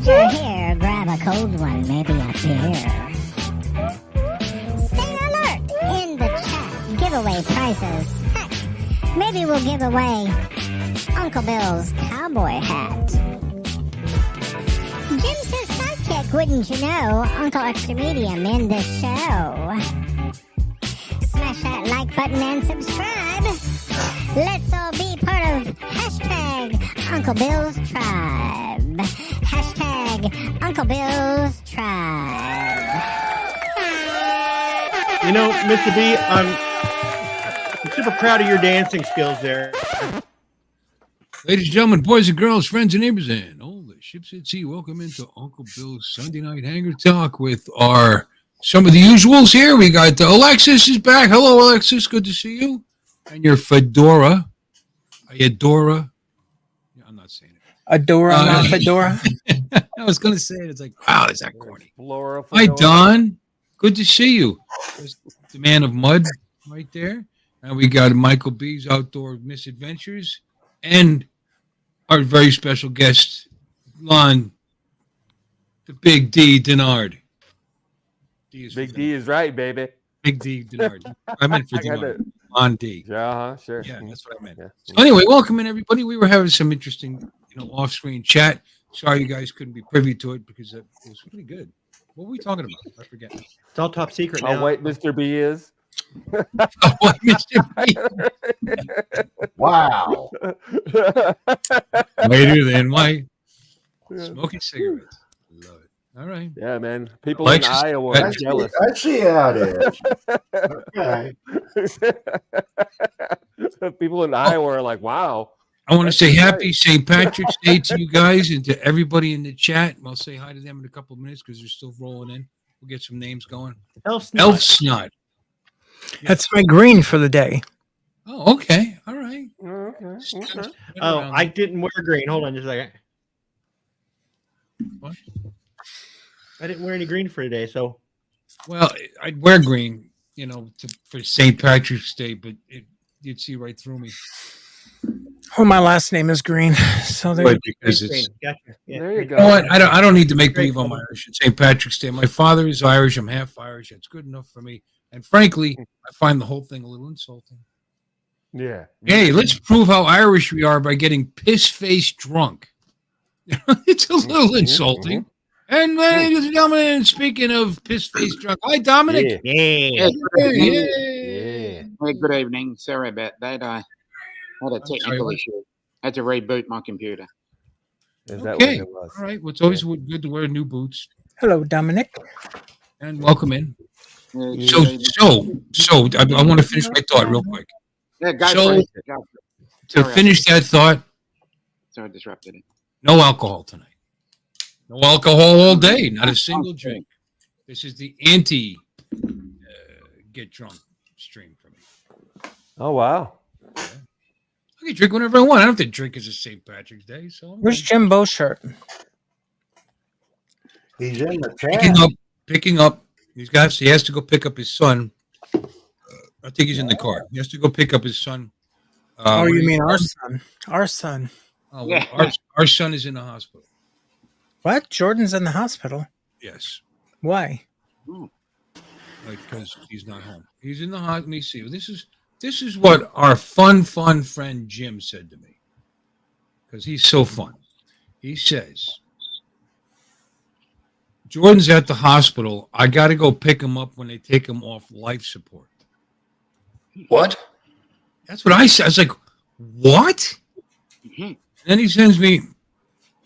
that you're here, grab a cold one, maybe a beer. Stay alert in the chat. Giveaway prizes. Heck, maybe we'll give away Uncle Bill's cowboy hat. Jim's his sidekick, wouldn't you know? Uncle Extra Medium in the show. Smash that like button and subscribe. Let's all be part of hashtag Uncle Bill's Tribe. Hashtag Uncle Bill's Tribe. You know, Mr. B, I'm super proud of your dancing skills there. Ladies and gentlemen, boys and girls, friends and neighbors, and all the ships at sea, welcome into Uncle Bill's Sunday Night Hangar Talk with some of the usuals here. We got Alexis is back. Hello, Alexis. Good to see you. And your fedora. Adora. Yeah, I'm not saying it. Adora, not fedora. I was going to say it. It's like, wow, is that corny? Laura, Hi, Don. Good to see you. There's the man of mud right there. And we got Michael B's Outdoor Misadventures. And our very special guest, Lon, the Big D Denard. Big D is right, baby. Big D Denard. I meant for Denard. Lon D. Sure. Yeah, that's what I meant. Yeah. So anyway, welcome in, everybody. We were having some interesting, off-screen chat. Sorry you guys couldn't be privy to it because it was pretty good. What were we talking about? I forget. It's all top secret now. How white Mr. B is. What Mr. B? Wow. Later than white. Smoking cigarettes. Love it. All right. Yeah, man. People in Iowa are jealous. I see how it is. Okay. People in Iowa are like, wow. I want to say happy St. Patrick's Day to you guys and to everybody in the chat. I'll say hi to them in a couple of minutes because they're still rolling in. We'll get some names going. Elf Snot. That's my green for the day. Oh, okay. All right. Okay. Oh, I didn't wear green. Hold on just a second. What? I didn't wear any green for today, so. Well, I'd wear green, for St. Patrick's Day, but you'd see right through me. Oh, my last name is Green. So there. Because it's, gotcha. Yeah. There you go. You know what? I don't need to make believe I'm Irish. It's St. Patrick's Day. My father is Irish. I'm half Irish. It's good enough for me. And frankly, I find the whole thing a little insulting. Yeah. Hey, let's prove how Irish we are by getting piss-faced drunk. It's a little insulting. And ladies and gentlemen, speaking of piss-faced drunk, hi, Dominic. Yeah. Yeah. Hey, good evening. Sorry about that. I had a technical issue. I had to reboot my computer. Is that Okay. what it was? All right. Well, it's always good to wear new boots. Hello, Dominic. And welcome in. Yeah, So I want to finish my thought real quick. yeah, go So- for it. Go for it. To Sorry, finish that thought, Sorry, I disrupted it. no alcohol tonight. No alcohol all day. Not a single drink. This is the anti get drunk stream for me. Oh, wow. I can drink whenever I want. I don't have to drink as a St. Patrick's Day. So Where's Jim Bow's shirt? He's in the chat. picking up. He has to go pick up his son. I think he's in the car. He has to go pick up his son. Oh, you mean our son? Our son. Oh, well, Yeah. our son is in the hospital. What? Jordan's in the hospital. Yes. Why? Because he's not home. He's in the hospital. Let me see. This is what our fun friend Jim said to me. Because he's so fun. He says, Jordan's at the hospital. I got to go pick him up when they take him off life support. What? That's what I said. I was like, what? Mhm. And then he sends me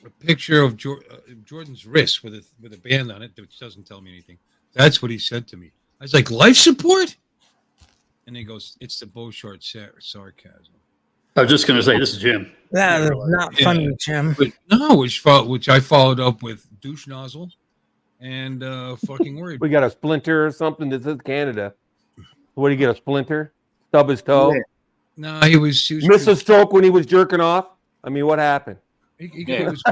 a picture of Jordan's wrist with a band on it, which doesn't tell me anything. That's what he said to me. I was like, life support? And he goes, it's the Beauchart sarcasm. I was just going to say, this is Jim. That is not funny, Jim. But no, which I followed up with douche nozzle and fucking worried. We got a splinter or something. This is Canada. What do you get? A splinter? Stub his toe? Yeah. No, he was Missed a stroke when he was jerking off? I mean, what happened? He was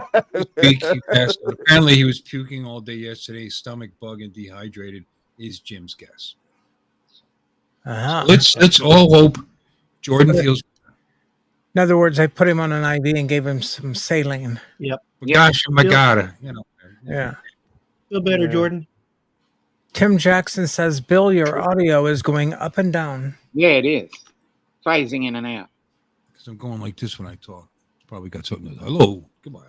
weak. He passed out. Apparently, he was puking all day yesterday. Stomach bug and dehydrated is Jim's guess. Uh-huh. Let's all hope Jordan feels. In other words, I put him on an IV and gave him some saline. Yep. Gosh, my God, Yeah. Feel better, Yeah. Jordan? Tim Jackson says, Bill, your audio is going up and down. Yeah, it is. Phasing in and out. Because I'm going like this when I talk. Probably got something. Hello. Goodbye.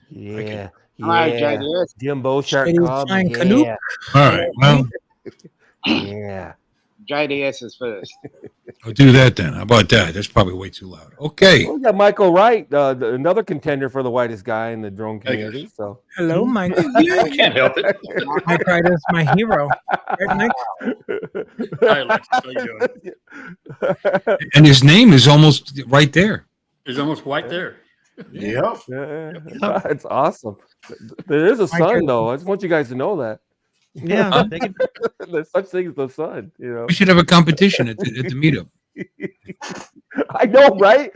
Yeah. Hello, Yeah. JDS. Jim Beauchamp Shady called flying me. canoe. Yeah. All right. Well, Yeah. JDS is first. I'll do that then. How about that? That's probably way too loud. Okay. We got Michael Wright, another contender for the whitest guy in the drone Hey, community. So Hello, Mike. I can't help it. Mike Wright is my hero. Right, Mike? Hi, Alexis. How you doing? And his name is almost right there. It's almost right there. Yep. Yeah, it's awesome. There is a sun, though. I just want you guys to know that. Yeah. They can, There's such thing as the sun, you know. We should have a competition at the meetup. I know, right?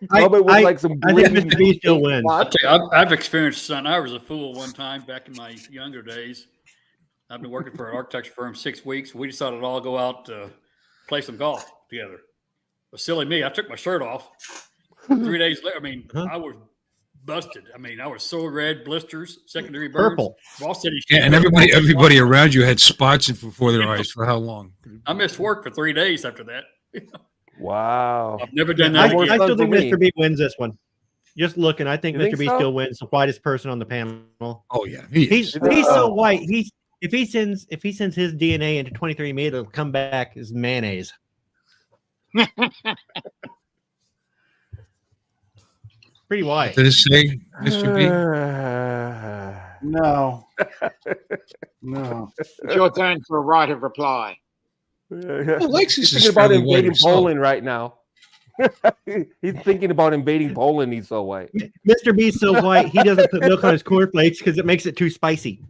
Probably with like some I think green Mr. B still wins. I'll tell you, I've experienced sun. I was a fool one time back in my younger days. I've been working for an architecture firm 6 weeks. We decided to all go out to play some golf together. But silly me, I took my shirt off. 3 days later, I mean, I was busted. I mean, I was so red, blisters, secondary burns. Purple. Raw City. Yeah, and everybody around you had spots before their eyes for how long? I missed work for 3 days after that. Wow. I've never done I that again. still think for me. Mr. B wins this one. Just looking, I think You Mr. think B so? still wins. The whitest person on the panel. Oh yeah, he is. He's so white. If he sends his DNA into 23andMe, it'll come back as mayonnaise. Pretty white. Did it say Mr. B? No. No. It's your turn for a right of reply. Alexis He's is thinking about fairly white invading himself. Poland right now. He's thinking about invading Poland. He's so white. Mr. B's so white, he doesn't put milk on his cornflakes because it makes it too spicy.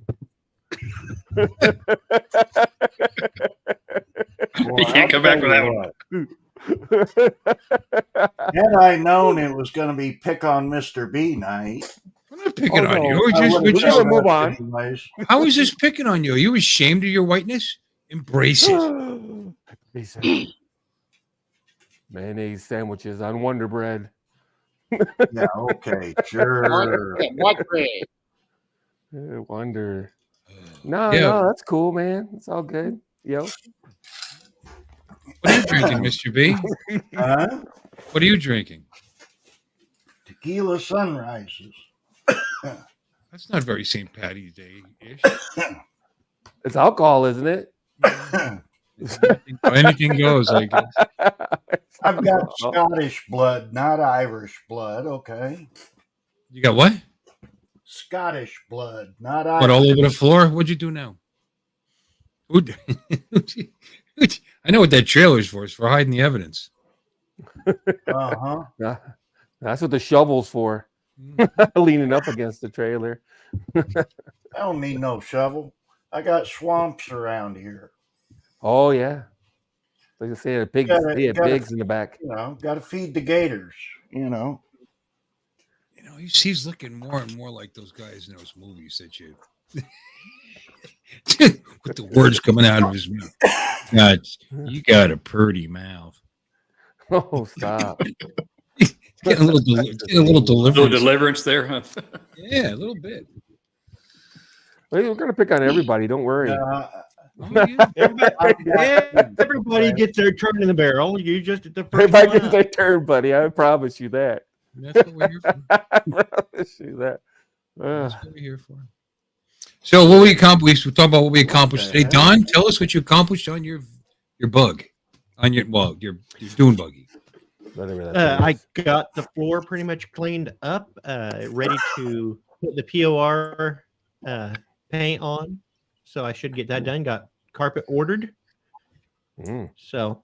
You can't come back with that one. Had I known it was going to be pick on Mr. B night, I'm not picking Oh, on no. you. We're I just, would've we're We're just, gonna move on. anyways. how is this picking on you? Are you ashamed of your whiteness? Embrace it. He said, mayonnaise sandwiches on Wonder Bread. Yeah, okay, sure. White bread. Wonder. No, Yeah. no, that's cool, man. It's all good. Yo. What are you drinking, Mr. B? Huh? What are you drinking? Tequila sunrises. That's not very St. Patty's Day-ish. It's alcohol, isn't it? Anything goes, I guess. I've got Scottish blood, not Irish blood, okay? You got what? Scottish blood, not What, all Irish. over the floor? What'd you do now? I know what that trailer's for. It's for hiding the evidence. Uh-huh. Yeah, that's what the shovel's for. Leaning up against the trailer. I don't need no shovel. I got swamps around here. Oh, yeah. Like I say, pigs, Gotta- they had gotta- pigs in the back. You know, got to feed the gators, you know. You know, he's looking more and more like those guys in those movies that you... with the words coming out of his mouth. God, you got a pretty mouth. Oh, stop. Getting a little, getting a little Little deliverance. deliverance there. Huh? Yeah, a little bit. Well, we're going to pick on everybody. Don't worry. Oh, yeah. Everybody gets their turn in the barrel. You just at the first Everybody one gets their turn, buddy. I promise you that. That's what we're here for. I promise you that. That's what we're here for. So, what we accomplished? We talk about what we accomplished today. Don, tell us what you accomplished on your bug, on your your dune buggy. Whatever that I is. got the floor pretty much cleaned up, ready to put the POR paint on. So I should get that done. Got carpet ordered. Mm. So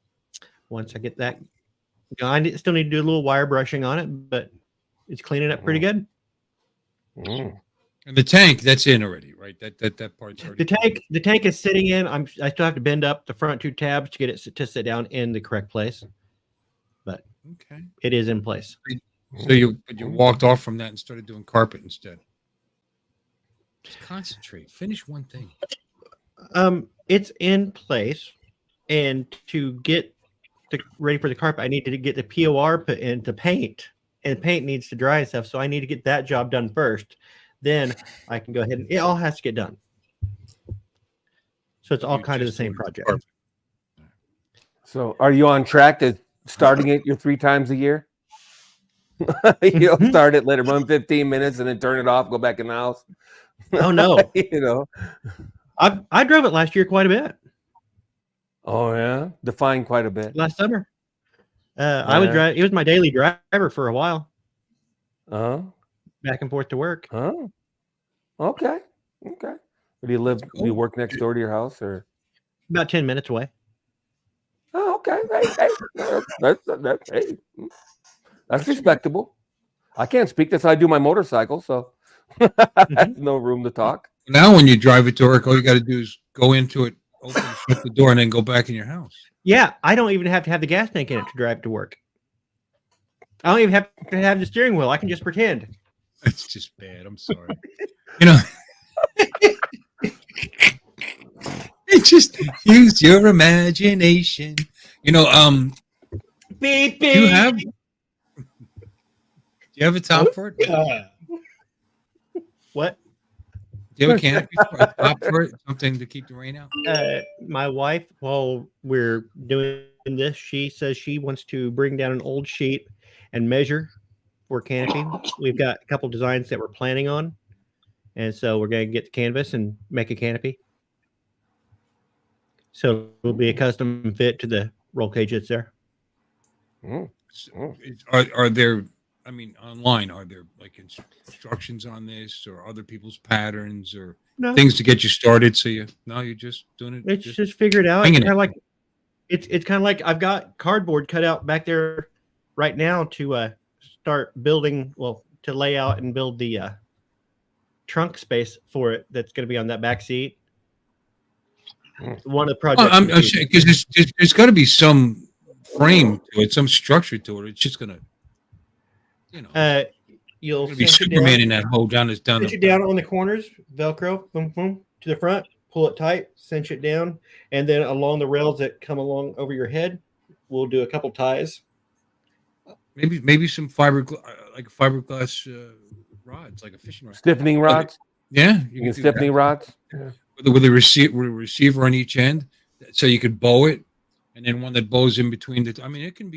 once I get that, still need to do a little wire brushing on it, but it's cleaning up pretty good. Mm. And the tank, that's in already, right? That part's already. The tank is sitting in. I still have to bend up the front two tabs to get it to sit down in the correct place, but Okay. it is in place. So you walked off from that and started doing carpet instead. Just concentrate. Finish one thing. It's in place, and to get ready for the carpet, I need to get the POR put into paint, and paint needs to dry and stuff. So I need to get that job done first. then I can go ahead and it all has to get done. So it's all You kind of the just same ordered project. carpet. So are you on track to starting it your 3 times a year? You know, start it, let it run 15 minutes, and then turn it off, go back in the house. Oh no. You know. I drove it last year quite a bit. Oh yeah, defined quite a bit. Last summer. I was driving. It was my daily driver for a while. Back and forth to work. Oh. Okay. Okay. Do you live? Do you work next door to your house, or? About 10 minutes away. Oh, okay. Hey, that's respectable. I can't speak. That's how I do my motorcycle, so no room to talk. Now, when you drive it to work, all you got to do is go into it, open, shut the door, and then go back in your house. Yeah, I don't even have to have the gas tank in it to drive to work. I don't even have to have the steering wheel. I can just pretend. It's just bad. I'm sorry. You know, it just use your imagination. You know, Beep, do you beep. do you have a top for it? What? Do you have a canopy for a top for it? Something to keep the rain out? My wife, while we're doing this, she says she wants to bring down an old sheet and measure for canopy. We've got a couple designs that we're planning on, and so we're going to get the canvas and make a canopy. So it'll be a custom fit to the roll cage that's there. Are there? I mean, online, are there like instructions on this, or other people's patterns, or No. things to get you started? So you're just doing it. It's just figured out. winging It's kind it. of like it's kind of like I've got cardboard cut out back there right now to start building. Well, to lay out and build the trunk space for it. That's going to be on that back seat. One of the projects. I'm because there's got to be some frame to it, some structure to it. It's just gonna, You'll be cinch it Superman down, in that hole down. cinch it down on the corners, Velcro, boom, boom, to the front, pull it tight, cinch it down, and then along the rails that come along over your head, we'll do a couple ties. Maybe some fiberglass rods, like a fishing rod. Stiffening rods. Yeah, You can stiffening rods. with a receiver on each end, so you could bow it, and then one that bows in between the. I mean, it can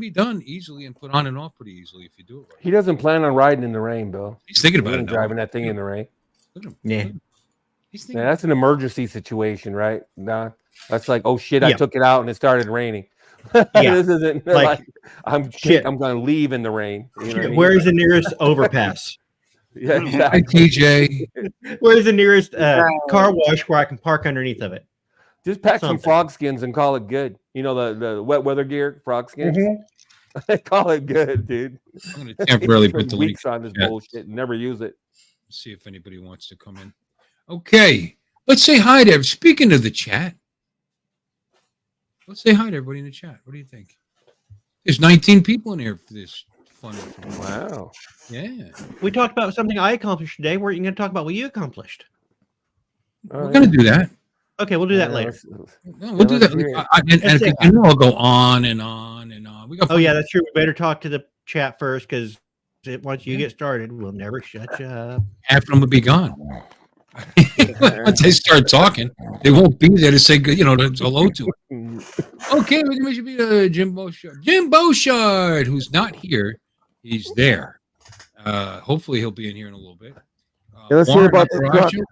be done easily and put on and off pretty easily if you do it right. He doesn't plan on riding in the rain, Bill. He's thinking He about it. ain't Now. driving that thing in the rain. Look at him. Yeah. He's thinking. Yeah, that's an emergency situation, right? Nah, that's like, oh shit, I Yeah. took it out and it started raining. Yeah. This isn't Like, I'm shit. I'm going to leave in the rain. You know what I mean? Where's the nearest overpass? Yeah, Hi, exactly. TJ. Where's the nearest car wash where I can park underneath of it? Just pack some Something. frog skins and call it good. You know the wet weather gear, frog skins. Call it good, dude. I'm going to temporarily Spend put the link. weeks on this Yeah. bullshit and never use it. See if anybody wants to come in. Okay, let's say hi to. Speaking of the chat, let's say hi to everybody in the chat. What do you think? There's 19 people in here for this fun. Wow. Yeah, We talked about something I accomplished today. We're going to talk about what you accomplished. we're going to do that. Okay, we'll do that later. No, we'll do let's that. hear it. And say you know, I'll go on and on and on. We got. Oh yeah, that's true. We better talk to the chat first because once you get started, we'll never shut you up. half of them will be gone. Once they start talking, they won't be there to say good, hello to them. Okay, we should be Jim Beauchard. Jim Beauchard, who's not here, he's there. Hopefully, he'll be in here in a little bit. Yeah, let's hear Warren about this Apparacho.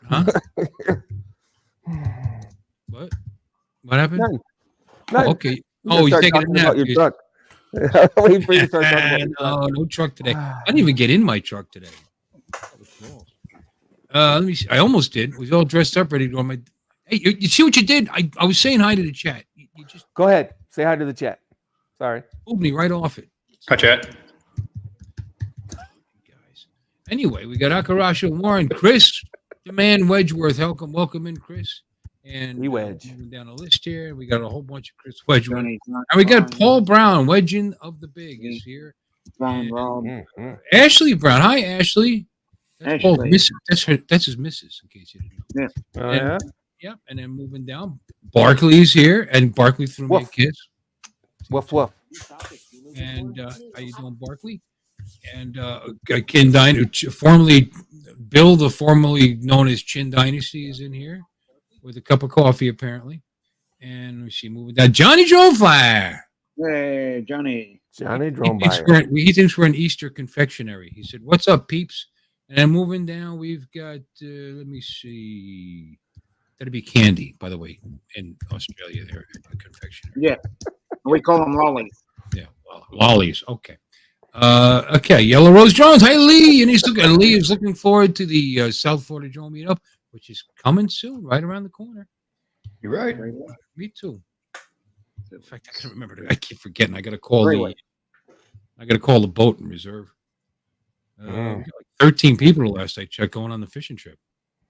Huh? What? What happened? None. Oh, okay. Oh, he's Start taking a talking nap. about your truck. Wait for you to start talking about your No, truck. no truck today. I didn't even get in my truck today. Let me see. I almost did. Was all dressed up, ready to go on my. Hey, you see what you did? I was saying hi to the chat. You just Go ahead. Say hi to the chat. Sorry. pulled me right off it. Hi, chat. Guys. Anyway, we got Akarasha, Warren, Chris, the man Wedgeworth. Welcome in, Chris. And Wedge. moving down the list here, we got a whole bunch of Chris Wedgeworth. And we got Paul Brown, Wedging of the Big, is here. And Ashley Brown. Hi, Ashley. That's Paul's Ashley. missus. That's his missus, in case you didn't know. Oh, yeah? Yep. And then moving down, Barkley's here, and Barkley threw me a Woof. kiss. Woof, woof. And how you doing, Barkley? And Kin Dynasty, formerly Bill, the formerly known as Chin Dynasty, is in here with a cup of coffee, apparently. And we see moving down. Johnny Drone Flyer. Hey, Johnny. Johnny Drone He thinks we're an Easter confectionery. He said, "What's up, peeps?" And then moving down, we've got. Let me see. That'd be candy, by the way, in Australia. They're a confectionery. Yeah. We call them lollies. Yeah, well, lollies. Okay. Okay. Yellow Rose Jones. Hi, Lee. And Lee is looking forward to the South Florida Drone meetup, which is coming soon, right around the corner. You're right. Me too. In fact, I can't remember. I keep forgetting. I got to call the boat and reserve. Like 13 people last I checked going on the fishing trip.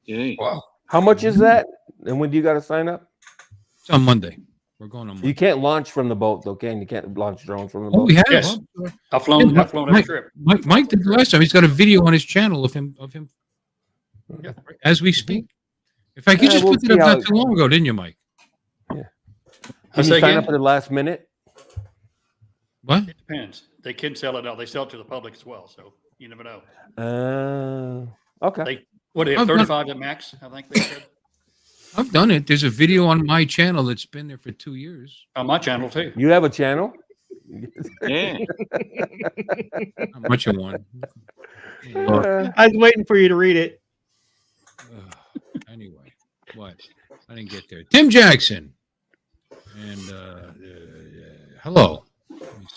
Yeah. Wow. How much is that? And when do you got to sign up? It's on Monday. We're going on Monday. You can't launch from the boat, though, can you? Can't launch drones from the Oh, boat. we have. Yes. I've flown every trip. Mike did the last time. He's got a video on his channel of him Yeah. as we speak. In fact, you just we'll put it see up how not too long ago, didn't you, Mike? Can I you say sign again? up at the last minute? What? It depends. They can sell it out. They sell it to the public as well, so you never know. Okay. What do they have? I've done- 35 at max, I think they said. I've done it. There's a video on my channel that's been there for 2 years. On my channel too. You have a channel? Yeah. How much you want? I was waiting for you to read it. Anyway, what? I didn't get there. Tim Jackson. And hello. Let me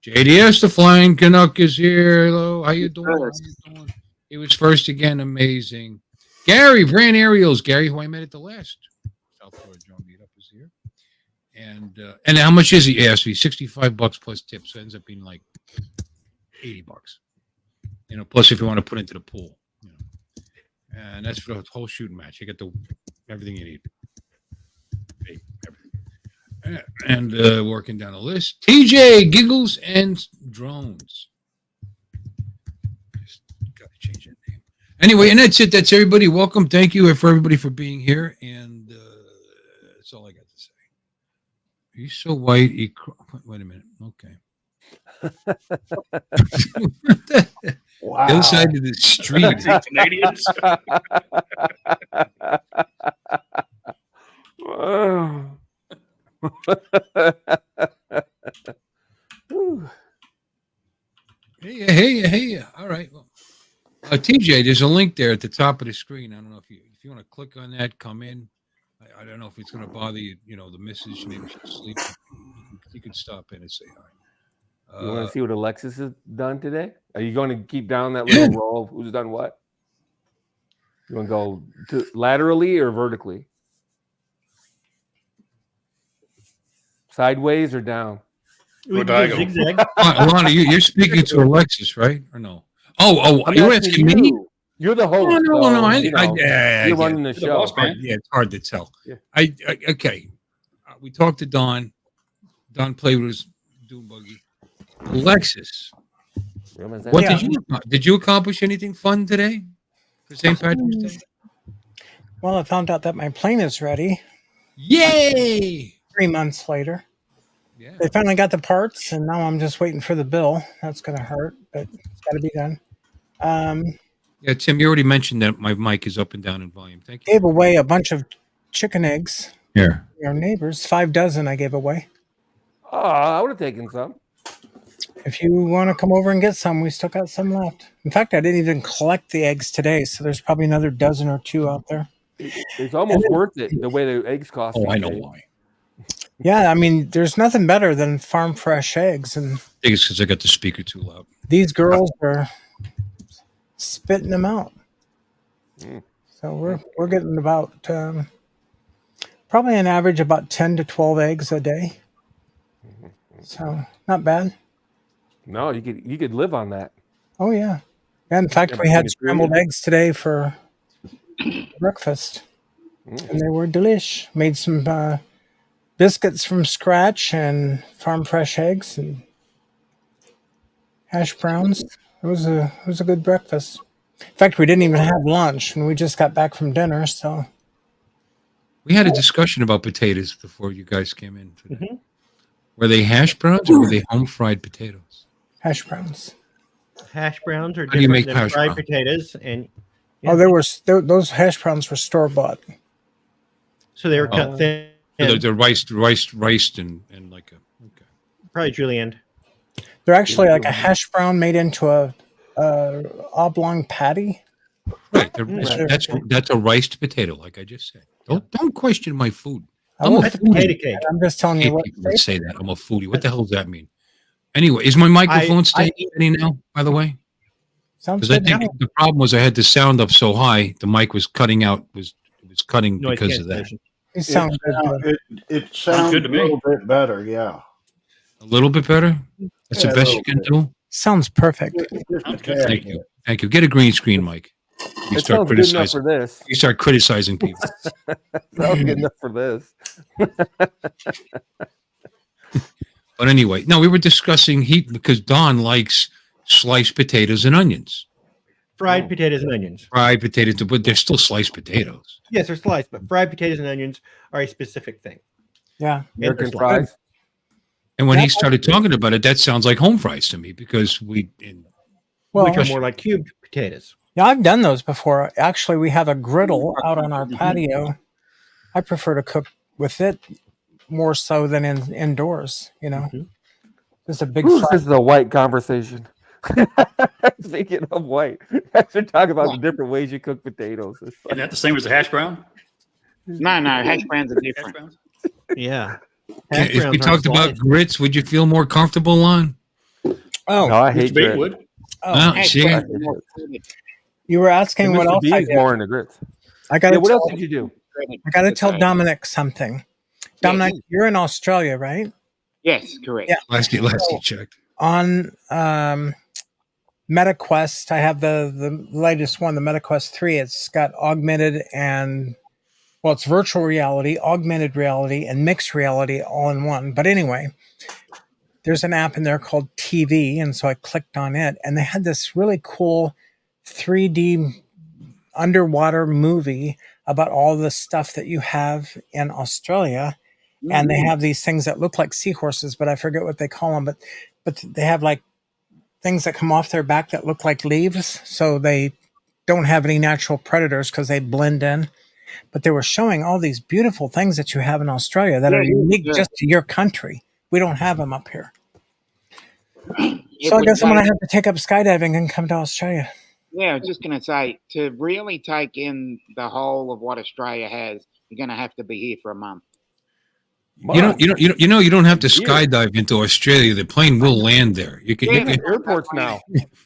see. JDS, the Flying Canuck, is here. Hello. How you doing? How you doing? He was first again. Amazing. Gary, Brand Aerials. Gary, who I met at the last South Florida Drone meetup, is here. And how much is he? Asked me $65 plus tips. So it ends up being like $80. You know, plus if you want to put into the pool. You know. And that's for the whole shooting match. You get everything you need. Everything. And working down the list. TJ, Giggles, and Drones. Just got to change that name. Anyway, and that's it. That's everybody. Welcome. Thank you for everybody for being here. And that's all I got to say. He's so white. Wait a minute. Okay. Wow. The other side of the street. Canadians. Hey. All right. Well, TJ, there's a link there at the top of the screen. I don't know if you want to click on that, come in. I don't know if it's going to bother you. You know, the missus, maybe she's asleep. You can stop in and say hi. You want to see what Alexis has done today? Are you going to keep down that little row of who's done what? You want to go laterally or vertically? Sideways or down? We can go diagonal. zigzag. Alana, you're speaking to Alexis, right? Or no? Oh, I'm you're asking asking me? you. You're the host. No. You're running the show. boss, man. Yeah, it's hard to tell. Yeah. Okay. We talked to Don. Don played with his Doom Buggy. Alexis, what did you accomplish anything fun today for St. Patrick's Day? Well, I found out that my plane is ready Yay! 3 months later. Yeah. They finally got the parts, and now I'm just waiting for the bill. That's going to hurt, but it's got to be done. Yeah, Tim, you already mentioned that my mic is up and down in volume. Thank you. Gave away a bunch of chicken eggs. Here. Your neighbors, 5 dozen I gave away. Oh, I would have taken some. If you want to come over and get some, we still got some left. In fact, I didn't even collect the eggs today, so there's probably another dozen or 2 out there. It's almost worth it the way the eggs cost. Oh, I these know days. why. Yeah, I mean, there's nothing better than farm fresh eggs, and I think it's because I got the speaker too loud. these girls are spitting them out. So we're getting about probably an average about 10 to 12 eggs a day. So not bad. No, you could live on that. Oh yeah. In fact, we had scrambled eggs today for breakfast, and they were delish. Made some biscuits from scratch and farm fresh eggs and hash browns. It was a good breakfast. In fact, we didn't even have lunch, and we just got back from dinner. So We had a discussion about potatoes before you guys came in today. Were they hash browns or were they home fried potatoes? Hash browns. Hash browns are How do you different make than hash fried brown? potatoes, and Oh, those hash browns were store bought. so they were cut thin. So they're riced and like a okay. Probably julienne. They're actually like a hash brown made into a oblong patty. Right. Right. That's a riced potato, like I just said. Don't question my food. I I'm a won't- That's a potato foodie. cake. I'm just telling I you hate what. people that say that. I'm a foodie. What the hell does that mean? Anyway, is my microphone staying steady now, by the way? Sounds Because I good. to think me. the problem was I had the sound up so high, the mic was cutting out, was cutting Noise because of that. cancellation. It sounds good. It sounds good to a me. little bit better, yeah. A little bit better? That's Yeah, the a best you little can bit. do? Sounds perfect. Just a Sounds good. tad Thank bit. you. Thank you. Get a green screen, Mike. You It start sounds good enough criticizing. for this. You start criticizing people. Sounds good enough for this. But anyway, no, we were discussing heat because Don likes sliced potatoes and onions. Fried potatoes and onions. Fried potatoes, but they're still sliced potatoes. Yes, they're sliced, but fried potatoes and onions are a specific thing. Yeah. American sliced. fries. And when Yeah. he started talking about it, that sounds like home fries to me because we Well, Which are more like cubed potatoes. yeah, I've done those before. Actually, we have a griddle out on our patio. I prefer to cook with it more so than indoors. You know, Mhm. just a big Ooh, fry. this is a white conversation. Speaking of white, I should talk about the different ways you cook potatoes. It's Isn't that the same as the hash brown? No, hash browns are Hash different. browns? Yeah. Hash if we browns talked aren't about sliced. grits, would you feel more comfortable, Lon? Oh, No, I Mr. hate Bean grits. would. Well, Hash see, browns are more breaded. you were asking And what Mr. else I Bean's did. more into grits. I got Yeah, to what else tell. did you do? I got to tell Potato. Dominic something. Dominic, you're in Australia, right? Yes, correct. Yeah. last he checked. On MetaQuest, I have the latest one, the MetaQuest 3. It's got augmented and, well, it's virtual reality, augmented reality, and mixed reality all in one. But anyway, there's an app in there called TV, and so I clicked on it, and they had this really cool 3D underwater movie about all the stuff that you have in Australia. And they have these things that look like seahorses, but I forget what they call them. But they have like things that come off their back that look like leaves, so they don't have any natural predators because they blend in. But they were showing all these beautiful things that you have in Australia that are unique just to your country. We don't have them up here. So I guess I'm going to have to take up skydiving and come to Australia. Yeah, I was just going to say, to really take in the whole of what Australia has, you're going to have to be here for a month. You don't have to skydive into Australia. The plane will land there. You can. Yeah, You can Airports now.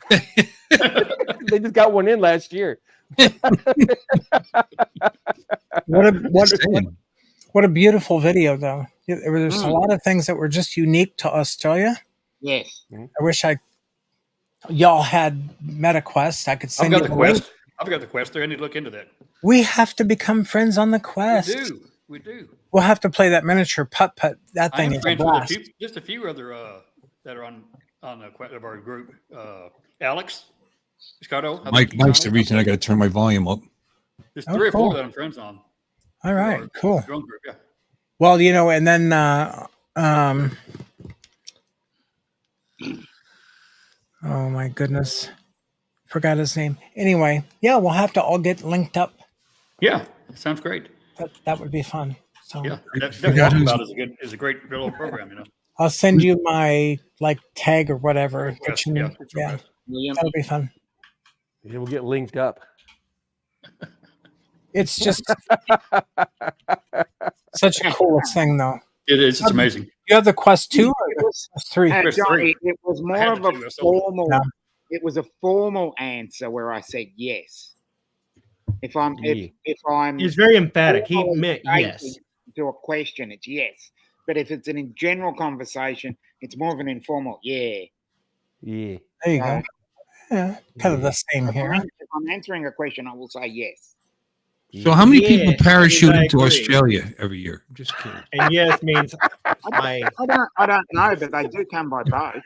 They just got one in last year. What a beautiful video, though. There's a lot of things that were just unique to Australia. Yes. I wish y'all had MetaQuest. I could I've send got you the the link. Quest. I've got the Quest there. I need to look into that. We have to become friends on the Quest. We do. We'll have to play that miniature putt-putt. That I thing am is a friends with blast. just a few other that are on the Quest of our group. Alex, Scotto. Mike's the reason I got to turn my volume up. There's Oh, 3 or 4 cool. that I'm friends on. All right, Our cool. drone group, yeah. Well, and then oh my goodness, forgot his name. Anyway, yeah, we'll have to all get linked up. Yeah, that sounds great. That would be fun. So Yeah, that Walkabout is a great little program. I'll send you my tag or whatever. Request, that you yeah, need. it's Yeah, request. that'll be fun. Yeah, we'll get linked up. It's just such a cool thing, though. It is. It's amazing. You have the Quest 2 or It was, Quest 3? Quest John, 3. it was I more had of the a 2, I sold it. formal. Yeah. It was a formal answer where I said yes. If I'm He's very emphatic. He formally meant stating yes. to a question, it's yes. But if it's in general conversation, it's more of an informal yeah. Yeah. There you go. Yeah, kind of the same here. If I'm answering a question, I will say yes. So, how many people Yeah, parachute I into agree. Australia every year? I'm just kidding. And yes means I. I don't know, but they do come by boat.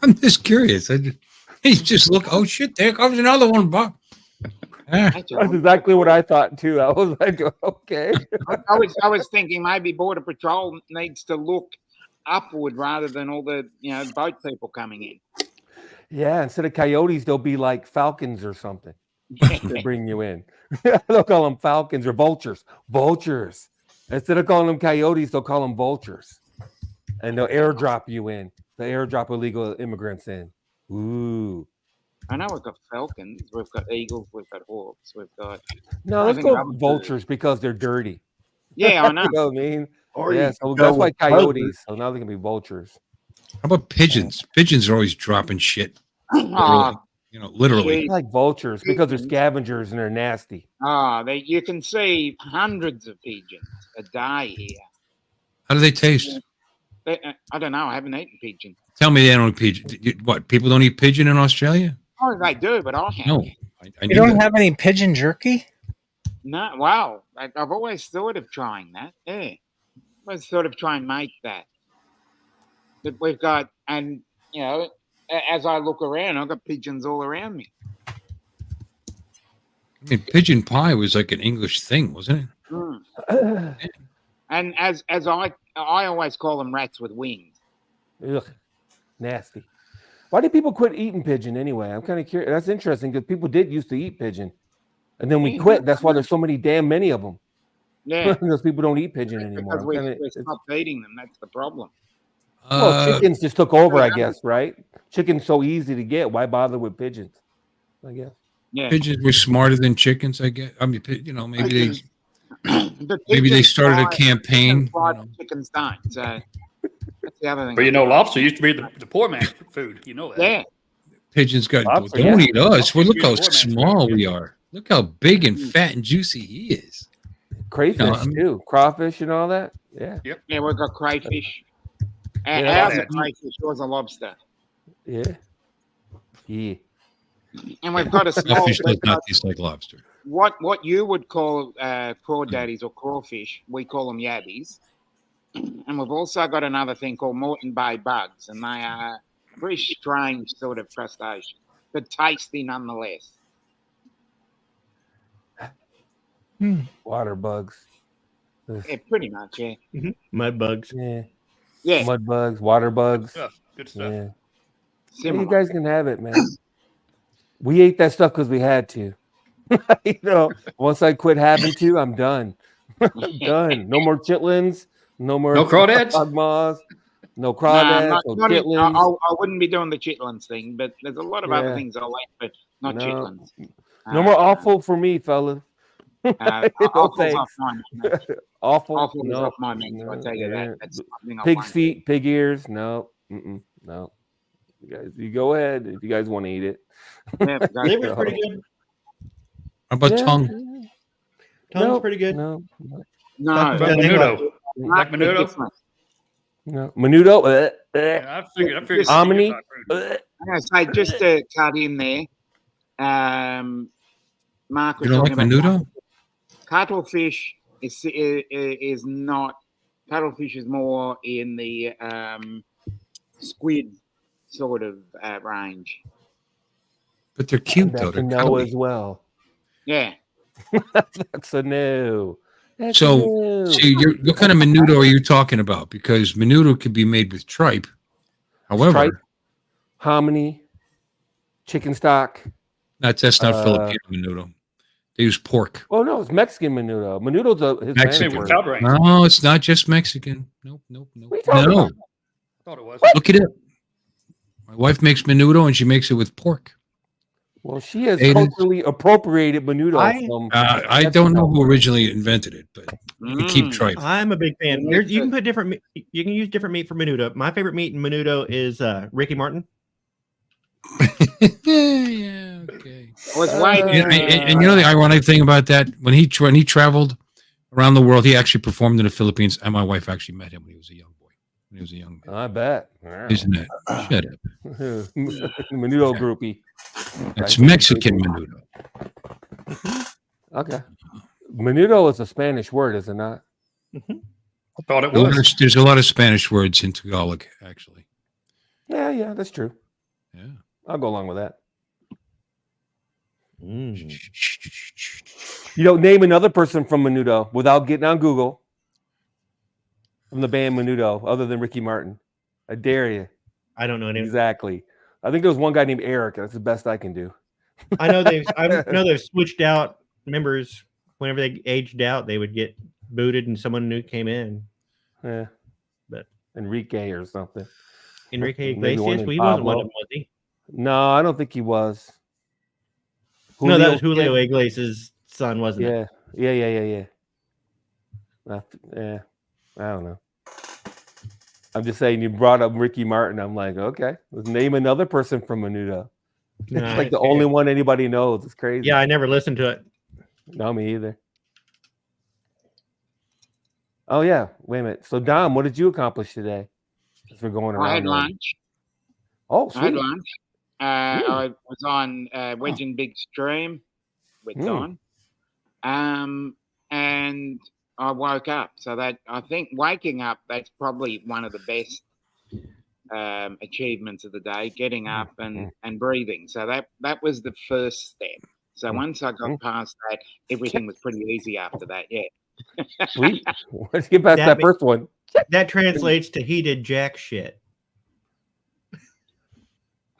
I'm just curious. He just look. Oh shit! There comes another one, Bob. Actually, That's exactly what I thought too. I was like, okay. I was thinking maybe Border Patrol needs to look upward rather than all the boat people coming in. Yeah, instead of coyotes, they'll be like falcons or something. They bring you in. They'll call them falcons or vultures. Vultures. Instead of calling them coyotes, they'll call them vultures. And they'll airdrop you in. They airdrop illegal immigrants in. Ooh. I know we've got falcons, we've got eagles, we've got hawks, we've got. No, I let's think go other vultures because they're dirty. Yeah, I know. You know what I mean? Or Yeah, you so go that's why with coyotes. So now they can be vultures. How about pigeons? Pigeons are always dropping shit. Oh, Literally. I like vultures because they're scavengers and they're nasty. You can see hundreds of pigeons a day here. How do they taste? I don't know. I haven't eaten pigeon. Tell me they don't eat pigeon. What? People don't eat pigeon in Australia? Oh, they do, but I have. No. I You don't have any pigeon jerky? No, wow. I've always thought of trying that. Yeah. Always thought of trying to make that. But we've got, and, as I look around, I've got pigeons all around me. I mean, pigeon pie was like an English thing, wasn't it? Mm. And as I always call them rats with wings. Ugh, nasty. Why did people quit eating pigeon anyway? I'm kind of curious. That's interesting because people did used to eat pigeon. And then we quit. That's why there's so many of them. Yeah. Because people don't eat pigeon anymore. Because we stopped eating them. That's the problem. Well, chickens just took over, I guess, right? Chicken's so easy to get. Why bother with pigeons? I guess. Yeah. Pigeons were smarter than chickens, I guess. I mean, maybe they started a campaign. Chickens don't. So that's the other thing. But lobster used to be the poor man's food. You know that. Yeah. Pigeons got Lobster, don't yeah. eat us. Well, look how small we are. Look how big and fat and juicy he is. Crayfish too, crawfish and all that. Yeah. Yep. Yeah, we've got crayfish. Yeah, Ours are crayfish, yours are lobster. Yeah. Yeah. And we've got a small. Crawfish does not taste like lobster. What you would call crawdaddies or crawfish, we call them yabbies. And we've also got another thing called Moreton Bay bugs, and they are a very strange sort of crustacean, but tasty nonetheless. Water bugs. Yeah, pretty much, yeah. Mud bugs. Yeah. Yeah. Mud bugs, water bugs. Good stuff. Yeah. Similar. You guys can have it, man. We ate that stuff because we had to. Once I quit having to, I'm done. I'm done. No more chitlins. No crawdads. Moths, no crawdads. No chitlins. I wouldn't be doing the chitlins thing, but there's a lot of other things I like, but not chitlins. No more awful for me, fellas. Awful's off mine. Awful. Is off my menu. I'll tell you that. That's something I Pig's find. feet, pig ears. No. No. You go ahead if you guys want to eat it. Yeah, Liver's pretty good. How about tongue? Tongue's pretty good. No. Menudo. Like menudo? No. Menudo. Yeah, I figured. Hominy. I'm going to say, just to cut in there, Mark was You don't like talking about menudo? cuttlefish is not. Cuttlefish is more in the squid sort of range. But they're cute though. That's a They're no cuddly. as well. Yeah. That's a no. So, see, what kind of menudo are you talking about? Because menudo could be made with tripe. However, Tripe, hominy, chicken stock. that's not Filipino menudo. They use pork. Oh no, it's Mexican menudo. Menudo's his Mexican. Spanish With word. cow brains. No, it's not just Mexican. Nope. What are you talking No, about? Thought it was. look it up. My wife makes menudo and she makes it with pork. Well, she has Aiden. culturally appropriated menudo from. I don't know who originally invented it, but we keep tripe. I'm a big fan. You can put different. You can use different meat for menudo. My favorite meat in menudo is Ricky Martin. Yeah, okay. And you know the ironic thing about that, when he traveled around the world, he actually performed in the Philippines, and my wife actually met him when he was a young boy. When he was a young man. I bet. Isn't it? Shut up. Menudo groupie. That's Mexican menudo. Okay. Menudo is a Spanish word, is it not? I thought it was. There's a lot of Spanish words in Tagalog, actually. Yeah, that's true. Yeah. I'll go along with that. Mm. Name another person from Menudo without getting on Google. from the band Menudo, other than Ricky Martin? I dare you. I don't know anyone. Exactly. I think there was one guy named Eric. That's the best I can do. I know they've switched out members. Whenever they aged out, they would get booted and someone new came in. Yeah. But Enrique or something. Enrique Maybe one Iglesias, named he wasn't one Pablo. of them, was he? No, I don't think he was. No, that was Julio Julio Kid? Iglesias' son, wasn't it? Yeah. Yeah. I don't know. I'm just saying you brought up Ricky Martin. I'm like, okay, let's name another person from Menudo. No, It's like the only one anybody knows. It's crazy. Yeah, I never listened to it. No, me either. Oh yeah. Wait a minute. So Dom, what did you accomplish today? Since we're going around. I had there. lunch. Oh, I had sweet. lunch. I was on Wedge and Big Stream with Don. And I woke up. So that I think waking up, that's probably one of the best achievements of the day, getting up and breathing. So that was the first step. So once I got past that, everything was pretty easy after that. Yeah. Sweet. Let's get past that first one. That translates to he did jack shit.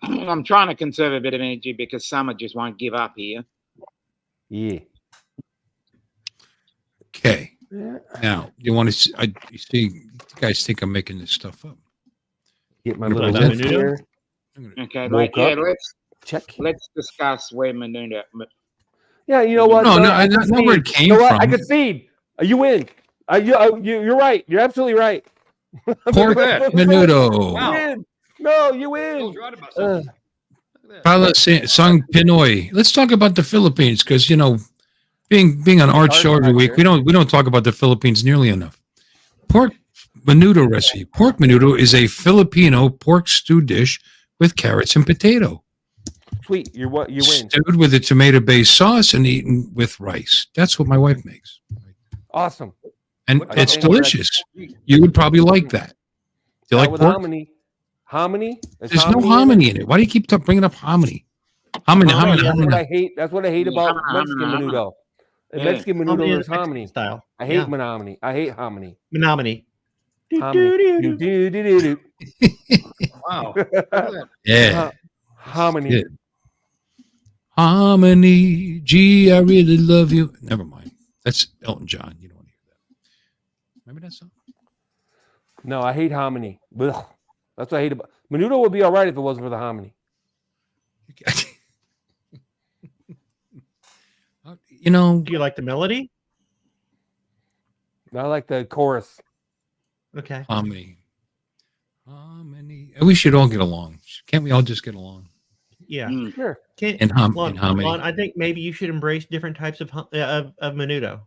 I'm trying to conserve a bit of energy because summer just won't give up here. Yeah. Okay. Now, you want to you see, you guys think I'm making this stuff up. Get my You little talking about list Menudo? here. Okay, Woke up. let's discuss where Menudo. Yeah, you know what? No, I not concede. where it came You know what? from. I concede. You win. You're right. You're absolutely right. Pork Menudo. Wow. You win. No, you Phil's win. right about something. Look at that. Pala Sang Pinoy. Let's talk about the Philippines because being on Art Show every week, we don't talk about the Philippines nearly enough. Pork Menudo recipe. Pork Menudo is a Filipino pork stew dish with carrots and potato. Sweet. You win. Stewed with a tomato-based sauce and eaten with rice. That's what my wife makes. Awesome. And What it's kind of- delicious. You would probably like that. Do you like with pork? hominy? Hominy? There's no hominy in it. Why do you keep bringing up hominy? Hominy. That's what I hate. That's what I hate about Mexican menudo. Yeah. Mexican menudo Hominy is is Mexican hominy. style. I hate hominy. I hate hominy. Menominee. Hominy. Do-do-do-do-do. Wow. Look at that. Yeah. Hominy. Good. Harmony. Gee, I really love you. Never mind. That's Elton John. You don't want to hear that. Remember that song? No, I hate hominy. Ugh. That's what I hate about menudo. Would be all right if it wasn't for the hominy. Do you like the melody? I like the chorus. Okay. Harmony. We should all get along. Can't we all just get along? Yeah. Sure. Can't, In Lon, harmony. Lon, I think maybe you should embrace different types of menudo.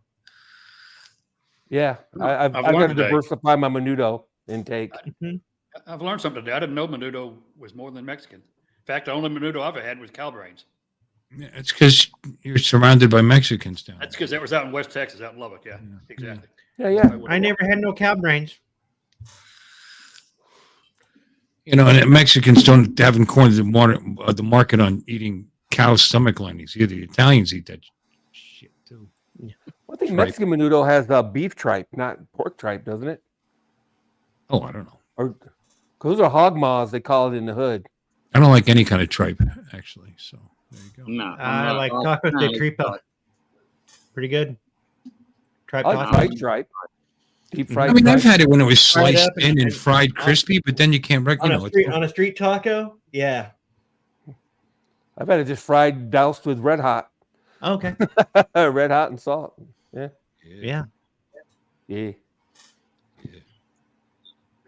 Yeah, I've got learned to today. diversify my menudo intake. I've learned something today. I didn't know menudo was more than Mexican. In fact, the only menudo I've had was cow brains. Yeah, it's because you're surrounded by Mexicans down That's there. because that was out in West Texas, out in Lubbock. Yeah, exactly. Yeah. I never had no cow brains. And Mexicans don't haven't cornered the market on eating cow stomach linings. Either the Italians eat that shit too. I think Tripe. Mexican menudo has beef tripe, not pork tripe, doesn't it? Oh, I don't know. Or 'cause those are hog maws, they call it in the hood. I don't like any kind of tripe, actually. So there you go. No, I like tacos de tripa. Pretty good. Tripe I like tacos. fried tripe. Deep fried I mean, tripe. I've had it when it was Fried sliced up and- in and fried crispy, but then you can't On recognize. on a street taco? Yeah. I've had it just fried, doused with red hot. Okay. Red hot and salt. Yeah. Yeah. Yeah.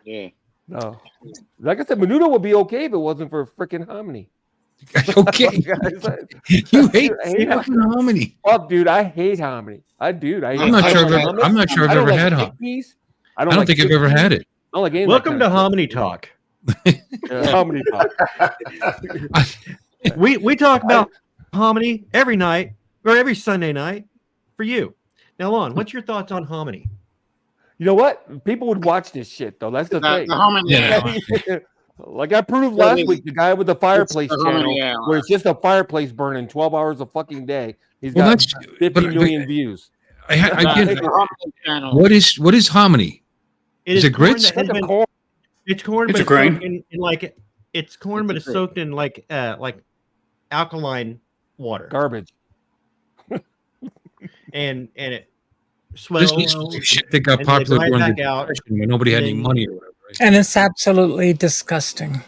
Yeah. No. Like I said, menudo would be okay if it wasn't for freaking hominy. Okay. You hate I hate hominy. Fuck, dude, I hate hominy. I do. I'm not sure I've ever had hominy. I don't think I've ever had it. I don't like any of that Welcome kind to of Hominy Talk. shit. Hominy talk. We talk about hominy every night or every Sunday night for you. Now, Lon, what's your thoughts on hominy? You know what? People would watch this shit though. That's the thing. The hominy. Yeah. Like I proved Well, last it's- week, the guy with the fireplace the channel, hominy hour. where it's just a fireplace burning 12 hours a fucking day. He's Well, got that's 50 but- million views. I get The it. hominy channel. What is hominy? It Is it corn grits? that has Like a been- corn. It's corn, It's but a it's soaked grain. in like it's corn, It's but a it's grain. soaked in like alkaline water, Garbage. and it This swells. is shit that got and they popular dry it during the back out, Depression when nobody had and any then- money or whatever. Right? And it's absolutely disgusting.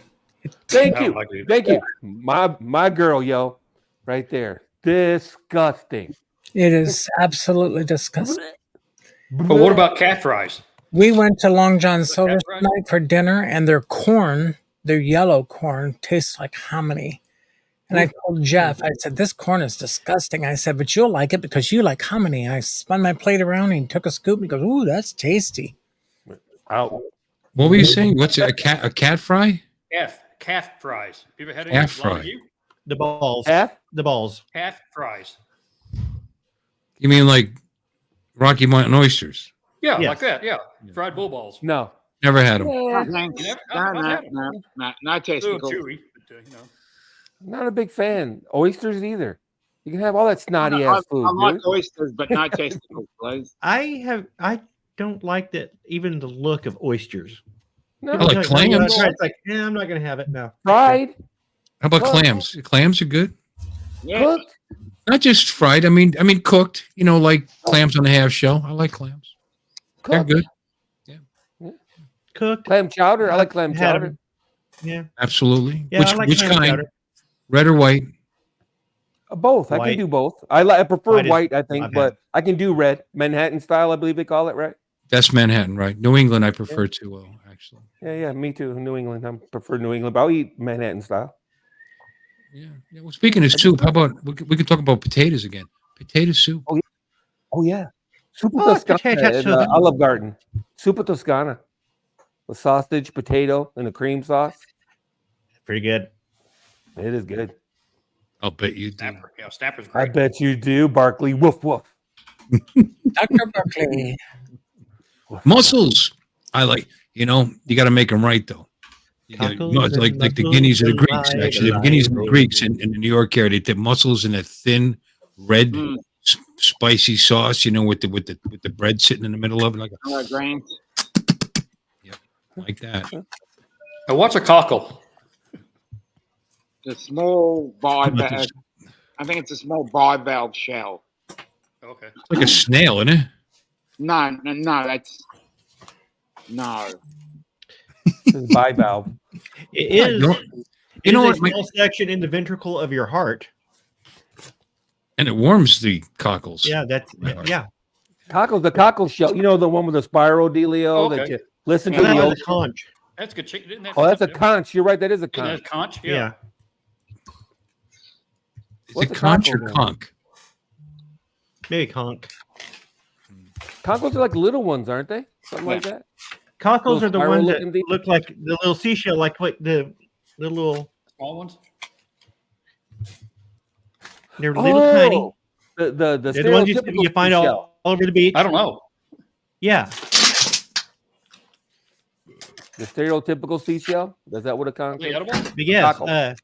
Thank I don't you. like it. Thank you. My girl, yo. Right there. Disgusting. It is absolutely disgusting. But what about cat fries? We went to Long John Silver's right? tonight for dinner, and their corn, their yellow corn, tastes like hominy. And I told Jeff, I said, this corn is disgusting. I said, but you'll like it because you like hominy. And I spun my plate around and he took a scoop and he goes, ooh, that's tasty. Out. What were you saying? What's it, a cat fry? Calf fries. You ever had any? Calf A lot of fry. you? the balls. Half? The balls. Calf fries. You mean like Rocky Mountain oysters? Yeah, Yes. like that. Yeah, fried bull balls. No. Never had them. No, You thanks. never- No, I've no, had 'em. no, no, not A little testicle. chewy, but Not a big fan. Oysters either. You can have all that snotty ass food. I like dude. oysters, but no testicles, please. I don't like that even the look of oysters. No. I like It's like, clams. It's like, I'm not gonna have it. No. Fried. How about Well- clams? Clams are good. Yeah, Cooked. Not just fried. I mean cooked. You know, like clams on the half shell. I like clams. They're Cooked. good. Cooked. Clam chowder. I like clam Had chowder. 'em. Yeah. Absolutely. Yeah. which I like which clam kind? chowder. Red or white? Both. I White. can do both. I prefer White is white, I my think, bad. but I can do red. Manhattan style, I believe they call it, right? That's Manhattan, right? New England, I prefer to. Well, actually, Yeah, me too. New England. I prefer New England, but I'll eat Manhattan style. yeah. Well, speaking of soup, how about we could talk about potatoes again? Potato soup. Oh yeah. Super Oh, Toscana potato in soup. Olive Garden. Super Toscana. With sausage, potato, and a cream sauce. Pretty good. It is good. I'll bet you do. snapper. Yeah, snapper's I great. bet you do, Barkley. Woof woof. Dr. Berkeley. Mussels. I like. You got to make them right though. You gotta- Cockles like and like the mussels Guineas of the and Greeks. live Actually, the alive. Guineas of the Greeks in the New York area. They did mussels in a thin red Mm. spicy sauce. With the bread sitting in the middle of it, hello, Grant. like that. Now, what's a cockle? The small bivalve. It's I think it's a small bivalve shell. Okay. like a snail, isn't it? No, that's no. It's bivalve. It is. You know it what? is a small section in the ventricle of your heart. And it warms the cockles. Yeah, that's My heart. yeah. Cockles, the cockle shell. You know the one with the spiral dealio that Okay. you listen Yeah, to That the was a ocean. conch. That's good chicken. Isn't that Oh, that's a something conch. You're right. That is a different? Isn't conch. that conch? Yeah. Is What's it a conch or cockle then? conch? Maybe conch. Cockles are like little ones, aren't they? Something like that. Cockles Little are the spiral ones that looking thing? look like the little seashell, like what the little. Small ones. They're little tiny. Oh, The They're the ones stereotypical you find seashell. all over the beach. I don't know. Yeah, The stereotypical seashell. Is that what a Are conch they is? edible? but yes. Cockle.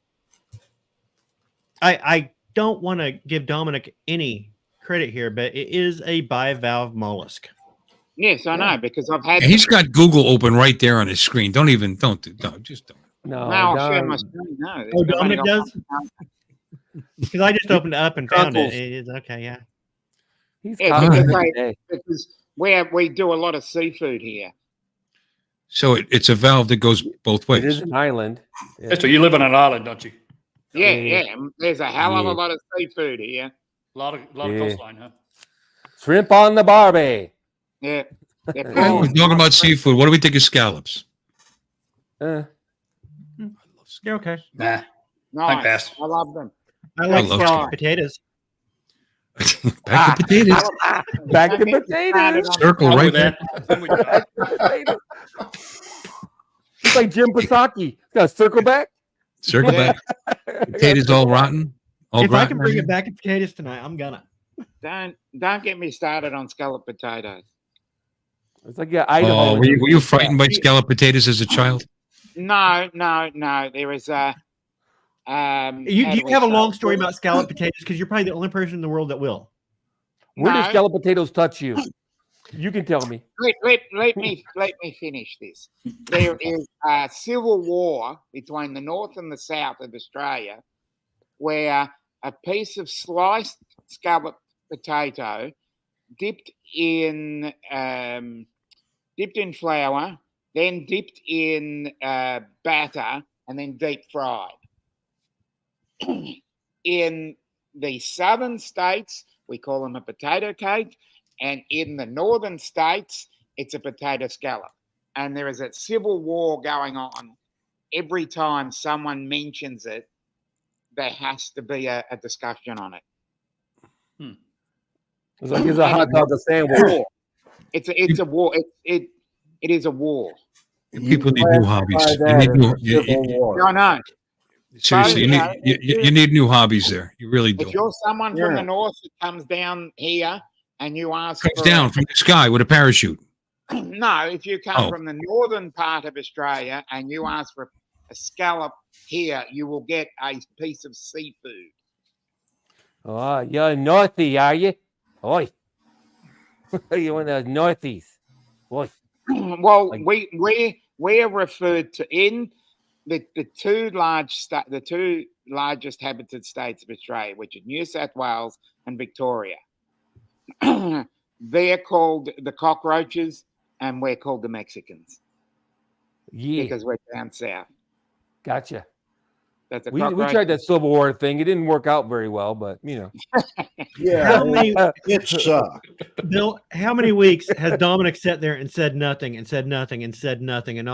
I don't want to give Dominic any credit here, but it is a bivalve mollusk. Yes, I know because I've had. And he's got Google open right there on his screen. Don't just don't. No, Now I'll share Don- my screen. No, Oh, it's only Dominic got- does? Because I just opened it up and found it. Cockles. It is okay. Yeah. he's Yeah, cockles because every I- day. because we do a lot of seafood here. So it's a valve that goes both It is ways. an island. Yeah. That's what you live on an island, don't you? Yeah, Yeah. yeah. There's a hell of Yeah. a lot of seafood here. A lot of Yeah. coastline, huh? Shrimp on the barbie. Yeah. They're Yeah, We're called- talking about seafood. What do we think of scallops? They're okay. Nah. Nice. pass. I love them. I like love scalloped potatoes. Back to potatoes. Back to Don't get me started potatoes. on- Circle I'm right with there. that. I'm with that. Potatoes. It's like Jim Pasaki. Got a circle back. Circle back. Potatoes all rotten. All If I rotten can bring right it back to potatoes tonight, I'm gonna. Don't get me started on scalloped potatoes. It's like yeah, here. Idaho. Oh, were you frightened by scalloped potatoes as a child? No. There was a. You how do you we have a say long it? story about scalloped potatoes because you're probably the only person in the world that will. Where do No. scalloped potatoes touch you? You can tell me. Let me finish this. There is a civil war between the north and the south of Australia, where a piece of sliced scalloped potato dipped in flour, then dipped in batter, and then deep fried. In the southern states, we call them a potato cake, and in the northern states, it's a potato scallop. And there is a civil war going on. Every time someone mentions it, there has to be a discussion on it. It's like it's a hot dog a sandwich. War. It's a war. It is a war. People need new hobbies. You need new, I know. seriously, you need new hobbies there. You really do. If you're someone from the north that comes down here and you ask Comes down from the sky with a parachute. No, if you come from the northern part of Australia and you ask for a scallop here, you will get a piece of seafood. Oh, you're naughty, are you? Oi. You're in the northeast. Oi. Well, we are referred to in the two largest habited states of Australia, which are New South Wales and Victoria. They're called the cockroaches, and we're called the Mexicans. Yeah. Because we're down south. Gotcha. That's We tried that Civil War thing. It didn't work out very well, but you know. Yeah, it sucked. Bill, how many weeks has Dominic sat there and said nothing and said nothing and said nothing, and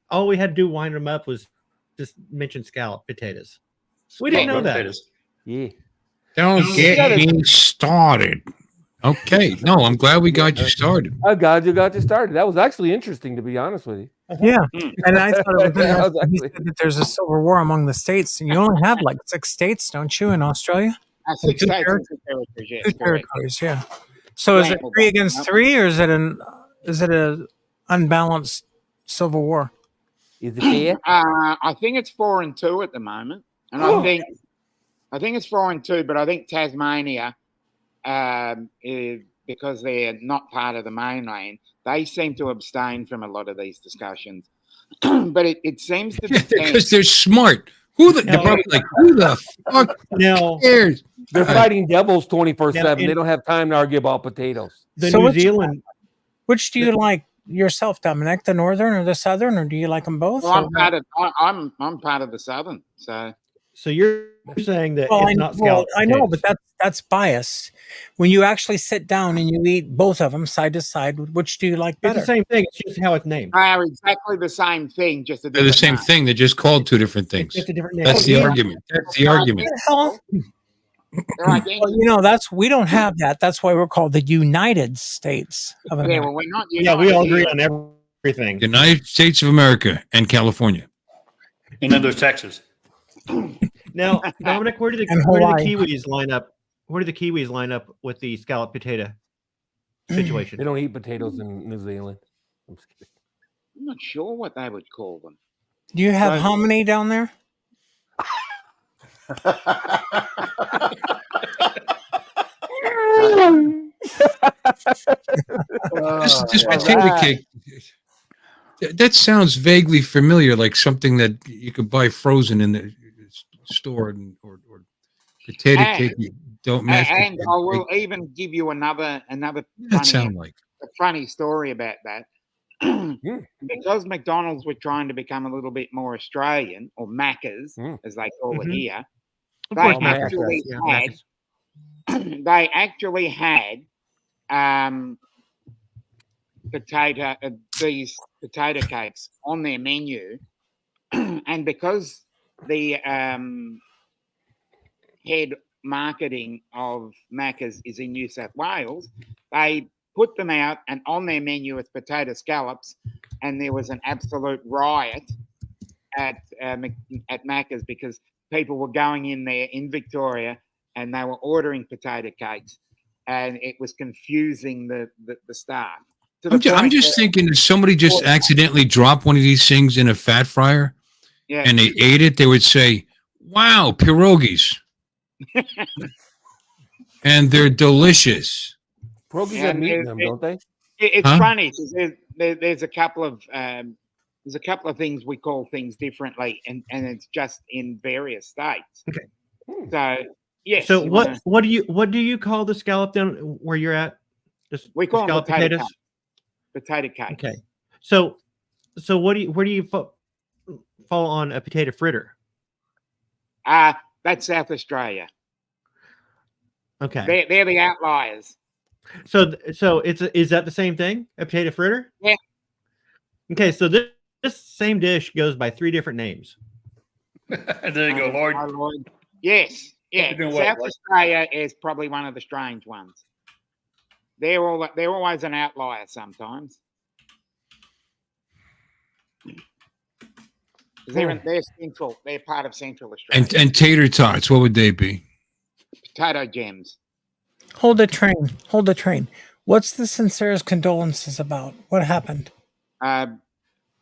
all we had to do wind him up was just mention scallop potatoes. We didn't know that. Potatoes. Yeah. Don't get me started. Okay. No, I'm glad we got you started. I'm glad you got you started. That was actually interesting, to be honest with you. Yeah, and I thought it was interesting. He said that there's a civil war among the states, and you only have like 6 states, don't you, in Australia? 6 states and 2 territories, yes, 2 territories, yeah. So is it 3 against 3, or is it an unbalanced civil war? Is it fair? I think it's 4-2 at the moment, and I think it's 4-2, but I think Tasmania, because they're not part of the mainland, they seem to abstain from a lot of these discussions. But it seems to be because they're smart. They're probably like, who the fuck cares? They're fighting devils 24/7. They don't have time to argue about potatoes. New Zealand. Which do you like yourself, Dominic? The northern or the southern, or do you like them both? Well, I'm part of the southern, so. So you're saying that it's not scallop I know, but that's bias. When you actually sit down and you eat both of them side to side, which do you like better? It's the same thing. It's just how it's named. They are exactly the same thing, just a They're the same thing. They're just called 2 different things. Just a different name. That's the argument. That's the argument. Well, we don't have that. That's why we're called the United States of America. Yeah, well, we're not. Yeah, we all agree on everything. United States of America and California. And then there's Texas. Now, Dominic, where do the Kiwis line up? Where do the Kiwis line up with the scallop potato situation? They don't eat potatoes in New Zealand. I'm just kidding. I'm not sure what they would call them. Do you have hominy down there? This potato cake. That sounds vaguely familiar, like something that you could buy frozen in the store, or potato cake. You don't mess. And I will even give you another funny story about that. Because McDonald's were trying to become a little bit more Australian, or Macca's, as they call it here, they actually had these potato cakes on their menu, and because the head marketing of Macca's is in New South Wales, they put them out and on their menu as potato scallops, and there was an absolute riot at Macca's because people were going in there in Victoria and they were ordering potato cakes, and it was confusing the staff. I'm just thinking, if somebody just accidentally dropped one of these things in a fat fryer and they ate it, they would say, wow, pierogies. And they're delicious. Pierogies have meat in them, don't they? It's Huh? funny because there's a couple of things we call things differently, and it's just in various states. Okay. So yes. So you what wanna- what do you call the scallop down where you're at? Just We call them scallop potato potatoes. cakes. Potato cakes. Okay. So where do you fall on a potato fritter? That's South Australia. Okay. They're the outliers. So is that the same thing? A potato fritter? Yeah. Okay. So this same dish goes by 3 different names. There you go, Lloyd. Oh, Lloyd. Yes. Yeah. You're doing well, South Lloyd. Australia is probably one of the strange ones. They're always an outlier sometimes. They're central. They're part of Central Australia. And tater tots, what would they be? Potato gems. Hold the train. Hold the train. What's the sincerest condolences about? What happened?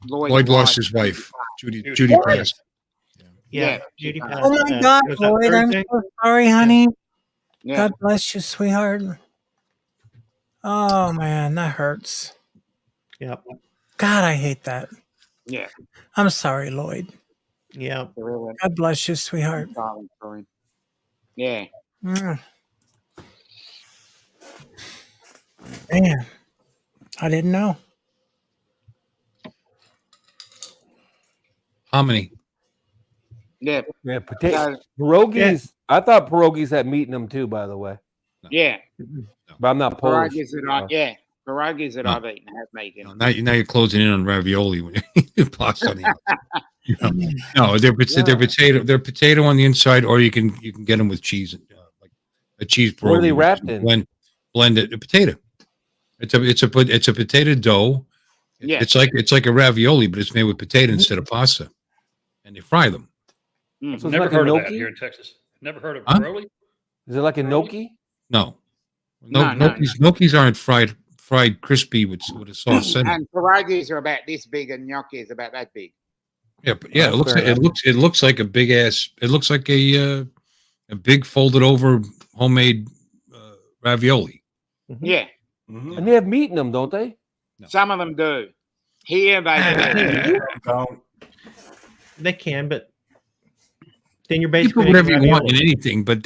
Lloyd lost his wife. Judy passed. Yeah. Yeah. Judy passed. Oh my God, was that Lloyd, I'm Thursday? so sorry, honey. Yeah. God bless you, sweetheart. Oh man, that hurts. Yep. God, I hate that. Yeah. I'm sorry, Lloyd. Yeah. God bless you, sweetheart. Yeah. Mm. Man, I didn't know. How many? Yeah. Yeah, potato So, pierogies. I thought pierogies had meat in them too, by the way. yeah. But I'm not Polish. Pierogies that I've eaten have meat in. Now you're closing in on ravioli when you pasta on the outside. You know? No, they're potato on the inside, or you can get them with cheese, like a cheese pierogi. What are they wrapped in? Blended a potato. It's a potato dough. Yeah. It's like a ravioli, but it's made with potato instead of pasta, and they fry them. So it's Never like a heard of that gnocchi? here in Texas. Never heard of Huh? Broly. Is it like a gnocchi? No, No. gnocchis aren't fried crispy with a soft center. And pierogies are about this big, and gnocchi is about that big. Yeah, but yeah, Oh, fair it looks like a big ass. It looks like a big folded over homemade ravioli. Yeah. And they have meat in them, don't they? No. Some of them do. Here they do. Don't. They can, but then you're You basically put whatever you making want in ravioli. anything, but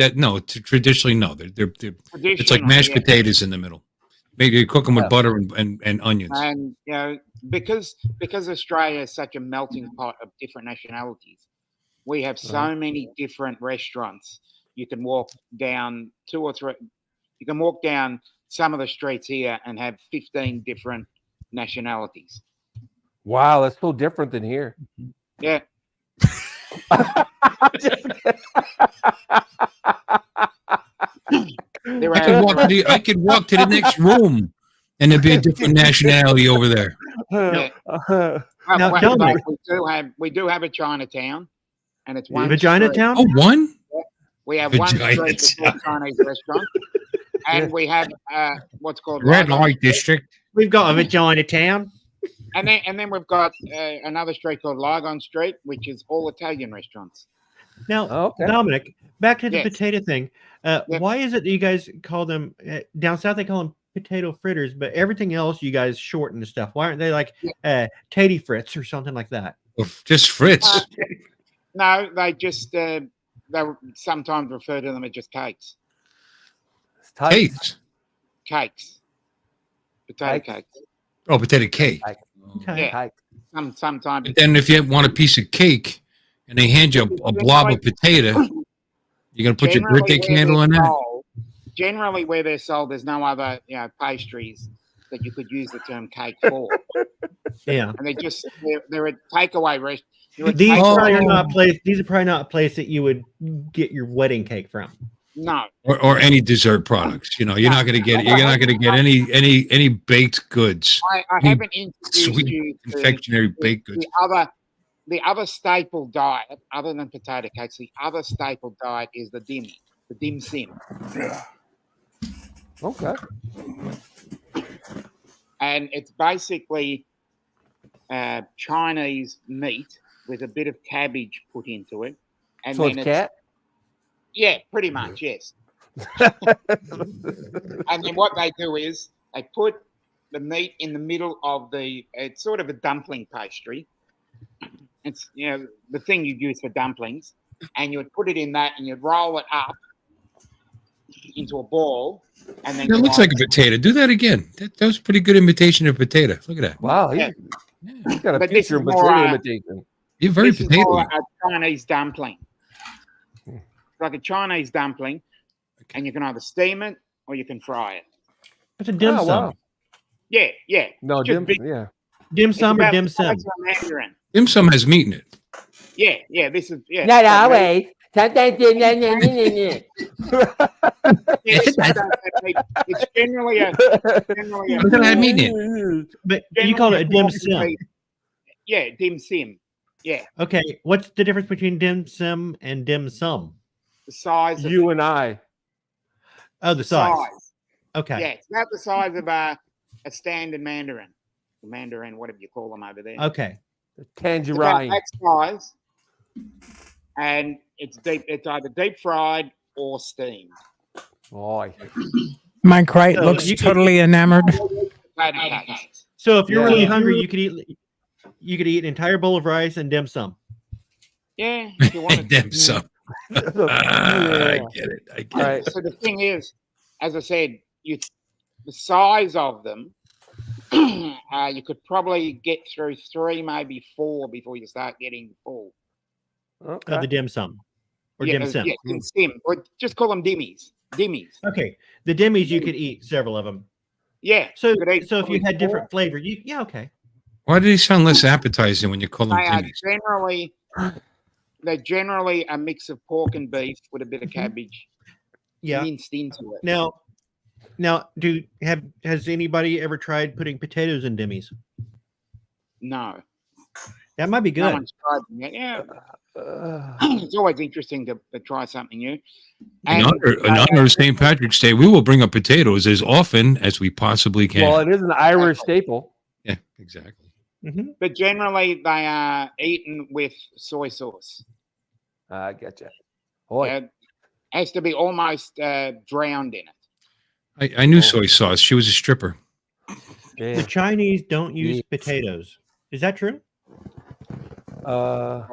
traditionally no. They're it's like Traditionally, mashed yeah. potatoes in the middle. Maybe you cook them with Yeah. butter and onions. And because Australia is such a melting pot of different nationalities, we have so many different restaurants. You can walk down 2 or 3. You can walk down some of the streets here and have 15 different nationalities. Wow, that's so different than here. Yeah. There I could walk to the next room, and there'd be a different nationality over there. Yeah. Now, Well, Dominic- we do have a Chinatown, and it's one Vagina street. Town? Oh, one? We have one Vagina street that's called Chinese restaurant, and we have what's called Red Light light district. We've got a Vagina Town. and then we've got another street called Lygon Street, which is all Italian restaurants. Now, Okay. Dominic, back to the Yes. potato thing. Yep. Why is it that you guys call them down south? They call them potato fritters, but everything else you guys shorten the stuff. Why aren't they like tatty frits or something like that? Just Fritz. No, they just they sometimes refer to them as just cakes. It's tight. Cakes. Cakes. Potato Cakes. cakes. Oh, potato cake. Okay. Yeah. Tight. Sometimes. But then if you want a piece of cake and they hand you a blob of potato, you're gonna put your Generally birthday where candle they're in that? sold- Generally, where they're sold, there's no other pastries that you could use the term cake for, Yeah. and they're a takeaway restaurant. These Oh. probably are not a place. These are probably not a place that you would get your wedding cake from. No, Or any dessert products. You're not gonna get any baked goods. I Any haven't introduced sweet you to confectionery baked goods. the other staple diet, other than potato cakes. The other staple diet is the dim sim, Okay. and it's basically Chinese meat with a bit of cabbage put into it, and So then it's cat? Yeah, pretty much, yes. And then what they do is they put the meat in the middle of it's sort of a dumpling pastry. It's, the thing you'd use for dumplings, and you would put it in that, and you'd roll it up into a ball, and then That looks like a potato. Do that again. That was a pretty good imitation of potato. Look at that. Wow, Yeah. he's got a But this future is in more, potato imitation. You're very this is potato. more a Chinese dumpling. It's like a Chinese dumpling, and you can either steam it or you can fry it. It's a dim sum. Wow. Yeah. No, It's just dim, big. yeah. Dim It's sum or about dim the sum? size of a mandarin. Dim sum has meat in it. Yeah. This is Not But always. Sometimes. it's generally a Look at that meat in it. But you call it a dim sum. Yeah, dim sim. Yeah, Okay, what's the difference between dim sum and dim sum? the size. Of You and I. Oh, the size. Okay. Yeah, it's about the size of a standard mandarin. The mandarin, whatever you call them over there. Okay. It's about Tangerine. that size, and it's deep. It's either deep fried or steamed. Boy. My crate So looks you could- totally enamored. Potato cakes. So if you're Yeah. really hungry, you could eat an entire bowl of rice and dim sum. Yeah, if you want Dim sum. I Yeah. get it. I get All it. right. So the thing is, as I said, the size of them, you could probably get through 3, maybe 4 before you start getting full. Of the dim sum or dim sum. Yeah, dim sim, or just call them dimmies. Dimmies. Okay. The dimmies, you could eat several of them. Yeah. So, you could eat so if you probably had different 4. flavor, okay. Why do they sound less appetizing when you call them They are dimmies? they're generally a mix of pork and beef with a bit of cabbage Yeah. minced into it. Now, has anybody ever tried putting potatoes in dimmies? No, That might be no good. one's tried them yet. Yeah, it's always interesting to try something new. In honor of St. Patrick's Day, we will bring up potatoes as often as we possibly can. Well, it is an Irish staple. Yeah, exactly. Mhm. But generally, they are eaten with soy sauce. I get you. Boy. It has to be almost drowned in it. I knew soy sauce. She was a stripper. The Yeah. Chinese don't use Yeah. potatoes. Is that true? I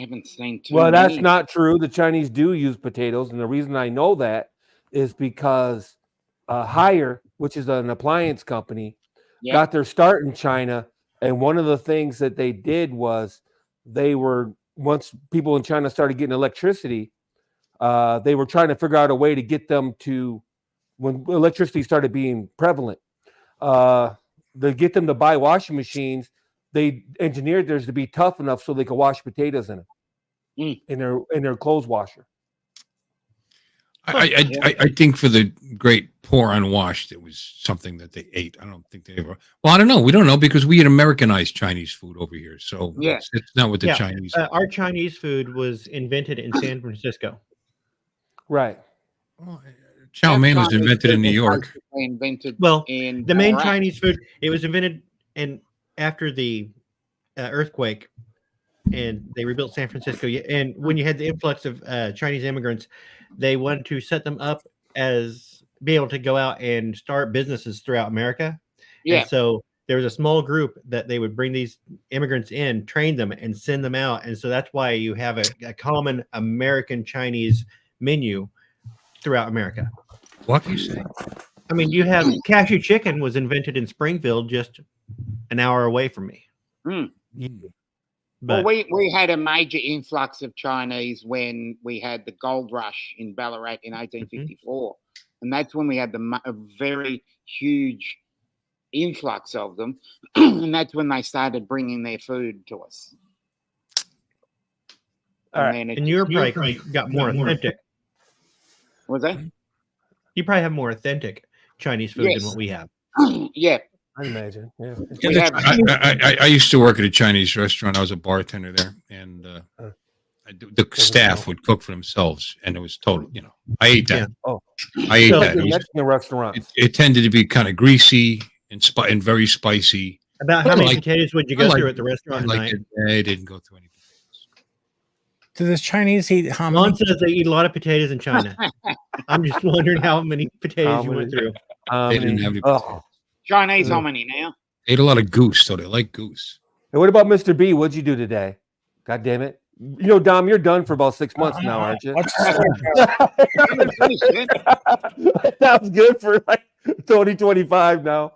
haven't seen too Well, that's many. not true. The Chinese do use potatoes, and the reason I know that is because Haier, which is an appliance company, Yeah. got their start in China. And one of the things that they did was once people in China started getting electricity, they were trying to figure out a way to get them to, when electricity started being prevalent, to get them to buy washing machines. They engineered theirs to be tough enough so they could wash potatoes in it, in their clothes washer. I think for the great poor unwashed, it was something that they ate. I don't think they ever. Well, I don't know. We don't know because we eat Americanized Chinese food over here. So Yeah. it's not what the Yeah. Chinese. Our Chinese food was invented in San Francisco. Right. Chow mein was Chinese invented in food New was York. basically invented Well, in the main Iraq. Chinese food, it was invented after the earthquake, and they rebuilt San Francisco. And when you had the influx of Chinese immigrants, they wanted to set them up as be able to go out and start businesses throughout America. Yeah. And so there was a small group that they would bring these immigrants in, train them, and send them out. And so that's why you have a common American Chinese menu throughout America. What can you say? I mean, you have cashew chicken was invented in Springfield, just an hour away from me. But Well, we had a major influx of Chinese when we had the gold rush in Ballarat in 1854. And that's when we had a very huge influx of them. And that's when they started bringing their food to us. All right. then it and you're probably got more authentic. was that? You probably have more authentic Chinese food Yes. than what we have. Yeah. I imagine. Yeah. We have, I used to work at a Chinese restaurant. I was a bartender there, and the staff would cook for themselves, and it was total. I ate that. Yeah. Oh. I ate So- that. The Mexican restaurant. It tended to be kind of greasy and very spicy. About I how many like- potatoes would you I go like- through at the I restaurant liked tonight? it. I didn't go through any. Do the Chinese eat Lon hominy? says they eat a lot of potatoes in China. I'm just wondering how many potatoes How you went many? through. They didn't have any. Oh. Chinese hominy now. They ate a lot of goose, so they like goose. And what about Mr. B? What'd you do today? God damn it. You know, Dom, you're done for about 6 months now, aren't you? What's the story? That was good for like 2025 now.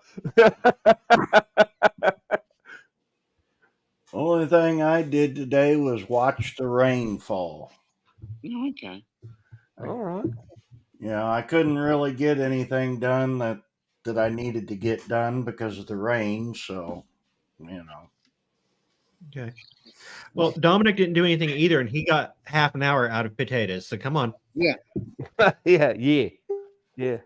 Only thing I did today was watch the rain fall. Oh, okay. All right. I couldn't really get anything done that I needed to get done because of the rain. So, Okay. Well, Dominic didn't do anything either, and he got half an hour out of potatoes. So come on. Yeah. Yeah.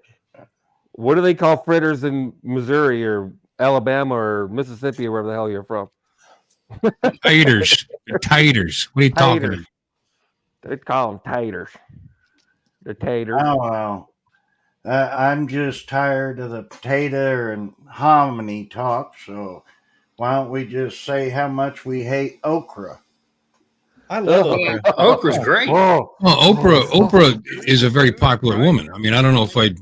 What do they call fritters in Missouri or Alabama or Mississippi or wherever the hell you're from? Taters. They're taters. What are you talking about? They call them taters. The taters. I don't know. I'm just tired of the potato and hominy talk. So why don't we just say how much we hate okra? I love Oh. okra. Okra's great. Whoa. Well, Oprah is a very popular woman. I mean, I don't know if I'd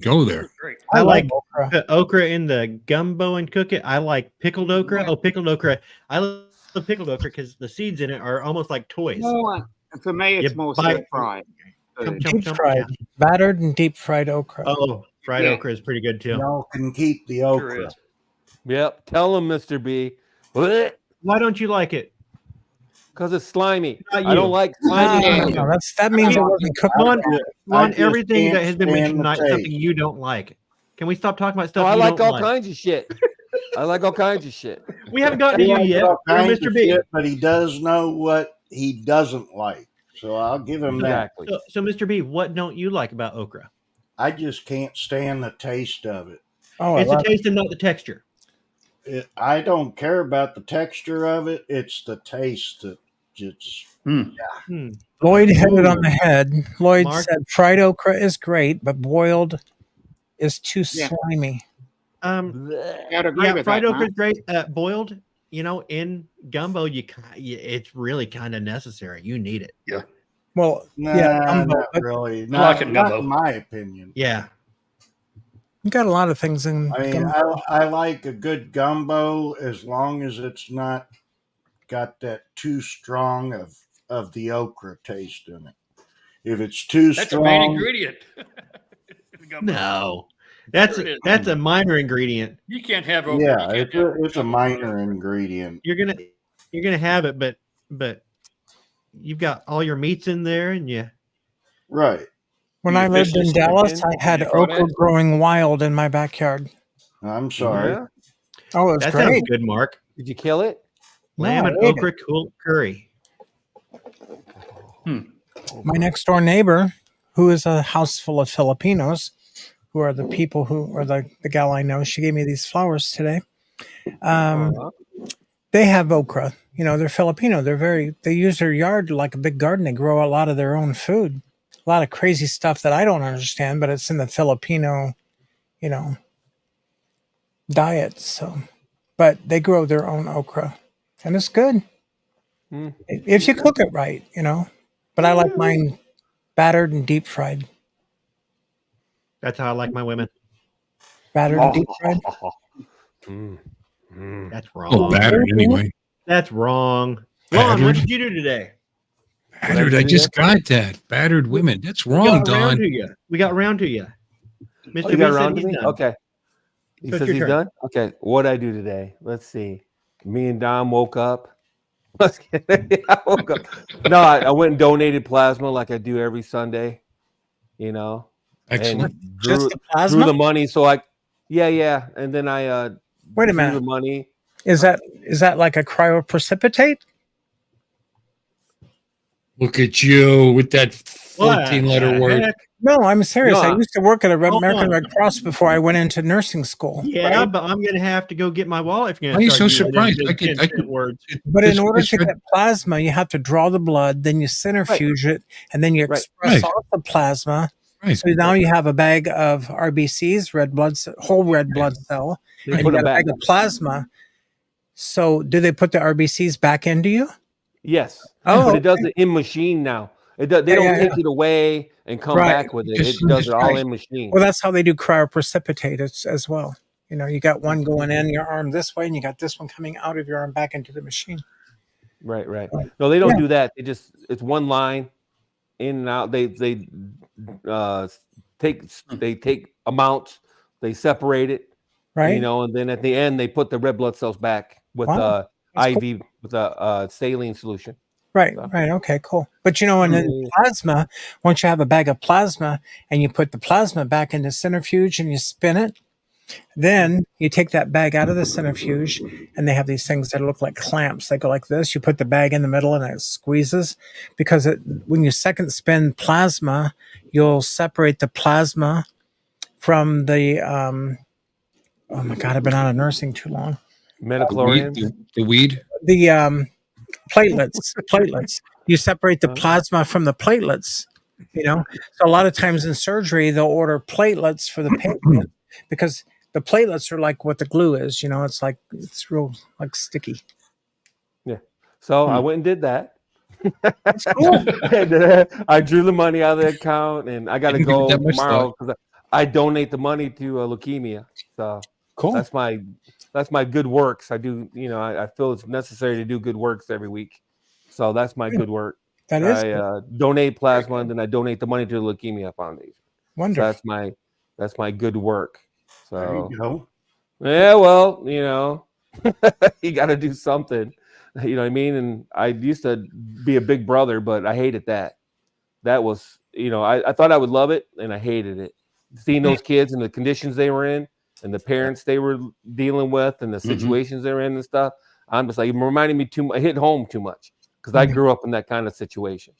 go there. Great. I like okra. put okra in the gumbo and cook it. I like pickled okra. Oh, pickled okra. I love pickled okra because the seeds in it are almost like toys. For me, it's You more bite- stir fried. Chum, chum, Deep chum. fried, battered and deep fried okra. Oh, fried Yeah. okra is pretty good too. Y'all can keep the Sure okra. is. Yep. Tell them, Mr. B. Because Why don't you like it? it's slimy. Not I you. don't like slimy. Yeah. food. No, that means it wasn't cooked. Come on, I on just everything can't that has been stand mentioned the tonight, something taste. you don't like. Can we stop talking about No, stuff I you like don't all like? kinds of shit. I like all kinds of shit. We haven't gotten to He you likes yet. all You're kinds Mr. of B. shit, but he does know what he doesn't like. So I'll give him that. Exactly. So, Mr. B, what don't you like about okra? I just can't stand the taste of it. Oh, I It's the love taste and not the texture. I don't care about the texture of it. It's the taste that just. Hmm. Lloyd hit it on the head. Lloyd Mark? said fried okra is great, but boiled is too Yeah. slimy. I'd agree Yeah, with fried that, okra Mark. is great. Boiled, in gumbo, it's really kind of necessary. You need it. Well, Nah, yeah, gumbo, not but really. I Not, like it not gumbo. in my opinion. Yeah. you got a lot of things in I mean, gumbo. I like a good gumbo as long as it's not got that too strong of the okra taste in it. If it's too That's the main strong, ingredient. No. That's Sure it is. that's a minor ingredient. You can't have okra. yeah, You can't it's have a gumbo minor without okra. ingredient. You're gonna have it, but you've got all your meats in there, and Right. When Your I lived fish in is Dallas, chicken, I had your okra crawdads. growing wild in my backyard. I'm sorry. Yeah. Oh, it was that great. sounds good, Mark. Did you kill it? Lamb No, and I ate okra cool curry. My next door neighbor, who is a house full of Filipinos, who are the people who, or the gal I know, she gave me these flowers today. They have okra. They're Filipino. They use their yard like a big garden. They grow a lot of their own food. A lot of crazy stuff that I don't understand, but it's in the Filipino, diet. So, but they grow their own okra and it's good. If you cook it right, but I like mine battered and deep fried. That's how I like my women. Battered and deep fried. That's Oh, wrong. battered anyway. That's wrong. Lon, what Battered. did you do today? Battered. I just got that. Battered women. That's We wrong, got around Don. to you. We got around to you. Mr. Oh, you B got said around to he's me? done. Okay. He So it's says your he's turn. done? Okay. What'd I do today? Let's see. Me and Dom woke up. Let's get I woke up. No, I went and donated plasma like I do every Sunday, Excellent. and Just drew the plasma? the money. So yeah. And then I Wait a drew the minute. money. Is that like a cryoprecipitate? Look at you with that What 14-letter the word. heck? No, I'm serious. I No. used to work at Hold American on. Red Cross before I went into nursing school. Yeah, but I'm gonna have to go get my wallet if you're Why gonna are you start so using them surprised? big 10-cent words. But in This- order this to red- get plasma, you have to draw the blood, then you centrifuge it, and then you Right. express Right. off the plasma. Right. So now you have a bag of RBCs, whole red blood cell, They and put you them got a back. bag of plasma. So do they put the RBCs back into you? Yes. Oh, But it does it in machine now. They don't take it away and come Right. back with it. It Just- does it all right. in machine. Well, that's how they do cryoprecipitate as well. You know, you got one going in your arm this way, and you got this one coming out of your arm back into the machine. Right. No, they don't Yeah. do that. It's one line in and out. They take amounts, they separate it, Right. you know, and then at the end they put the red blood cells back with Wow. That's IV with a saline solution. Right. So- Right. Okay. Cool. But you know, and then plasma. Once you have a bag of plasma and you put the plasma back into centrifuge and you spin it, then you take that bag out of the centrifuge, and they have these things that look like clamps. They go like this. You put the bag in the middle, and it squeezes because when you second spin plasma, you'll separate the plasma from the. Oh my God! I've been out of nursing too long. Metachlorians. The weed. The platelets. You separate the plasma from the platelets. You know, so a lot of times in surgery they'll order platelets for the patient because the platelets are like what the glue is. You know, it's real like sticky. So I went and did that. That's cool. And, I drew the money out of the account, and I got to Didn't give it go that much tomorrow because I donate the money to leukemia. So Cool. that's my good works. I do, you know, I feel it's necessary to do good works every week. So that's my good work. That is I donate plasma, and then I donate the money to the Leukemia Foundation. So wonderful. that's my good work. There So you go. yeah, well, you know, you got to do something. You know what I mean? And I used to be a big brother, but I hated that. That was, you know, I thought I would love it, and I hated it. Seeing those kids and the conditions they were in, and the parents they were dealing with, and the situations they were in and stuff. I'm just like, it reminded me too much. It hit home too much because I grew up in that kind of situation.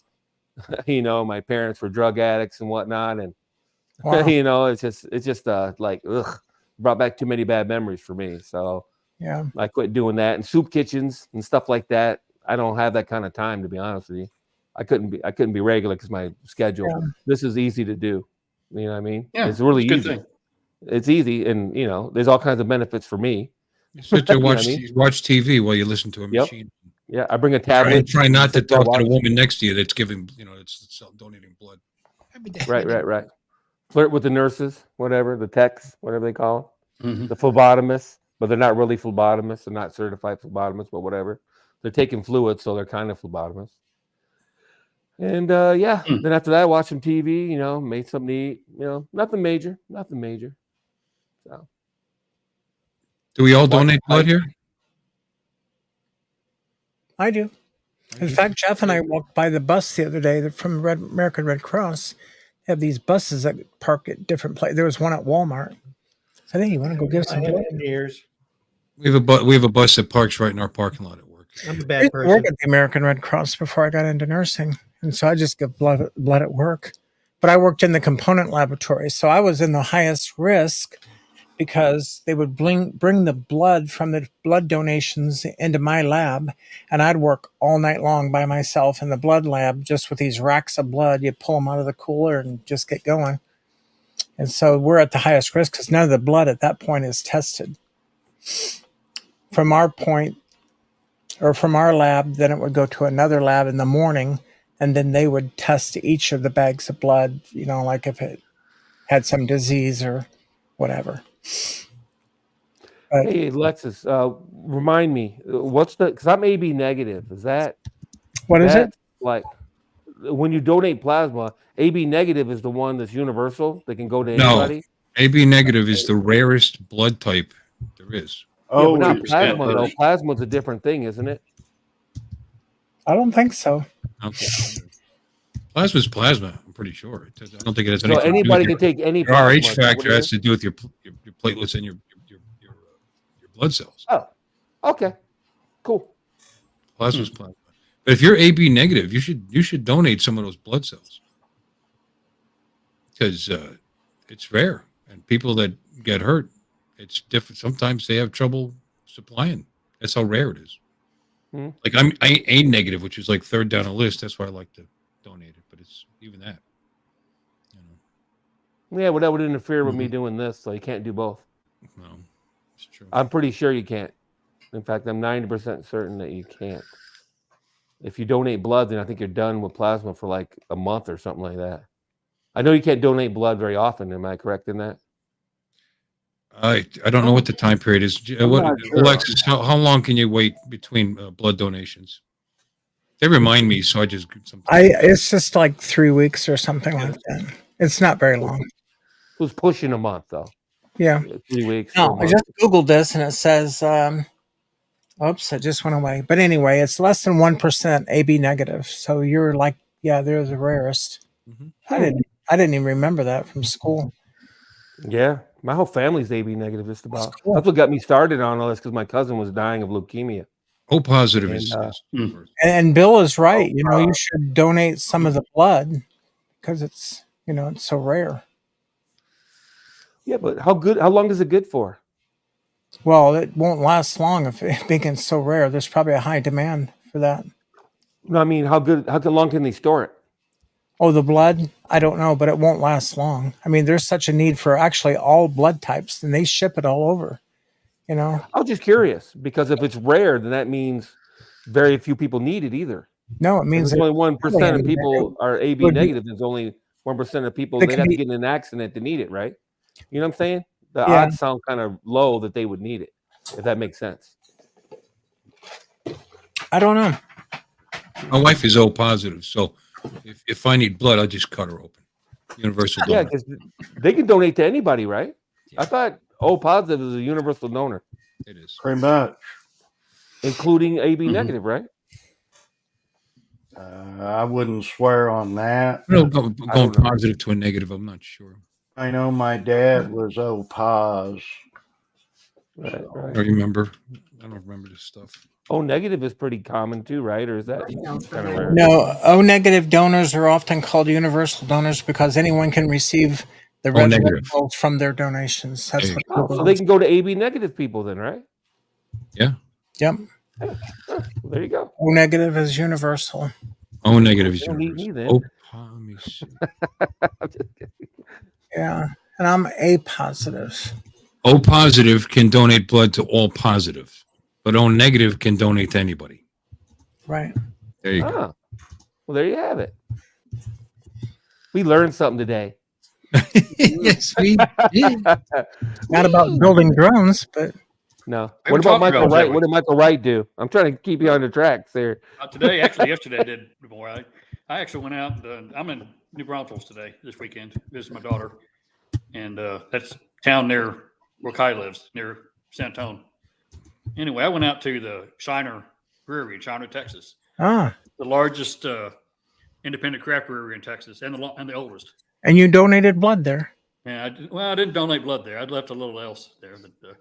You know, my parents were drug addicts and whatnot, and Wow. you know, it's just like, ugh, brought back too many bad memories for me. So Yeah. I quit doing that. And soup kitchens and stuff like that, I don't have that kind of time, to be honest with you. I couldn't be regular because my schedule. Yeah. This is easy to do. You know what I mean? Yeah, it's really it's a good easy. thing. It's easy, and you know, there's all kinds of benefits for me. You sit there You know what watch I mean? watch TV while you listen to a Yep. machine. Yeah, I bring a Try, tablet. try not to sit there, talk to the watch. woman next to you that's giving, you know, it's donating blood. Right. Flirt with the nurses, whatever, the techs, whatever they call Mhm. them, the phlebotomists, but they're not really phlebotomists. They're not certified phlebotomists, but whatever. They're taking fluids, so they're kind of phlebotomists. And yeah, then after that, I watched some TV. You know, made something to eat. You know, nothing major. So Do we all Watch donate the blood fight. here? I do. In fact, Jeff and I walked by the bus the other day from American Red Cross. They have these buses that park at different places. There was one at Walmart. So hey, you want to go give some blood? Years. We have a bus that parks right in our parking lot at work. I'm a I used bad to person. work at the American Red Cross before I got into nursing, and so I just give blood at work. But I worked in the component laboratory, so I was in the highest risk because they would bring the blood from the blood donations into my lab, and I'd work all night long by myself in the blood lab just with these racks of blood. You pull them out of the cooler and just get going. And so we're at the highest risk because none of the blood at that point is tested. From our point, or from our lab, then it would go to another lab in the morning, and then they would test each of the bags of blood, you know, like if it had some disease or whatever. But hey, Alexis, remind me, what's the? Because I'm AB negative. Is that what is it? like when you donate plasma? AB negative is the one that's universal. They can go to No. anybody. AB negative is the rarest blood type there is. Yeah, Oh, but not 2% plasma though. first. Plasma's a different thing, isn't it? I don't think so. Okay. Plasma's plasma. I'm pretty sure. I don't think it has So anything anybody to can do with take any your RH plasma. Is that what factor it has is? to do with your platelets and your blood cells. Oh, okay, cool. Plasma's plasma. But if you're AB negative, you should donate some of those blood cells because it's rare, and people that get hurt, it's different. Sometimes they have trouble supplying. That's how rare it is. Hmm. Like I'm A negative, which is like third down the list. That's why I like to donate it. But it's even that. You know, Yeah, well, that would interfere with me doing this, so you can't do both. no, it's true. I'm pretty sure you can't. In fact, I'm 90% certain that you can't. If you donate blood, then I think you're done with plasma for like a month or something like that. I know you can't donate blood very often. Am I correct in that? I don't know what the time period is. I'm What, not sure. Alexis, how long can you wait between blood donations? They remind me, so I just It's just like 3 weeks or something like that. It's not very long. It was pushing a month though. Yeah. 3 weeks. No, I just Googled this and it says, oops, it just went away. But anyway, it's less than 1% AB negative. So you're like, yeah, they're the rarest. Mhm. I didn't even remember that from school. Yeah, my whole family's AB negative. Just about. cool. That's what got me started on all this because my cousin was dying of leukemia. O positive And, is And Bill is right. You should donate some of the blood because it's so rare. Yeah, but how long is it good for? Well, it won't last long if it becomes so rare. There's probably a high demand for that. No, I mean, how long can they store it? Oh, the blood? I don't know, but it won't last long. I mean, there's such a need for actually all blood types, and they ship it all over. I was just curious because if it's rare, then that means very few people need it either. No, it means only 1% of people are AB would be- negative. There's only 1% of people They they'd can have to be- get in an accident to need it, right? You know what I'm saying? The Yeah. odds sound kind of low that they would need it, if that makes sense. I don't know. my wife is O positive, so if I need blood, I'll just cut her open. Universal Yeah, donor. because they can donate to anybody, right? I thought O positive is a universal donor, It is. Pretty much. including AB negative, right? I wouldn't swear on that. No, don't going know. positive to a negative, I'm not sure. I know my dad was O-pos. Right, I right. don't remember. I don't remember this stuff. O negative is pretty common too, right? Or is that kind of rare? No, O negative donors are often called universal donors because anyone can receive the red blood negative. cells from their donations. That's There what you Oh, so they can go to AB negative people then, right? Yeah. Yep. Well, there you go. O negative is universal. O negative is They don't need me universal. then. Let me see. I'm just kidding. Yeah. And I'm A positive. O positive can donate blood to all positive, but O negative can donate to anybody. Right. There you go. Ah, well, there you have it. We learned something today. Yes, we did. Not about building drones, but No. We What were about talking Michael about Wright? that. What did Michael Wright do? I'm trying to keep you on the tracks there. Today, actually, yesterday I did more. I actually went out. I'm in New Braunfels today, this weekend, visit my daughter. And that's town near where Kai lives, near San Antonio. Anyway, I went out to the Shiner Brewery in Shiner, Texas, the largest independent craft brewery in Texas, and the oldest. and you donated blood there. And I didn't donate blood there. I'd left a little else there. But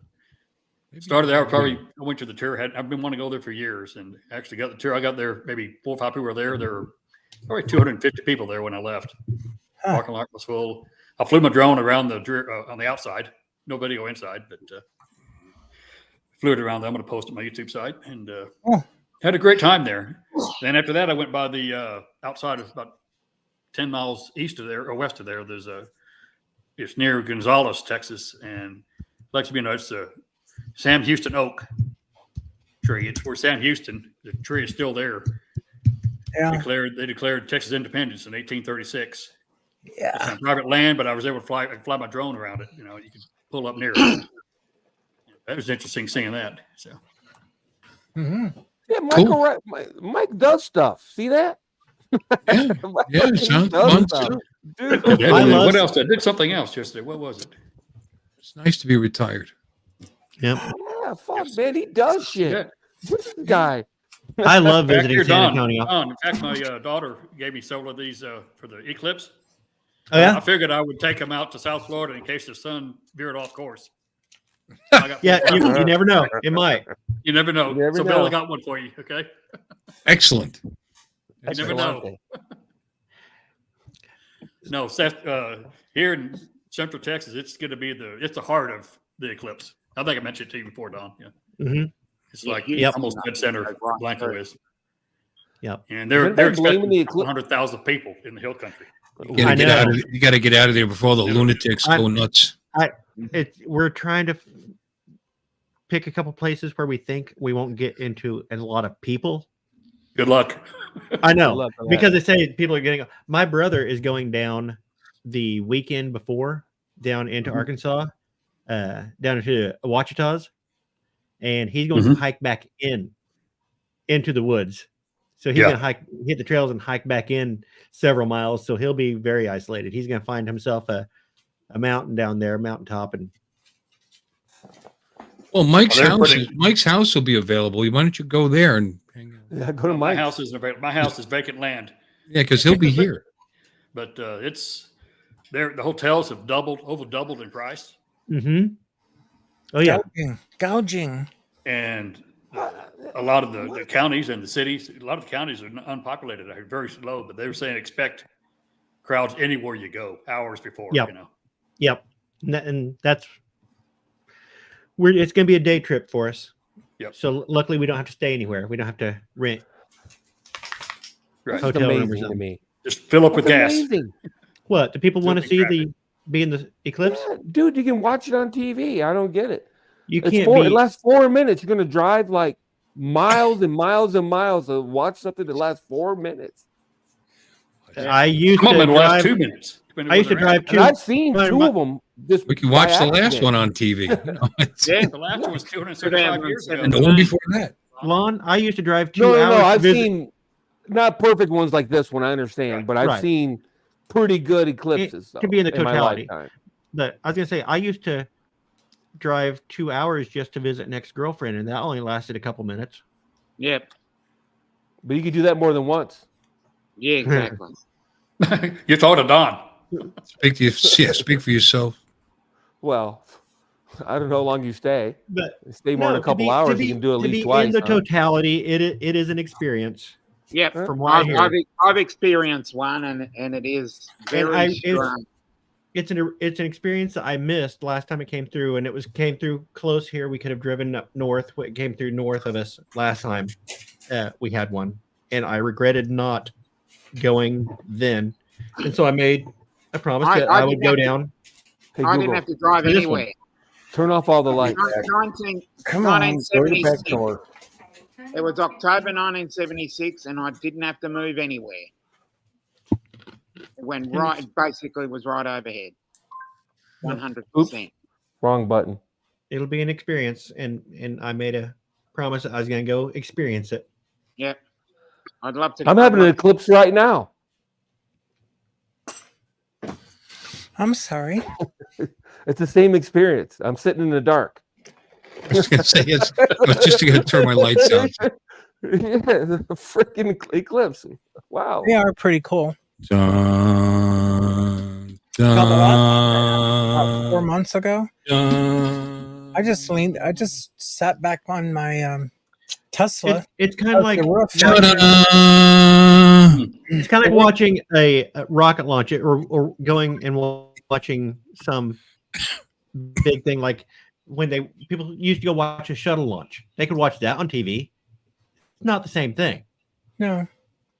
started there. I went to the tour. I've been wanting to go there for years, and actually got the tour. I got there. Maybe 4 or 5 people were there. There were probably 250 people there when I left. Parking lot was full. I flew my drone around on the outside. No video inside, but flew it around there. I'm going to post it on my YouTube site, and had a great time there. Then after that, I went by the outside of about 10 miles east of there or west of there. It's near Gonzales, Texas, and it's the Sam Houston oak tree. It's where Sam Houston, the tree is still there. Yeah. They declared Texas independence in 1836. Yeah. It's on private land, but I was able to fly my drone around it. You could pull up near it. That was interesting seeing that. So Mm-hmm. Yeah, Michael Wright, Mike does stuff. See that? Yeah, it sounds fun too. Dude, what else? I did something else yesterday. What was it? It's nice to be retired. Yep. yeah, fuck, man, he does shit. Yeah. What's this guy? I love Back visiting here, San Don. Antonio. Don. In fact, my daughter gave me several of these for the eclipse. Oh, yeah? I figured I would take them out to South Florida in case the sun veered off course. Yeah, you never know. It might. You never know. You never so, know. Bill, I got one for you. Okay. Excellent. You never know. No, Seth, here in Central Texas, it's going to be it's the heart of the eclipse. I think I mentioned it to you before, Don. Yeah. Mm-hmm. It's like Yep. almost dead center. Blanco is. Yep. And they're anybody expecting blaming the eclipse? 100,000 people in the hill country. You I know. got to get out of there before the lunatics go nuts. We're trying to pick a couple places where we think we won't get into a lot of people. Good luck. I know, luck on that. because they say people are getting. My brother is going down the weekend before down into Arkansas, down into Ouachitas, and he's going to hike back into the woods. So he's going to hit the trails and hike back in several miles. So he'll be very isolated. He's going to find himself a mountain down there, mountaintop, and. Well, Mike's house will be available. Why don't you go there and hang out? Yeah, go to My Mike's. house isn't available. My house is vacant land. Yeah, because he'll be here. But it's there. The hotels have over doubled in price, Mm-hmm. Oh yeah, Gouging. and a lot of the counties and the cities. A lot of the counties are unpopulated. Are very low, but they were saying expect crowds anywhere you go hours before. Yep. You know. Yep, and that's it's going to be a day trip for us. Yep. So luckily we don't have to stay anywhere. We don't have to rent Right. hotel It's rooms. amazing to me. Just fill up with That's gas. amazing. What do people want to see Traffic. be in the eclipse? Yeah, dude, you can watch it on TV. I don't get it. You It's can't it be. lasts 4 minutes. You're gonna drive like miles and miles and miles to watch something that lasts 4 minutes. I used Come on, to in the last drive. 2 minutes. I used to drive And two. I've seen my- two of them. Just We can watch by the last accident. one on TV. You know, Yeah, the last one was 275 years ago. and the one before that. Lon, I used to drive 2 No, hours. no, no. to I've visit. seen not perfect ones like this one. I understand, but I've Right. seen pretty good eclipses. It could be in the my totality. lifetime. But I was gonna say I used to drive 2 hours just to visit an ex-girlfriend, and that only lasted a couple minutes. Yep. But you could do that more than once. Yeah, exactly. You thought of Don. Speak for yourself. Well, I don't know how long you stay. But Stay more than a couple hours. You can do at least twice. In the huh? totality, it is an experience. Yep. From what I hear. I've experienced one, and it is very strong. It's an experience that I missed last time it came through, and came through close here. We could have driven up north. It came through north of us last time. We had one, and I regretted not going then, and so I made a promise that I would go down. Hey, I Google, didn't have to drive This anywhere. turn off all the lights. 19, Come on, go to the back 1976. door. It was October 1976, and I didn't have to move anywhere. It went right, basically was right overhead. 100%. Wrong button. It'll be an experience, and I made a promise that I was going to go experience it. Yep. I'd love to. I'm having an eclipse right now. I'm sorry. It's the same experience. I'm sitting in the dark. I was going to say I was just going to turn my lights out. Yeah, the freaking eclipse. Wow. They are pretty cool. Dun, About 4 dun, months ago, dun. I just sat back on my Tesla. It's kind of like The roof. Ta-da. it's kind of like watching a rocket launch or going and watching some big thing like when people used to go watch a shuttle launch. They could watch that on TV. It's not the same thing. No,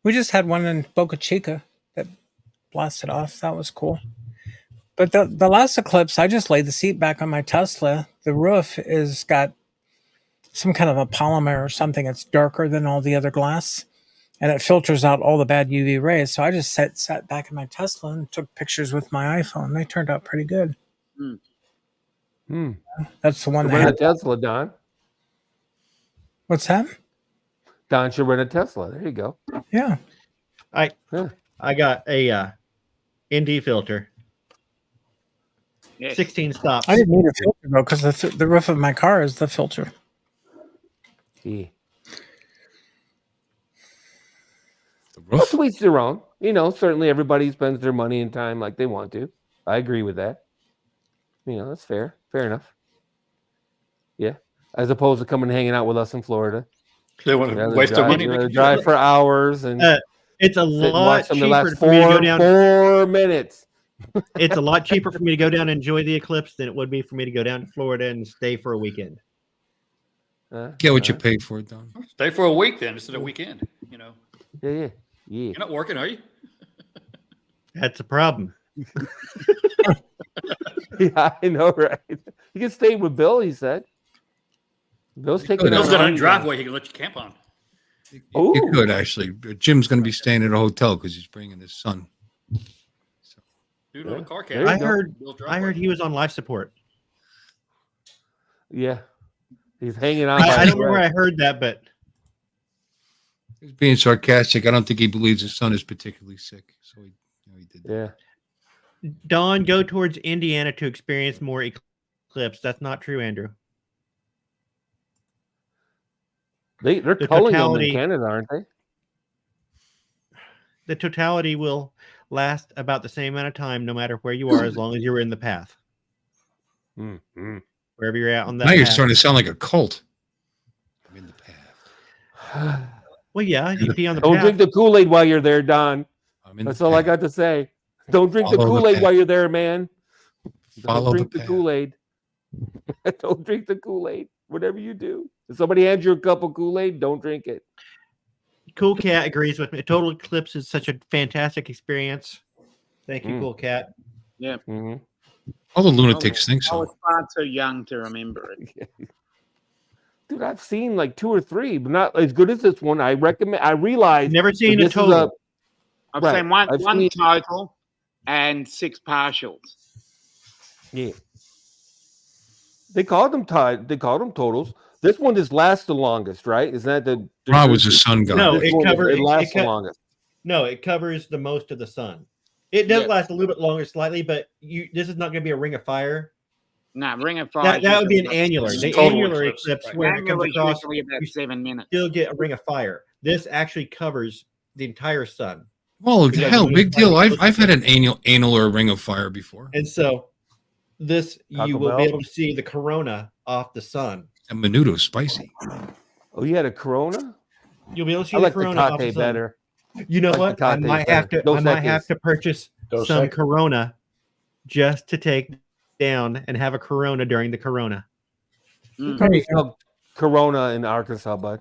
we just had one in Boca Chica that blasted off. That was cool. But the last eclipse, I just laid the seat back on my Tesla. The roof is got some kind of a polymer or something. It's darker than all the other glass, and it filters out all the bad UV rays. So I just sat back in my Tesla and took pictures with my iPhone. They turned out pretty good. Hmm. That's the one Should that rent a had. Tesla, Don. What's that? Don should rent a Tesla. There you go. Yeah. I got a ND filter, Yes. 16 stops. I didn't need a filter though, because the roof of my car is the filter. Gee. The Well, roof. to each their own. You know, certainly everybody spends their money and time like they want to. I agree with that. You know, that's fair. Fair enough. Yeah. As opposed to coming and hanging out with us in Florida. They want to Rather waste their drive, money. rather making drive for hours and It's a sit and lot watch them the cheaper last for me to go down. 4 minutes. It's a lot cheaper for me to go down and enjoy the eclipse than it would be for me to go down to Florida and stay for a weekend. Get what you pay for, Don. Stay for a week then instead of a weekend. You know, Yeah. you're not working, are you? That's a problem. Yeah, I know, right? You can stay with Bill, he said. Bill's taking Bill's Bill's out got a everything. driveway he can let you camp on. You could actually. Jim's going to be staying at a hotel because he's bringing his son. So, Dude on a car There cab. you I heard he was on life support. Yeah. He's hanging out. I by don't the know where breath. I heard that, but he's being sarcastic. I don't think he believes his son is particularly sick. So he did that. Yeah. Don, go towards Indiana to experience more eclipse. That's not true, Andrew. They're The culling them totality- in Canada, aren't they? The totality will last about the same amount of time, no matter where you are, as long as you're in the path. Mm-hmm. Wherever you're at on that Now you're path. starting to sound like a cult. I'm in the path. Well, yeah, you be on the Don't path. drink the Kool-Aid while you're there, Don. I'm in That's the all I path. got to say. Don't drink the Follow the Kool-Aid path. while you're there, man. Follow Don't drink the the path. Kool-Aid. Don't drink the Kool-Aid. Whatever you do. If somebody hands you a cup of Kool-Aid, don't drink it. Cool Cat agrees with me. Total Eclipse is such a fantastic experience. Thank you, Mm. Cool Cat. Mm-hmm. All the lunatics think I was so. far too young to remember it. Dude, I've seen like 2 or 3, but not as good as this one. I recommend. I realize Never seen this a is total. I've Right. seen one I've one seen- total and 6 partials. Yeah. They called them totals. This one just lasts the longest, right? Isn't that the? Ra was a sun god. No, This it one, covered- it lasts it the co- longest. No, it covers the most of the sun. It does Yeah. last a little bit longer, slightly, but this is not going to be a ring of fire. No, Ring of Fire. That would be an usually- annular. It's The total annular eclipse, eclipse, right. where it comes Annular is across, usually about you 7 minutes. still get a ring of fire. This actually covers the entire sun. Well, Because hell, when big it's deal. like- I've had an anal or a ring of fire before. And so this, Taco you will Bell? be able to see the corona off the sun. And menudo spicy. Oh, you had a Corona? You'll be able to see I like the the corona off the Tate sun. better. You know I like what? the I Tate might have better. to. I Dos might have Equis. to purchase Dos some Equis. Corona just to take down and have a Corona during the Corona. Mm. Probably smell Corona in Arkansas, bud.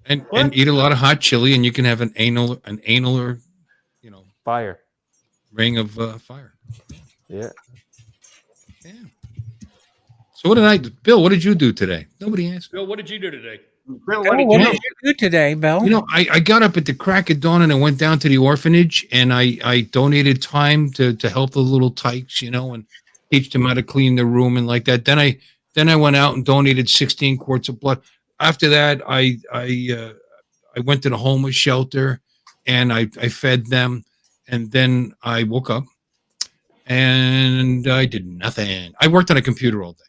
And What? eat a lot of hot chili, and you can have an anal or, Fire. ring of fire. Yeah. Yeah. So what did I do? Bill, what did you do today? Nobody asked. Bill, what did you do today? Bill, Oh, what did what you did you do today, Bill? I got up at the crack of dawn and I went down to the orphanage and I donated time to help the little tykes, and teach them how to clean their room and like that. Then I went out and donated 16 quarts of blood. After that, I went to the homeless shelter and I fed them. And then I woke up and I did nothing. I worked on a computer all day.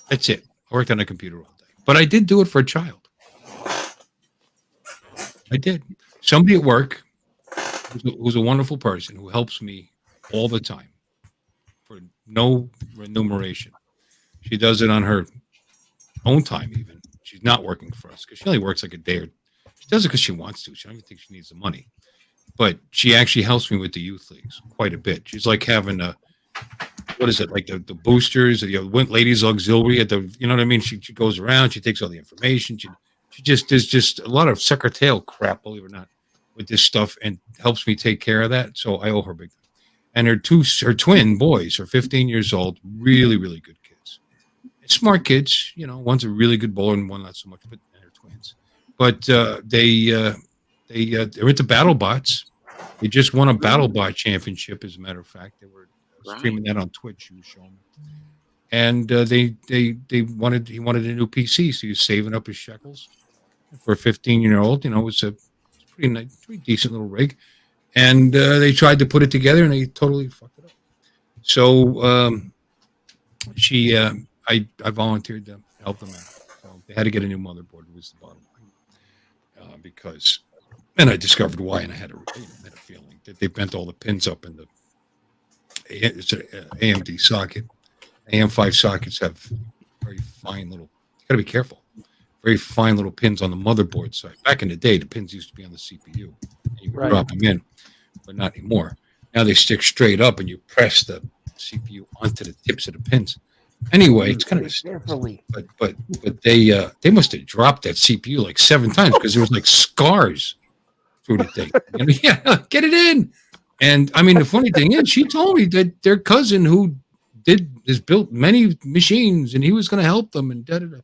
That's it. I worked on a computer all day. But I did do it for a child. I did. Somebody at work who's a wonderful person who helps me all the time for no remuneration. She does it on her own time even. She's not working for us because she only works like a day or she does it because she wants to. She don't even think she needs the money. But she actually helps me with the youth leagues quite a bit. She's like having what is it, like the boosters, ladies auxiliary at the, you know what I mean? She goes around, she takes all the information. She just, there's just a lot of secretarial crap, believe it or not, with this stuff and helps me take care of that. So I owe her big time. And her twin boys are 15 years old, really, really good kids. Smart kids, one's a really good bowler and one not so much, but they're twins. But they're into battle bots. They just won a battle bot championship, as a matter of fact. They were streaming that on Twitch. You were showing me. And he wanted a new PC, so he was saving up his shekels for a 15-year-old. It's a pretty nice, pretty decent little rig. And they tried to put it together, and they totally fucked it up. So I volunteered to help them out. So they had to get a new motherboard. Was the bottom line, because, and I discovered why, and I had a feeling that they bent all the pins up in it's an AMD socket. AM5 sockets have very fine little. You got to be careful. Very fine little pins on the motherboard side. Back in the day, the pins used to be on the CPU. And you would drop them in, but not anymore. Now they stick straight up, and you press the CPU onto the tips of the pins. Anyway, it's kind of carefully. But they must have dropped that CPU like 7 times because there was like scars through the thing. Yeah, get it in. And I mean, the funny thing is, she told me that their cousin who has built many machines, and he was going to help them, and da da da.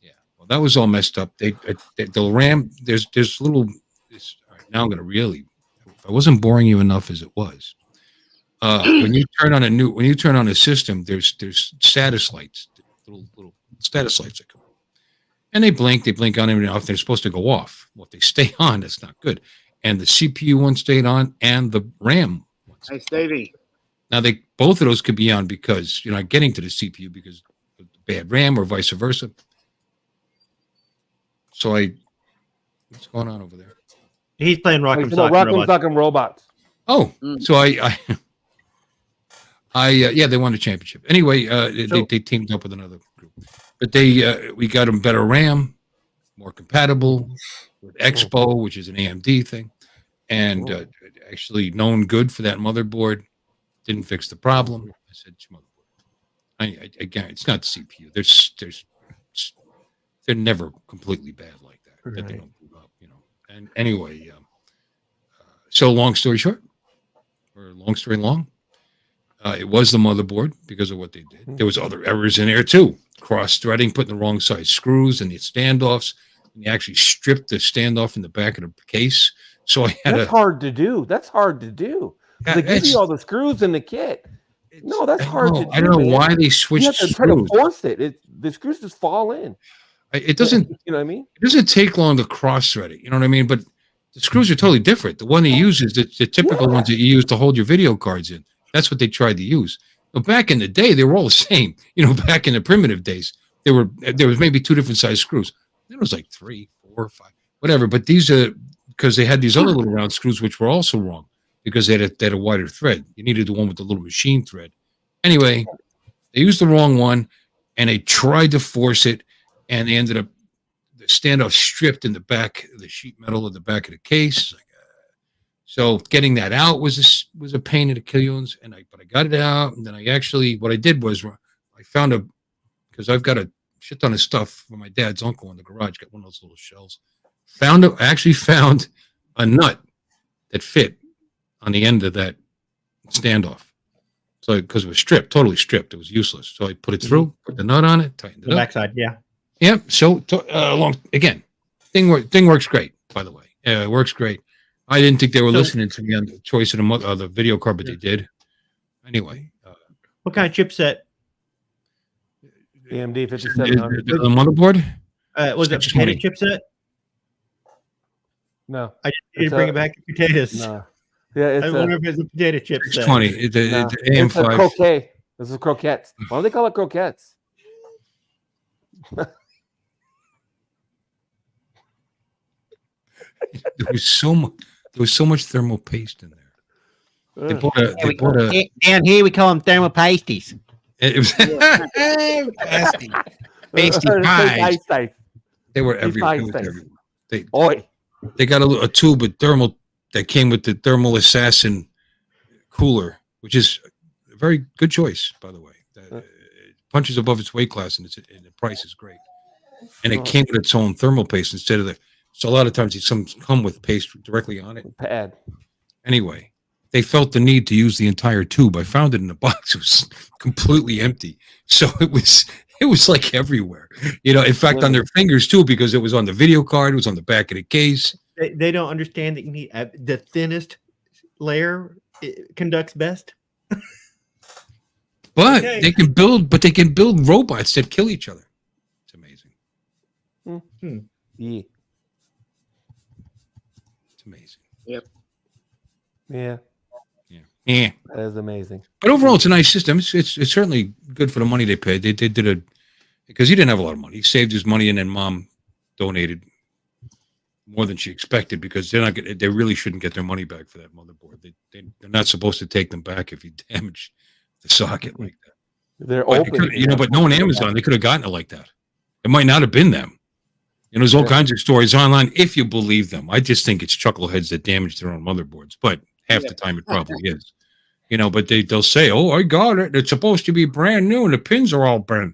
Yeah, Well, that was all messed up. The RAM. There's little. All right, now I'm gonna really. If I wasn't boring you enough as it was, when you turn on a system, there's status lights, little status lights that come on, and they blink on every now and then. They're supposed to go off. Well, if they stay on, that's not good. And the CPU one stayed on, and the RAM one. Hey, Stevie. Now both of those could be on because you're not getting to the CPU because of the bad RAM or vice versa. So what's going on over there? He's playing Rock'em Rock'em Sock'em Sock'em Robots. Oh, so yeah, they won the championship. Anyway, they teamed up with another group, but we got them better RAM, more compatible with Expo, which is an AMD thing, and actually known good for that motherboard. Didn't fix the problem. I said, motherboard. Again, it's not the CPU. They're never completely bad like that. Right. That they don't boot up, And anyway, so long story short, or long story long, it was the motherboard because of what they did. There was other errors in there too. Cross-threading, putting the wrong size screws and the standoffs. And they actually stripped the standoff in the back of the case. So I had That's hard to do. They give you all the screws in the kit. No, that's hard to do. I don't know why they switched you have to screws. try to force it. The screws just fall in. It doesn't. You know what I mean? It doesn't take long to cross-thread it. You know what I mean? But the screws are totally different. The one they use is the typical ones that you use to hold your video cards in. That's what they tried to use. But back in the day, they were all the same. Back in the primitive days, there was maybe 2 different size screws. There was like 3, 4, 5, whatever. But these are because they had these other little round screws, which were also wrong because they had a wider thread. You needed the one with the little machine thread. Anyway, they used the wrong one, and they tried to force it, and they ended up the standoff stripped in the back of the sheet metal of the back of the case. So getting that out was a pain in the killions, but I got it out, and then what I did was I found because I've got a shit ton of stuff from my dad's uncle in the garage. Got one of those little shells. I actually found a nut that fit on the end of that standoff. So because it was stripped, totally stripped, it was useless. So I put it through, put the nut on it, tightened it The up. backside, yeah. Yeah. So again, thing works great. By the way, it works great. I didn't think they were listening to me on the choice of the video card, but they did. Anyway, what kind of chipset? AMD 5700. The motherboard. Was it potato chipset? No, I didn't bring it back to potatoes. No. Yeah, I wonder if it's a potato chipset. 620. It's The a AM5. croquet. This is croquettes. Why do they call it croquettes? There was so much thermal paste in there. They bought a down here we call them thermal pasties. it was pasty pies. They were everywhere. They got a tube of thermal that came with the thermal assassin cooler, which is a very good choice, by the way. It punches above its weight class, and the price is great. And it came with its own thermal paste instead of so a lot of times some come with paste directly on it. Pad. Anyway, they felt the need to use the entire tube. I found it in the box. It was completely empty. So it was like everywhere. In fact, on their fingers too, because it was on the video card, it was on the back of the case. They don't understand that you need the thinnest layer conducts best. But they can build robots that kill each other. It's amazing. Yeah. It's amazing. Yep. Yeah. Yeah. That is amazing. But overall, it's a nice system. It's certainly good for the money they paid. They did because he didn't have a lot of money. He saved his money, and then mom donated more than she expected because they really shouldn't get their money back for that motherboard. They're not supposed to take them back if you damage the socket like that. They're open. But knowing Amazon, they could have gotten it like that. It might not have been them. There's all kinds of stories online if you believe them. I just think it's chuckleheads that damage their own motherboards, but half the time it probably is. But they'll say, "Oh, I got it. It's supposed to be brand new, and the pins are all bent."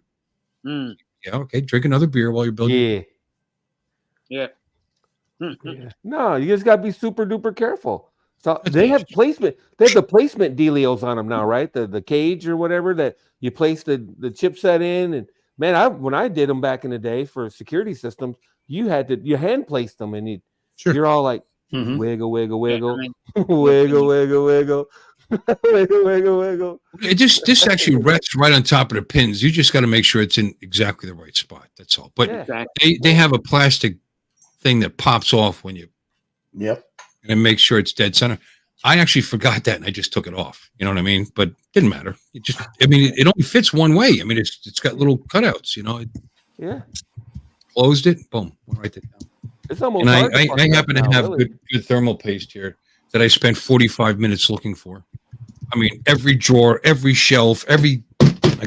Mm. Yeah, okay. Drink another beer while you're building. Yeah. No, you just gotta be super duper careful. So That's they have placement. They have the placement dealios on them now, right? The cage or whatever that you place the chipset in, and Man, when I did them back in the day for security systems, you hand placed them, and you're all like Mhm. wiggle, wiggle, wiggle, I mean, wiggle, wiggle, wiggle, wiggle, wiggle, wiggle. This actually rests right on top of the pins. You just got to make sure it's in exactly the right spot. That's all. But Yeah. exactly. they have a plastic thing that pops off when you Yep. and make sure it's dead center. I actually forgot that and I just took it off. You know what I mean? But it didn't matter. It only fits one way. I mean, it's got little cutouts. You know, Yeah. closed it. Boom. Went right there down. It's almost And hard to I fuck it up happen to now, have really. good thermal paste here that I spent 45 minutes looking for. I mean, every drawer, every shelf, I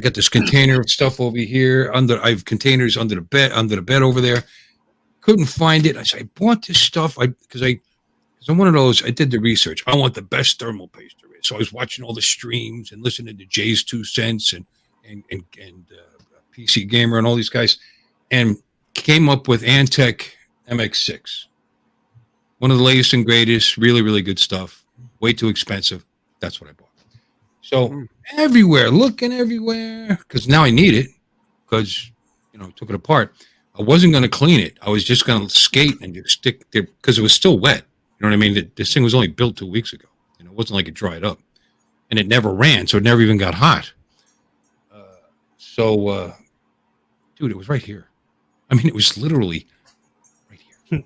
got this container of stuff over here. I have containers under the bed over there. Couldn't find it. I said, I bought this stuff because I'm one of those. I did the research. I want the best thermal paste there is. So I was watching all the streams and listening to Jay's 2 cents and PC Gamer and all these guys, and came up with Antec MX6. One of the latest and greatest, really, really good stuff. Way too expensive. That's what I bought. So everywhere, looking everywhere, because now I need it, because I took it apart. I wasn't going to clean it. I was just going to skate and just stick there because it was still wet. You know what I mean? This thing was only built 2 weeks ago. It wasn't like it dried up, and it never ran, so it never even got hot. Dude, it was right here. I mean, it was literally right here.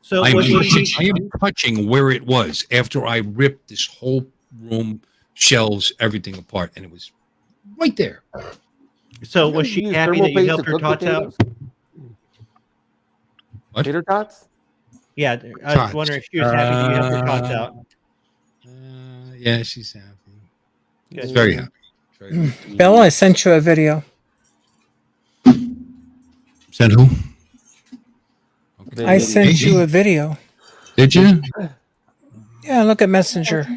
So I was am touching where it was after I ripped this whole room, shelves, everything apart, and it was right there. So was she use happy thermal that you paste helped to her cook tots out? potatoes? What? Tater tots? Yeah, I was Tots. wondering if she was happy that you helped her tots out. Yeah, she's happy. Good. She's very happy. Very happy. Bill, I sent you a video. Said who? I sent you a video. Did you? Yeah, look at Messenger.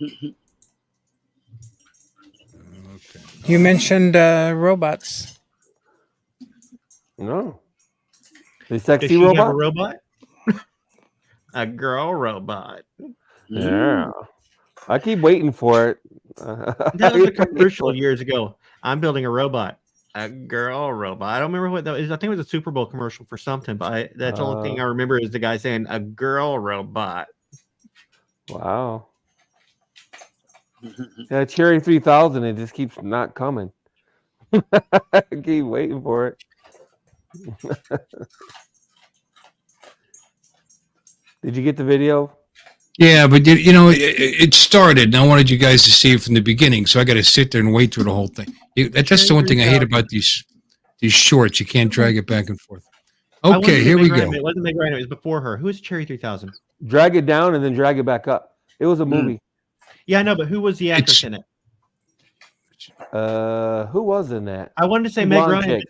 Okay. You mentioned robots. No. The Does sexy she have a robot? robot? A girl robot. Yeah. I keep waiting for it. That was a commercial years ago. I'm building a robot. A girl robot. I don't remember what that was. I think it was a Super Bowl commercial for something, but that's the only thing I remember is the guy saying a girl robot. Wow. Yeah, Cherry 3000, it just keeps not coming. I keep waiting for it. Did you get the video? Yeah, but it started, and I wanted you guys to see it from the beginning, so I got to sit there and wait through the whole thing. That's the one thing I hate about these shorts. You can't drag it back and forth. Okay, here we go. It wasn't Meg Ryan. It was before her. Who was Cherry 3000? Drag it down and then drag it back up. It was a movie. Yeah, I know, but who was the actress in it? Who was in that? I wanted to say Some Meg blonde Ryan. chick.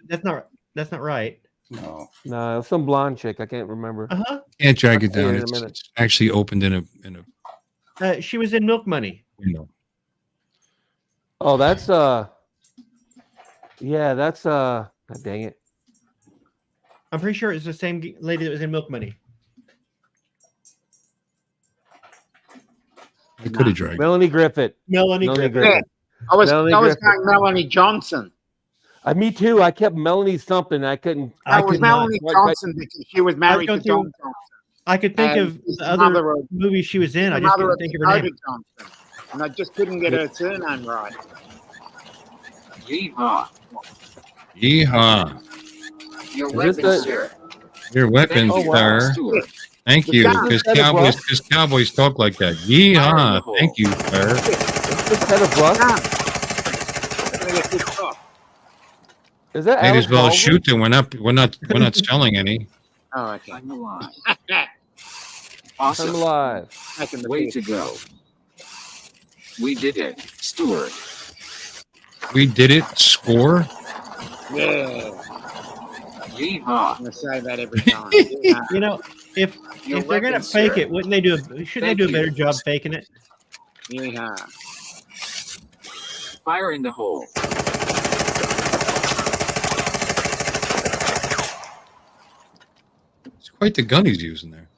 That's not right. No. No, it was some blonde chick. I can't remember. Can't drag it I'll down. see it in a minute. It's actually opened in a She was in Milk Money. window. Oh, that's yeah, that's God dang it. I'm pretty sure it's the same lady that was in Milk Money. I could have dragged it. Melanie Griffith. Melanie Griffith. I was Melanie going Griffith. Melanie Johnson. Me too. I kept Melanie something. I couldn't. I was could not Melanie Johnson because she was married to going John through- Johnson. I could think And of she's the the other mother of- movies she was in. I The just mother couldn't of think of her Dakota name. Johnson. And I just couldn't get her surname right. Yeehaw. Yeehaw. Your Is weapon, this sir. Your weapons, Oh, wow. sir. Stewart. Thank you. Yeah. Because cowboys talk like that. Yeehaw. Thank you, sir. This head of rust. Is that Might Alex as well Baldwin? shoot them. We're not selling any. Oh, okay. I'm alive. I'm Awesome. alive. Back in the Way day. to go. We did it. Stewart. We did it. Score. Yeah. Yeehaw. I'm gonna say that every time. Yeah. You know, if Your they're gonna weapon, fake sir. it, shouldn't they do a better job faking it? Yeah. Fire in the hole. It's quite the gun he's using there.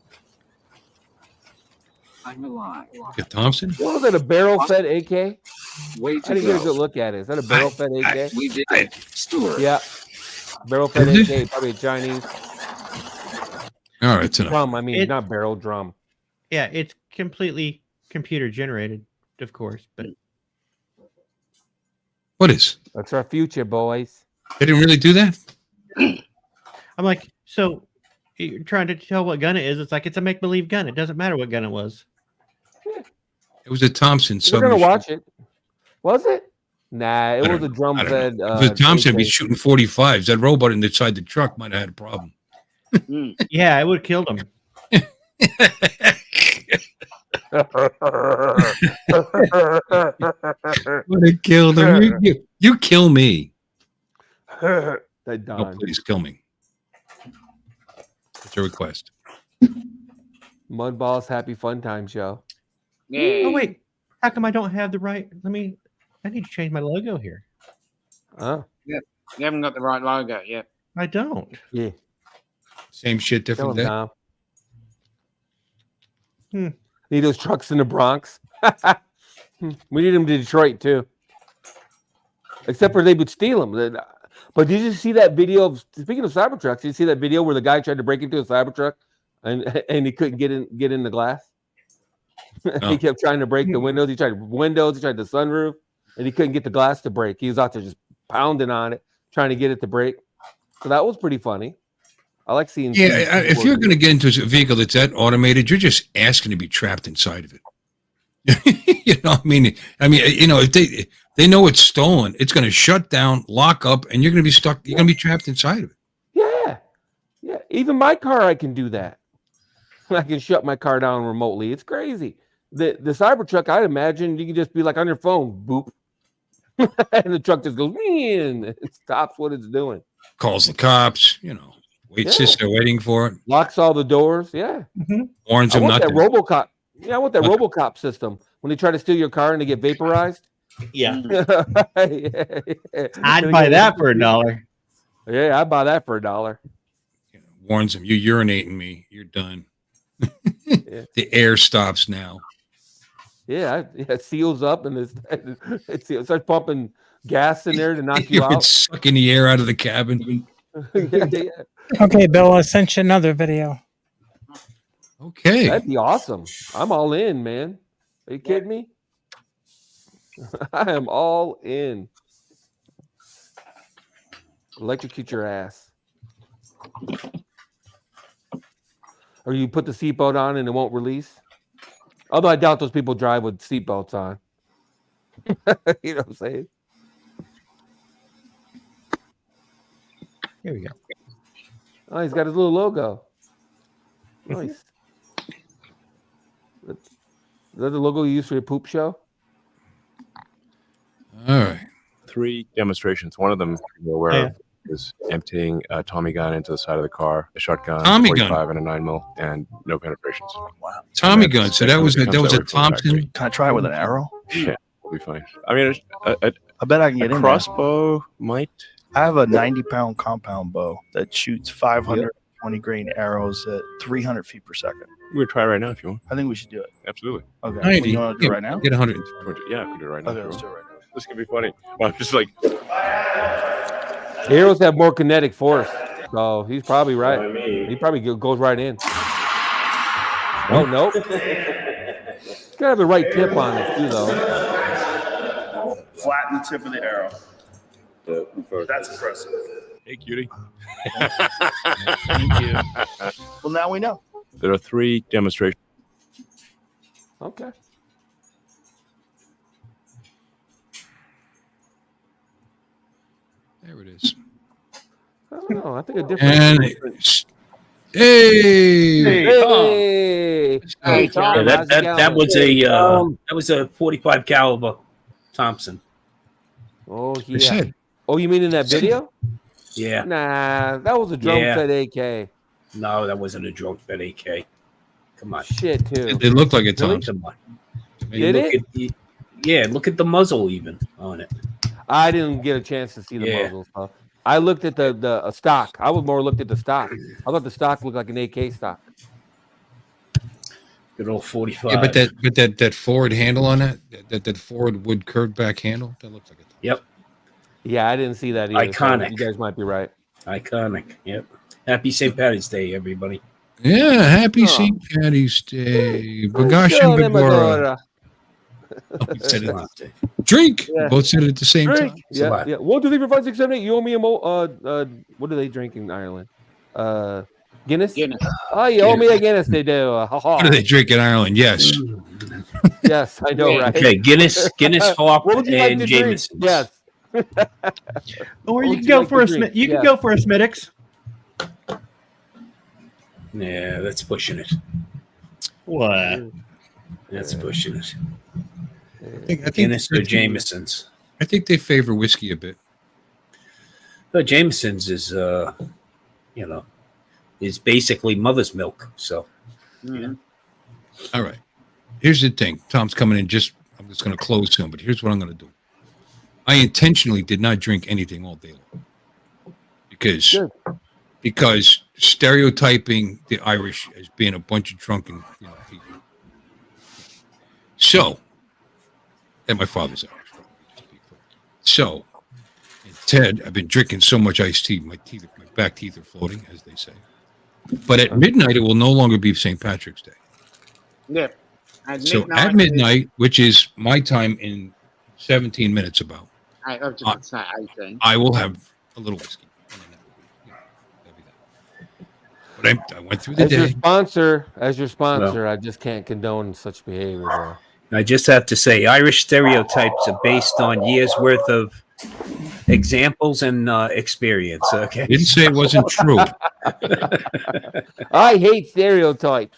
Get Thompson. What was it? A barrel-fed AK? I didn't get a good look at it. Is that a barrel-fed AK? We did. Yeah, barrel-fed Is it? AK. Probably a Chinese All right, it's enough. drum. I mean, It- not barrel, drum. Yeah, it's completely computer generated, of course, but What is? That's our future, boys. They didn't really do that? I'm like, so you're trying to tell what gun it is. It's like it's a make believe gun. It doesn't matter what gun it was. It was a Thompson We're gonna submachine. watch it. Was it? Nah, it I was don't a drum I don't fed. know. If it was Thompson be shooting 45s. That robot inside the truck might have had a problem. Yeah, it would have killed him. Would have killed him. You kill me. That No, Don. please kill me. It's a request. Mudballs Happy Fun Time Show. Yeah. Oh wait, how come I don't have the right? I need to change my logo here. Oh, You haven't got the right logo yet. I don't. yeah. Same shit, Tell different him, day. Tom. Hmm. Need those trucks in the Bronx. We need them to Detroit too. Except for they would steal them. But did you see that video of, speaking of Cybertrucks, did you see that video where the guy tried to break into a Cybertruck and he couldn't get in the glass? No. He kept trying to break the windows. He tried the sunroof, and he couldn't get the glass to break. He was out there just pounding on it, trying to get it to break. So that was pretty funny. I like seeing. Yeah, if you're going to get into a vehicle that's that automated, you're just asking to be trapped inside of it. You know, if they know it's stolen, it's going to shut down, lock up, and you're going to be stuck. You're going to be trapped inside of it. Yeah. Even my car, I can do that. I can shut my car down remotely. It's crazy. The Cybertruck, I'd imagine you can just be like on your phone, boop, and the truck just goes, and it stops what it's doing. Calls the cops. Sits there waiting for it. Locks all the doors. Yeah. Warns I them want not that to. RoboCop. Yeah, I want that RoboCop system when they try to steal your car and they get vaporized. Yeah, Yeah. I'd buy that for $1. Yeah, I'd buy that for $1. Warns them, you urinating me. You're done. Yeah. The air stops now. Yeah, it seals up and it starts pumping gas in there to knock you You're out. sucking the air out of the cabin. Yeah. Okay, Bill, I sent you another video. Okay. That'd be awesome. I'm all in, man. Are you kidding me? I am all in. Electrocute your ass. Or you put the seatbelt on and it won't release. Although I doubt those people drive with seatbelts on. You know what I'm saying? Here we go. Oh, he's got his little logo. Nice. Is that the logo you use for your poop show? All right. 3 demonstrations. One of them you're aware of is emptying a Tommy gun into the side of the car, a shotgun, Tommy 45 gun. and a 9mm, and no penetrations. Wow. Tommy And gun. that's- So that was a becomes that way from the Thompson. factory. Can I try it with an arrow? Yeah, it'll be fine. I mean, a I bet I can get in there. crossbow might. I have a 90-pound compound bow that shoots 520 grain arrows at 300 feet per second. We're try right now if you want. I think we should do it. Absolutely. Okay. 90. You want to do it right now? Get 100. Yeah, we can do it right now. Okay, if you let's want. do it right now. This could be funny. Well, I'm just like, The arrows have more kinetic force. So he's probably right. He probably goes right in. Oh, nope. He's got to have the right tip on it, too, though. Flatten the tip of the arrow. That's impressive. hey, cutie. Thank you. Well, now we know. There are 3 demonstrations. Okay. There it is. I don't know. I think a different. And hey. Hey. Hey, Tom, Yeah, how's it That going? was a 45 caliber Thompson. Oh, They yeah. said. Oh, you mean in that video? Yeah. Nah, that was a drum Yeah. fed AK. No, that wasn't a drone fed AK. Come on. Shit, too. It looked like a Thompson. Come on. Did Look it? Yeah, look at the muzzle even on it. I didn't get a chance to see the Yeah. muzzle stuff. I looked at the stock. I was more looked at the stock. I thought the stock looked like an AK stock. Good old 45. Yeah, but that forward handle on that forward wood curved back handle, that looks like a Tom's. Yep. Yeah, I didn't see that either. Iconic. So you guys might be right. Iconic. Yep. Happy St. Patty's Day, everybody. Yeah, happy Oh. St. Patty's Day. Bagash and Bagora. Oh, he said it. Drink. Yeah. Both said it at the same Drink. time. Yeah, yeah. 1, 2, 3, 4, 5, 6, 7, 8. You owe me a what do they drink in Ireland? Guinness. Guinness. Oh, you owe me a Guinness. They do. What do they drink in Ireland? Yes. Yes, I know, right? Okay, Guinness, Hop, What would you like and to drink? Jameson. Yes. Or What you would can you go like for to a drink? you can Yeah. go for a Smittix. Yeah, that's pushing it. What? That's pushing it. I think Guinness or Jameson's. I think they favor whiskey a bit. But Jameson's is, is basically mother's milk. So, Mhm. All right. Here's the thing. Tom's coming in I'm just going to close soon, but here's what I'm going to do. I intentionally did not drink anything all day long because stereotyping the Irish as being a bunch of drunken people. So, and my father's Irish. So, instead, I've been drinking so much iced tea, my back teeth are floating, as they say. But at midnight, it will no longer be St. Patrick's Day. Yeah. So at midnight, which is my time in 17 minutes about, I think. I will have a little whiskey. But I went through the As day. your sponsor, I just can't condone such behavior. Though. I just have to say, Irish stereotypes are based on years' worth of examples and experience. Okay. Didn't say it wasn't true. I hate stereotypes.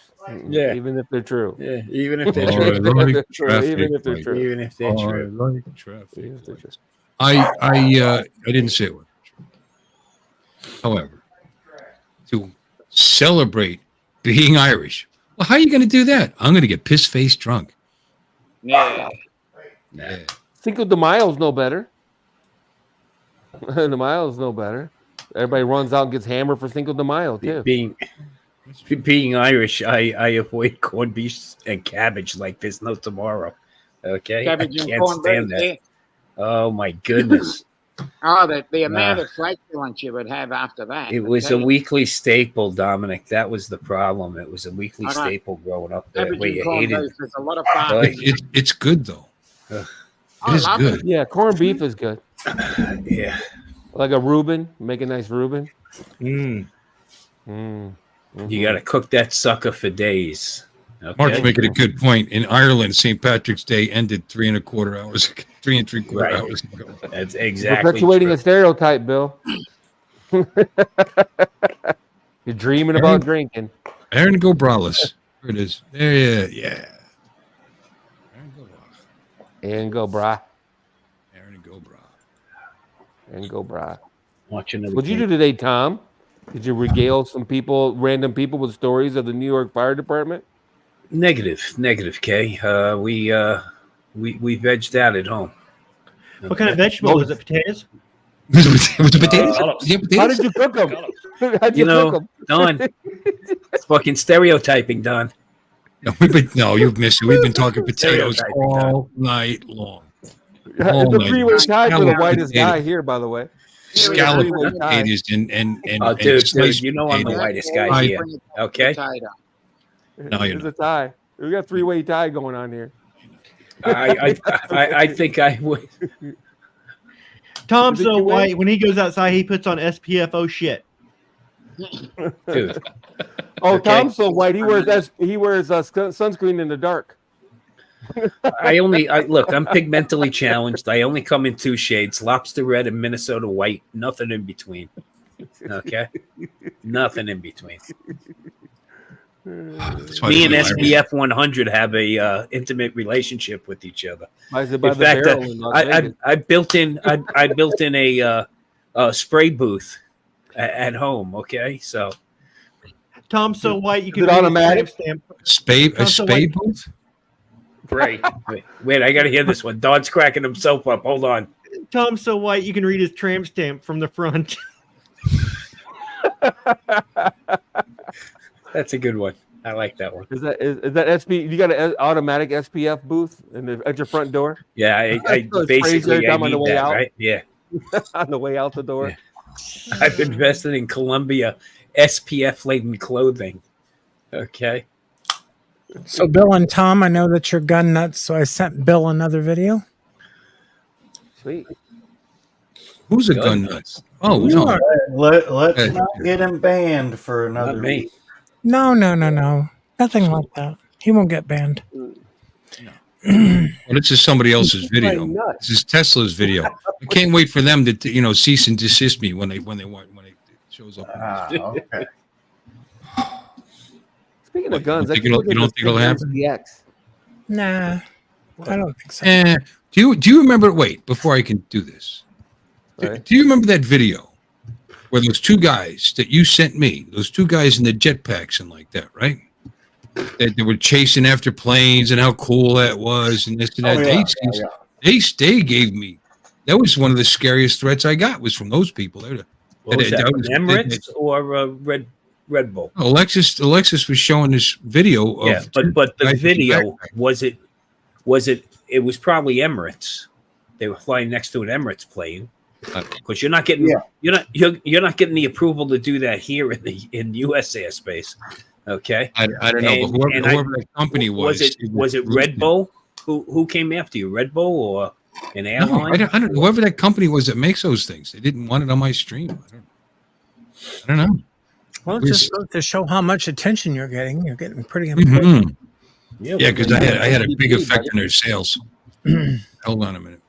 Yeah. Even if they're true. Yeah, even if they're Oh, true. I like traffic Even if they're lights. true. Even if they're Oh, true. I like traffic lights. I didn't say it was true. However, to celebrate being Irish, well, how are you going to do that? I'm going to get piss-faced drunk. Yeah. Yeah. Cinco de Mayo's no better. De Mayo's no better. Everybody runs out and gets hammered for Cinco de Mayo too. Being Irish, I avoid corned beef and cabbage like there's no tomorrow. Okay, Cabbage I and can't cornbread, stand that. yeah. Oh my goodness! Oh, the amount Nah. of flatulence you would have after that. It was a weekly staple, Dominic. That was the problem. It was a weekly All right. staple growing up. That Cabbage way and you corned hated. beef. There's a lot of Oh, fat. It's good, though. Ugh. It is love good. Yeah, corned beef is good. Yeah. Like a Reuben, make a nice Reuben. Mm. You got to cook that sucker for days. Okay? Mark's making a good point. In Ireland, St. Patrick's Day ended 3 3/4 Right. hours ago. That's exactly Perpetuating true. a stereotype, Bill. You're dreaming about drinking. Aaron Go Braless. There it is. There, yeah. And go, brah. Aaron Go Bra. And go, brah. Watching What'd you do today, Tom? Did you regale some people, random people, with stories of the New York Fire Department? Negative, Kay. We vegged out at home. What kind of vegetable was it? Potatoes? Was it potatoes? Scallops. Yeah, How potatoes? did you cook them? How'd You you know, cook them? Don, it's fucking stereotyping, Don. No, you've missed it. We've been talking potatoes Stereotyping, all night long. It's a my three-way tie for the scallop whitest potato. guy here, by the way. Scallop Three-way tie. potatoes and Oh, dude, sliced you know I'm the potatoes. whitest guy here. Okay? No, you're It's not. a tie. We got three-way tie going on here. I think I would. Tom's Think so you win? white. When he goes outside, he puts on SPF. Oh shit! Dude, Oh, Okay. Tom's so white. He wears sunscreen in the dark. look, I'm pigmentally challenged. I only come in 2 shades, lobster red and Minnesota white, nothing in between. Okay? Nothing in between. That's why Me and they do SPF 100 have a intimate relationship with each other. By the In fact, barrel in Las Vegas. I built in a spray booth at home. Okay, so Tom's so white you Is can it read his automatic? timestamp. Spade, a Also, spade booth? great. Wait, I got to hear this one. Don's cracking himself up. Hold on. Tom's so white you can read his tramp stamp from the front. That's a good one. I like that one. Is that SP? You got an automatic SPF booth at your front door? Yeah, I So it sprays basically every I time on the need way that, out? right? Yeah. On the way out the door. Yeah. I've invested in Columbia SPF laden clothing. Okay. So Bill and Tom, I know that you're gun nuts, so I sent Bill another video. Sweet. Who's a gun nut? Oh, no. Let's not get him banned for another Not me. week. No. Nothing like that. He won't get banned. Well, this is somebody else's video. This is Tesla's video. I can't wait for them to cease and desist me when it shows up. Okay. Speaking of guns, you don't think it'll happen? SPX. Nah, I don't think so. Do you remember? Wait, before I can do this, do you remember that video where those two guys that you sent me, those two guys in the jetpacks and like that, right? That they were chasing after planes and how cool that was and this and that. They gave me. That was one of the scariest threats I got was from those people. Was that from Emirates or Red Bull? Alexis was showing this video of. Yeah, but the video was probably Emirates. They were flying next to an Emirates plane. Because you're not getting you're not getting the approval to do that here in U.S. airspace. Okay, I don't know, but whoever that company was it Red Bull? Who came after you? Red Bull or an airline? No, I don't. Whoever that company was that makes those things, they didn't want it on my stream. I don't know. Well, it just goes to show how much attention you're getting. You're getting pretty important. Yeah, because I had a big effect on their sales. Hold on a minute.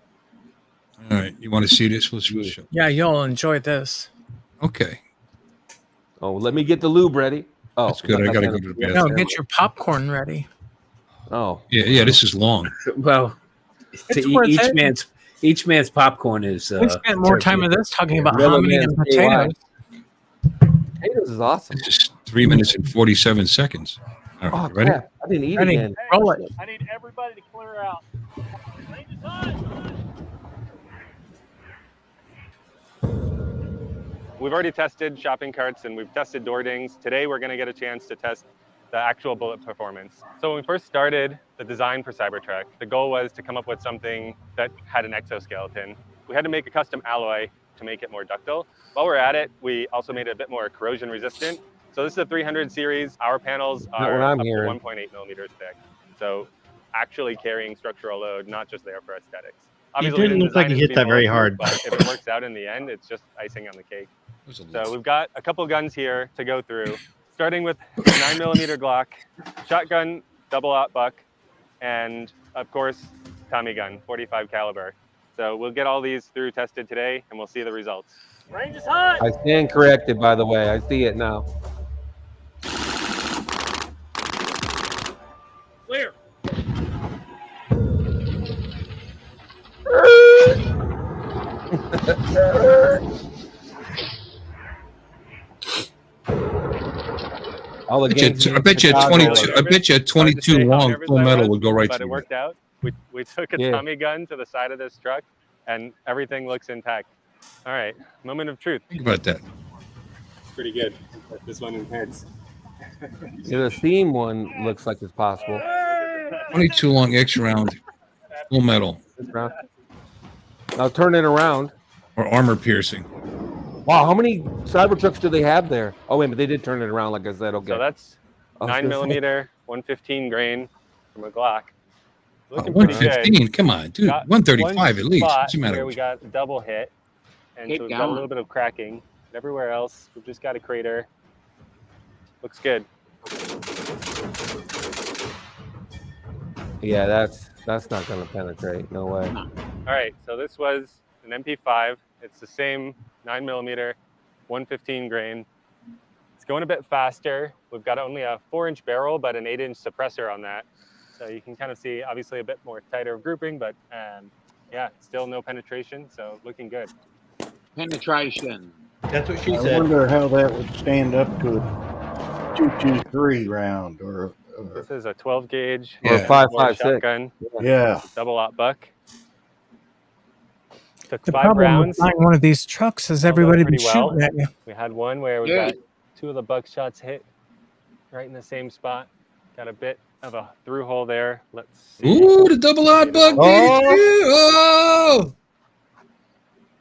All right, you want to see this? We'll show. Yeah, you'll enjoy this. Okay. Oh, let me get the lube ready. Oh, that's good. I gotta go to the bathroom. No, get your popcorn ready. Oh, yeah. This is long. Well, each man's popcorn is. We spent more time with this talking about hominy and potatoes. Potatoes is awesome. It's just 3 minutes and 47 seconds. All right, ready? Crap. I didn't eat again. Roll it. I need everybody to clear out. We've already tested shopping carts and we've tested door dings. Today we're going to get a chance to test the actual bullet performance. So when we first started the design for Cybertruck, the goal was to come up with something that had an exoskeleton. We had to make a custom alloy to make it more ductile. While we're at it, we also made it a bit more corrosion resistant. So this is a 300 series. Our panels are up to 1.8 millimeters thick. So actually carrying structural load, not just there for aesthetics. Obviously, it didn't look like you hit that very hard. But if it works out in the end, it's just icing on the cake. So we've got a couple guns here to go through, starting with 9mm Glock, shotgun, double-aught buck, and of course, Tommy gun, 45 caliber. So we'll get all these through tested today, and we'll see the results. Range is hot. I stand corrected, by the way. I see it now. Clear. I bet you a 22 long full metal would go right but through. It worked out. We took a Tommy gun to the side of this truck, and everything looks intact. All right, moment of truth. Think about that. Pretty good. This one intense. The theme one looks like it's possible. 22 long X round, full metal. Now turn it around. Or armor piercing. Wow, how many Cybertrucks do they have there? Oh wait, but they did turn it around, like I said. Okay. So that's 9mm, 115 grain from a Glock. Looking 115. Pretty good. Come on, dude. 135 at least. What's the matter? Here we got a double hit, and so we've got a little bit of cracking. Everywhere else, we've just got a crater. Looks good. Yeah, that's not going to penetrate. No way. All right, so this was an MP5. It's the same 9mm, 115 grain. It's going a bit faster. We've got only a 4-inch barrel, but an 8-inch suppressor on that. So you can kind of see, obviously, a bit more tighter grouping, but yeah, still no penetration, so looking good. Penetration. That's what she I said. wonder how that would stand up to a 223 round or. This is a 12 gauge or 5.56 shotgun. Yeah. Double-aught buck. Took The 5 problem rounds. with buying one of these trucks is everybody be shooting at you. We had one where we got 2 of the buck shots hit right in the same spot. Got a bit of a through hole there. Let's see. Ooh, the double odd bug beat it too. Oh!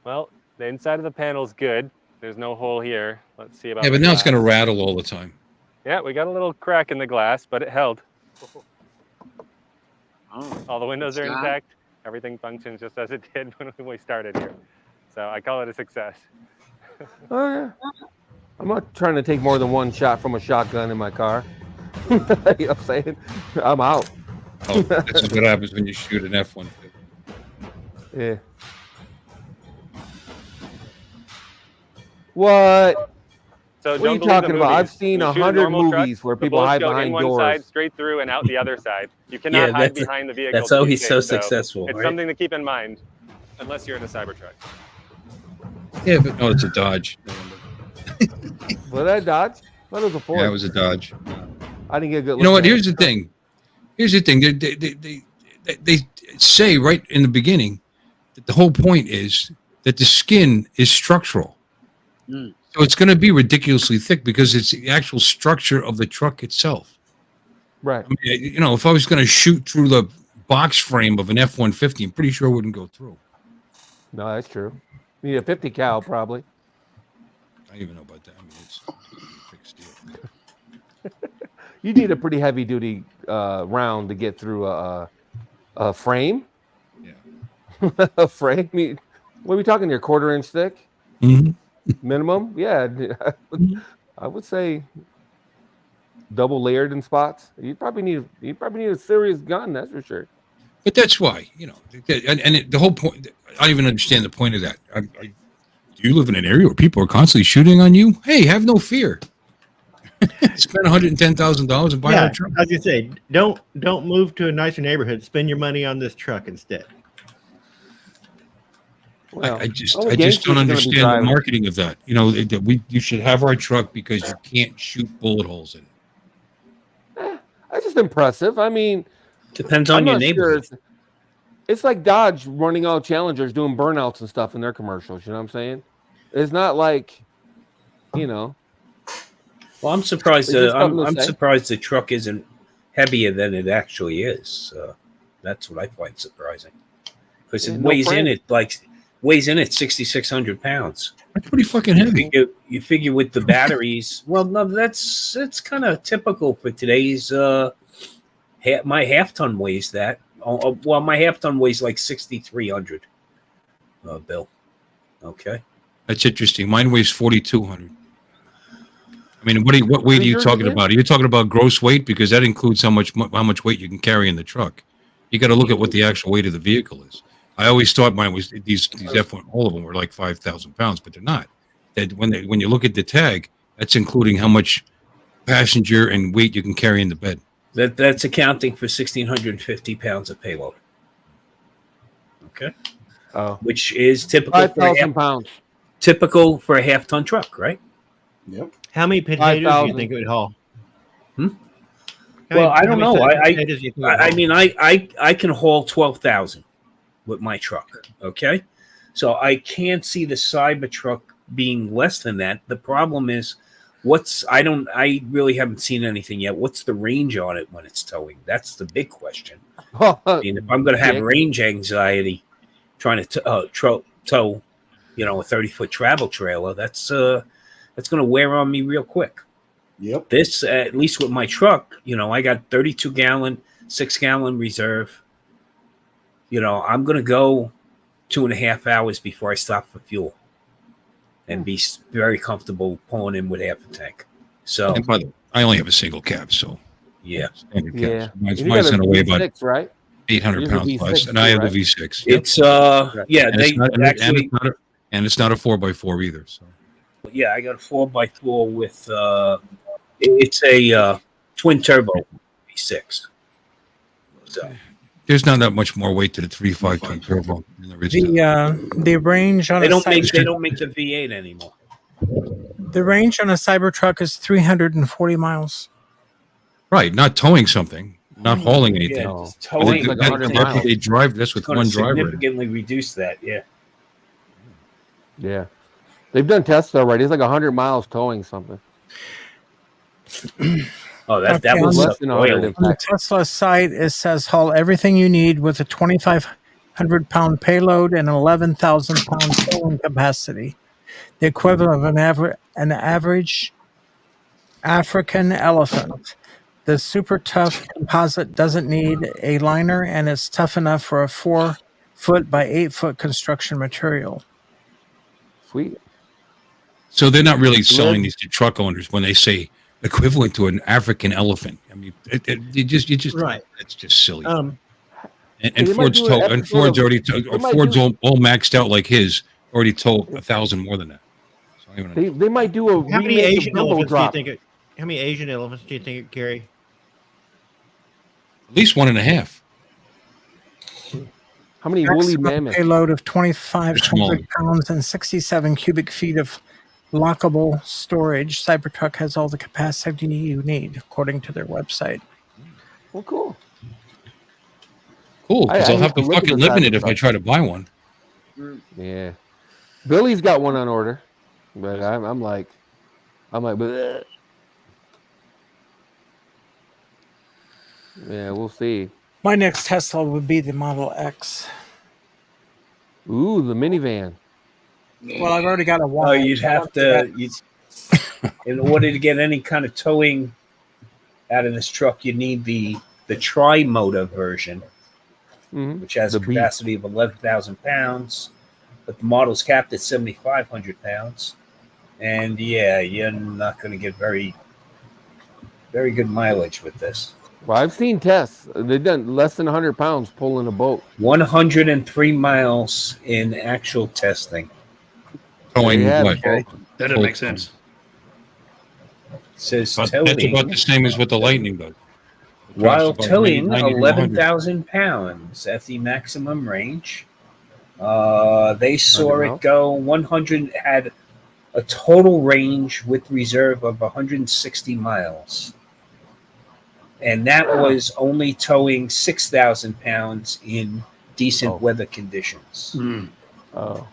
Well, the inside of the panel is good. There's no hole here. Let's see about Yeah, but the now it's going to glass. rattle all the time. Yeah, we got a little crack in the glass, but it held. All the windows are intact. Everything functions just as it did when we started here. So I call it a success. Oh, yeah. I'm not trying to take more than one shot from a shotgun in my car. You know what I'm saying? I'm out. Oh, this is what happens when you shoot an F-150. Yeah. What? So what are you talking about? I've seen 100 movies where people hide behind one doors. side, straight through, and out the other side. You cannot hide behind the vehicle. That's how to be he's so safe, successful. It's right? something to keep in mind, unless you're in a Cybertruck. Yeah, but no, it's a Dodge. Was that a Dodge? What was a Ford? Yeah, it was a Dodge. I didn't get a good look. You know what? at Here's it. the thing. Here's the thing. They say right in the beginning that the whole point is that the skin is structural. So it's going to be ridiculously thick because it's the actual structure of the truck itself. Right. I mean, you know, if I was going to shoot through the box frame of an F-150, I'm pretty sure it wouldn't go through. No, that's true. You need a 50 cal probably. I don't even know about that. I mean, it's a thick steel. You need a pretty heavy duty round to get through a frame. Yeah. A frame. I mean, what are we talking here? 1/4 inch thick? Mm-hmm. Minimum? Yeah. I would say double layered in spots. You probably need a serious gun, that's for sure. But that's why, you know, the whole point. I don't even understand the point of that. Do you live in an area where people are constantly shooting on you? Hey, have no fear. Spend $110,000 and buy Yeah, a truck. as you say, don't move to a nicer neighborhood. Spend your money on this truck instead. Well, I just all the don't gangsters are gonna be understand the driving. marketing of that. You know, you should have our truck because you can't shoot bullet holes in it. That's just impressive. I mean, Depends I'm on your not sure neighborhood. it's like Dodge running out Challengers doing burnouts and stuff in their commercials. You know what I'm saying? It's not like, you know. Well, I'm surprised. It's just something to I'm say. surprised the truck isn't heavier than it actually is. That's what I find surprising, because Yeah, it no weighs in at 6,600 pounds. That's pretty fucking heavy. You figure with the batteries. Well, no, that's kind of typical for today's. My half ton weighs that. Well, my half ton weighs like 6,300. Bill. Okay. That's interesting. Mine weighs 4,200. I mean, what weight are you yours talking again? about? Are you talking about gross weight? Because that includes how much weight you can carry in the truck. You got to look at what the actual weight of the vehicle is. I always thought mine was these F1, all of them were like 5,000 pounds, but they're not. That when you look at the tag, that's including how much passenger and weight you can carry in the bed. That's accounting for 1,650 pounds of payload. Okay. Oh. Which is typical for 5,000 pounds. typical for a half ton truck, right? Yep. How many potatoes do you 5,000. think it would haul? Well, I don't know. Potatoes do you think it would I haul? mean, I can haul 12,000 with my truck. Okay, so I can't see the Cybertruck being less than that. The problem is, I really haven't seen anything yet. What's the range on it when it's towing? That's the big question. I mean, if I'm going to have range anxiety trying to tow, you know, a 30-foot travel trailer, that's going to wear on me real quick. Yep. This, at least with my truck, you know, I got 32-gallon, 6-gallon reserve. You know, I'm going to go 2.5 hours before I stop for fuel and be very comfortable pulling in with half a tank. So, And by the way, I only have a single cab, so yeah. standard Yeah. cabs. Mine's You got a going to weigh about V6, right? 800 Yours is a pounds less, V6 and I have too, the V6. It's, yeah, And they it's not, actually, and it's not a 4x4 either. So yeah, I got a 4x4 with, it's a twin turbo V6. So, there's not that much more weight to the 3.5 turbo than there is to The range on they a don't make Cybertruck, the V8 anymore. the range on a Cybertruck is 340 miles. right, not towing something, not hauling anything. Yeah, No. just But towing. like that- 100 that's what miles. they drive. That's with It's going one to driver. in it. significantly reduce that. Yeah. Yeah. They've done tests already. It's like 100 miles towing something. Oh, that Okay, was less than 100, oily. in On the fact. Tesla site, it says haul everything you need with a 2,500-pound payload and 11,000-pound towing capacity, the equivalent of an average African elephant. The super tough composite doesn't need a liner and is tough enough for a 4-foot by 8-foot construction material. Sweet. So they're not really selling Live- these to truck owners when they say equivalent to an African elephant. I mean, you just Right. It's just silly. Um, And they might Ford's do an told, and episode Ford's of- already they might Ford's do- all maxed out like his. Already told 1,000 more than that. So I don't even know. They might do a How many remake of Asian Dumbo elephants Drop. do you think? How many Asian elephants do you think it carry? At least 1.5. How many woolly Maximum mammoths? payload of Small. 2,500 pounds and 67 cubic feet of lockable storage. Cybertruck has all the capacity you need, according to their website. Well, cool. Cool, because I I'll have hate to to look at fucking the live in it if I Cybertruck. try to buy one. Yeah. Billy's got one on order, but I'm like, bleh. Yeah, we'll see. My next Tesla would be the Model X. Ooh, the minivan. Well, I've already got a Oh, Y. you'd have to, in order to get any kind of towing out of this truck, you need the tri-motor version, which has The a capacity of 11,000 pounds, but the model's capped at 7,500 pounds. And yeah, you're not going to get very good mileage with this. Well, I've seen tests. They've done less than 100 pounds pulling a boat. 103 miles in actual testing. Towing Yeah, what? Okay. That doesn't make sense. It says That's towing. about the same as what the Lightning does. It While costs about towing 90 to 100. 11,000 pounds at the maximum range, they saw it go 100, had a total range with reserve of 160 miles. And that was only towing 6,000 pounds in decent weather conditions. Oh.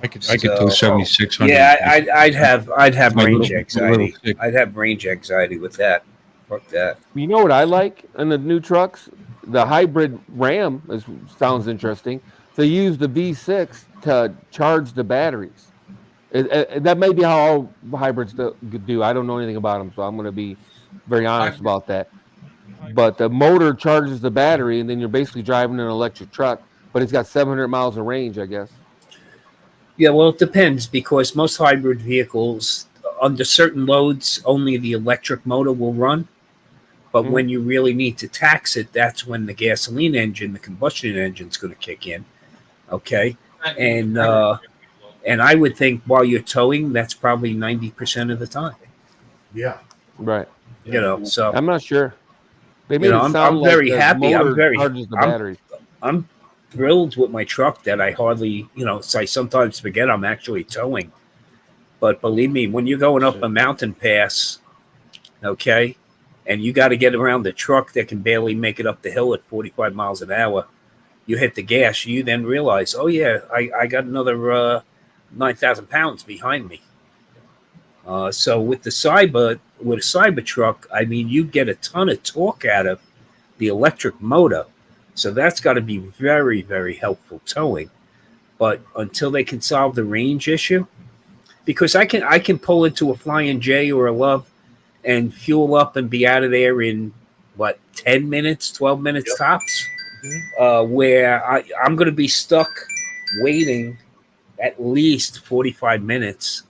I could tow 7,600. Yeah, I'd have My range little- anxiety. little I'd have range anxiety with that. Fuck that. You know what I like in the new trucks? The hybrid Ram sounds interesting. They use the V6 to charge the batteries. That may be how all hybrids do. I don't know anything about them, so I'm going to be very honest about that. But the motor charges the battery, and then you're basically driving an electric truck. But it's got 700 miles of range, I guess. Yeah, well, it depends because most hybrid vehicles, under certain loads, only the electric motor will run. But when you really need to tax it, that's when the gasoline engine, the combustion engine, is going to kick in. Okay, and I would think while you're towing, that's probably 90% of the time. Yeah, right. You know, so I'm not sure. They made you know, it I'm sound like very the happy. motor charges the battery. I'm thrilled with my truck that I hardly, I sometimes forget I'm actually towing. But believe me, when you're going up a mountain pass, okay, and you got to get around the truck that can barely make it up the hill at 45 miles an hour, you hit the gas, you then realize, oh yeah, I got another 9,000 pounds behind me. So with a Cybertruck, I mean, you get a ton of torque out of the electric motor. So that's got to be very, very helpful towing. But until they can solve the range issue, because I can pull into a Flying J or a Love and fuel up and be out of there in 10 minutes, 12 minutes tops, where I'm going to be stuck waiting at least 45 minutes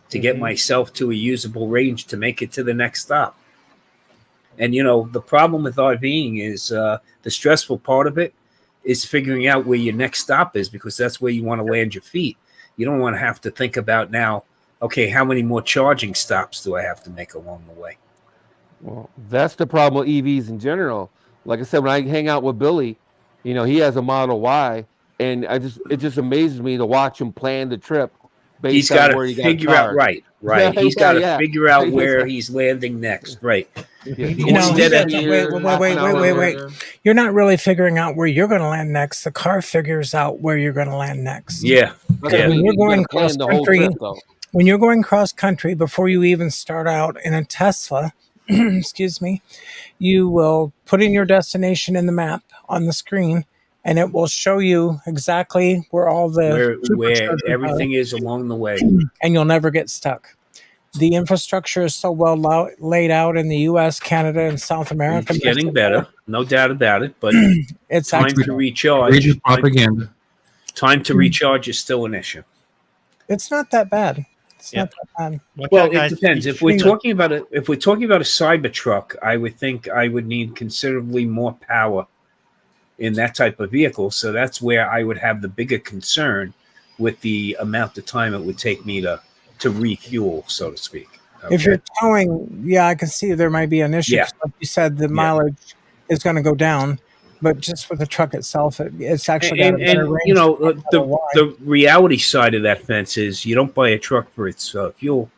to get myself to a usable range to make it to the next stop. And, the problem with RVing is the stressful part of it is figuring out where your next stop is, because that's where you want to land your feet. You don't want to have to think about now, okay, how many more charging stops do I have to make along the way? Well, that's the problem with EVs in general. Like I said, when I hang out with Billy, he has a Model Y, and it just amazes me to watch him plan the trip. He's got to figure out right. He's got to figure out where he's landing next. Right. Wait. You're not really figuring out where you're going to land next. The car figures out where you're going to land next. Yeah. When you're going cross country, when you're going cross country, before you even start out in a Tesla, excuse me, you will put in your destination in the map on the screen, and it will show you exactly where all the where superchargers everything is along the way. and you'll never get stuck. The infrastructure is so well laid out in the U.S., Canada, and South America. It's getting better, no doubt about it. But it's time actually to recharge. Outrageous propaganda. Time to recharge is still an issue. It's not that bad. It's not that bad. Well, it depends. If we're talking about a Cybertruck, I would think I would need considerably more power in that type of vehicle. So that's where I would have the bigger concern with the amount of time it would take me to refuel, so to speak. Okay? If you're towing, yeah, I can see there might be an issue. Yeah. Like you said, the mileage is going to go down, but just with the truck itself, it's actually got a better range. You know, the reality side of that fence is you don't buy a truck for its fuel,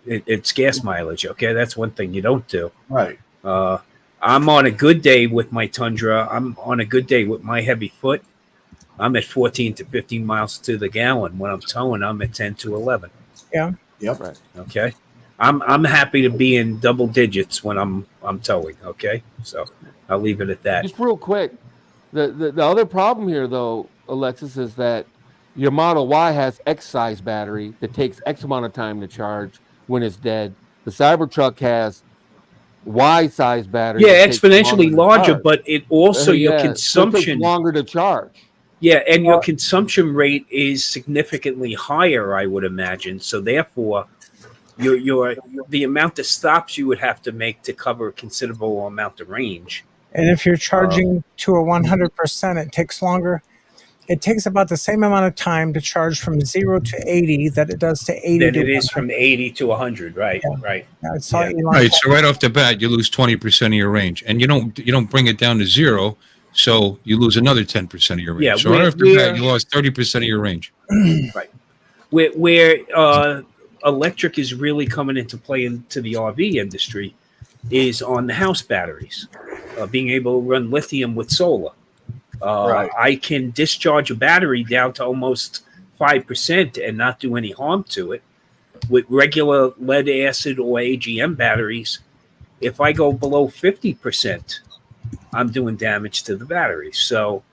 its gas mileage. Okay, that's one thing you don't do. Right. I'm on a good day with my Tundra. I'm on a good day with my heavy foot. I'm at 14 to 15 miles to the gallon. When I'm towing, I'm at 10 to 11. Yeah. Yep. Right. Okay. I'm happy to be in double digits when I'm towing. Okay. So I'll leave it at that. Just real quick, the other problem here, though, Alexis, is that your Model Y has X size battery that takes X amount of time to charge when it's dead. The Cybertruck has Y size battery. Yeah, exponentially larger, but it also your so it consumption takes longer to charge. Yeah, and your consumption rate is significantly higher, I would imagine. So therefore, your the amount of stops you would have to make to cover a considerable amount of range. And if you're charging to a 100%, it takes longer. It takes about the same amount of time to charge from 0 to 80 that it does to 80 Than to it is 100. from 80 to 100, right? Yeah. Right. Yeah, I saw Elon Right. So right off the bat, you lose 20% of your range, and you don't bring it down to 0. So you lose another 10% of your range. Yeah, so right off the bat, you lost 30% of your range. Right. Where electric is really coming into play into the RV industry is on the house batteries, being able to run lithium with solar. Right. I can discharge a battery down to almost 5% and not do any harm to it. With regular lead acid or AGM batteries, if I go below 50%, I'm doing damage to the battery. So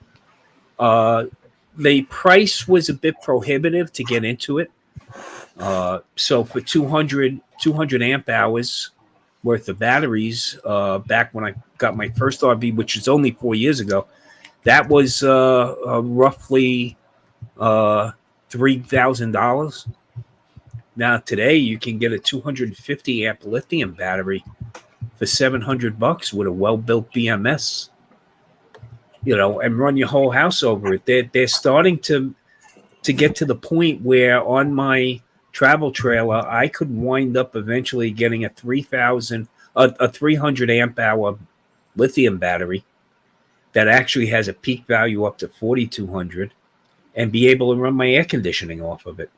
the price was a bit prohibitive to get into it. So for 200 amp hours worth of batteries, back when I got my first RV, which was only 4 years ago, that was roughly $3,000. Now today you can get a 250 amp lithium battery for $700 with a well-built BMS, and run your whole house over it. They're starting to get to the point where on my travel trailer, I could wind up eventually getting a 300 amp hour lithium battery that actually has a peak value up to 4,200 and be able to run my air conditioning off of it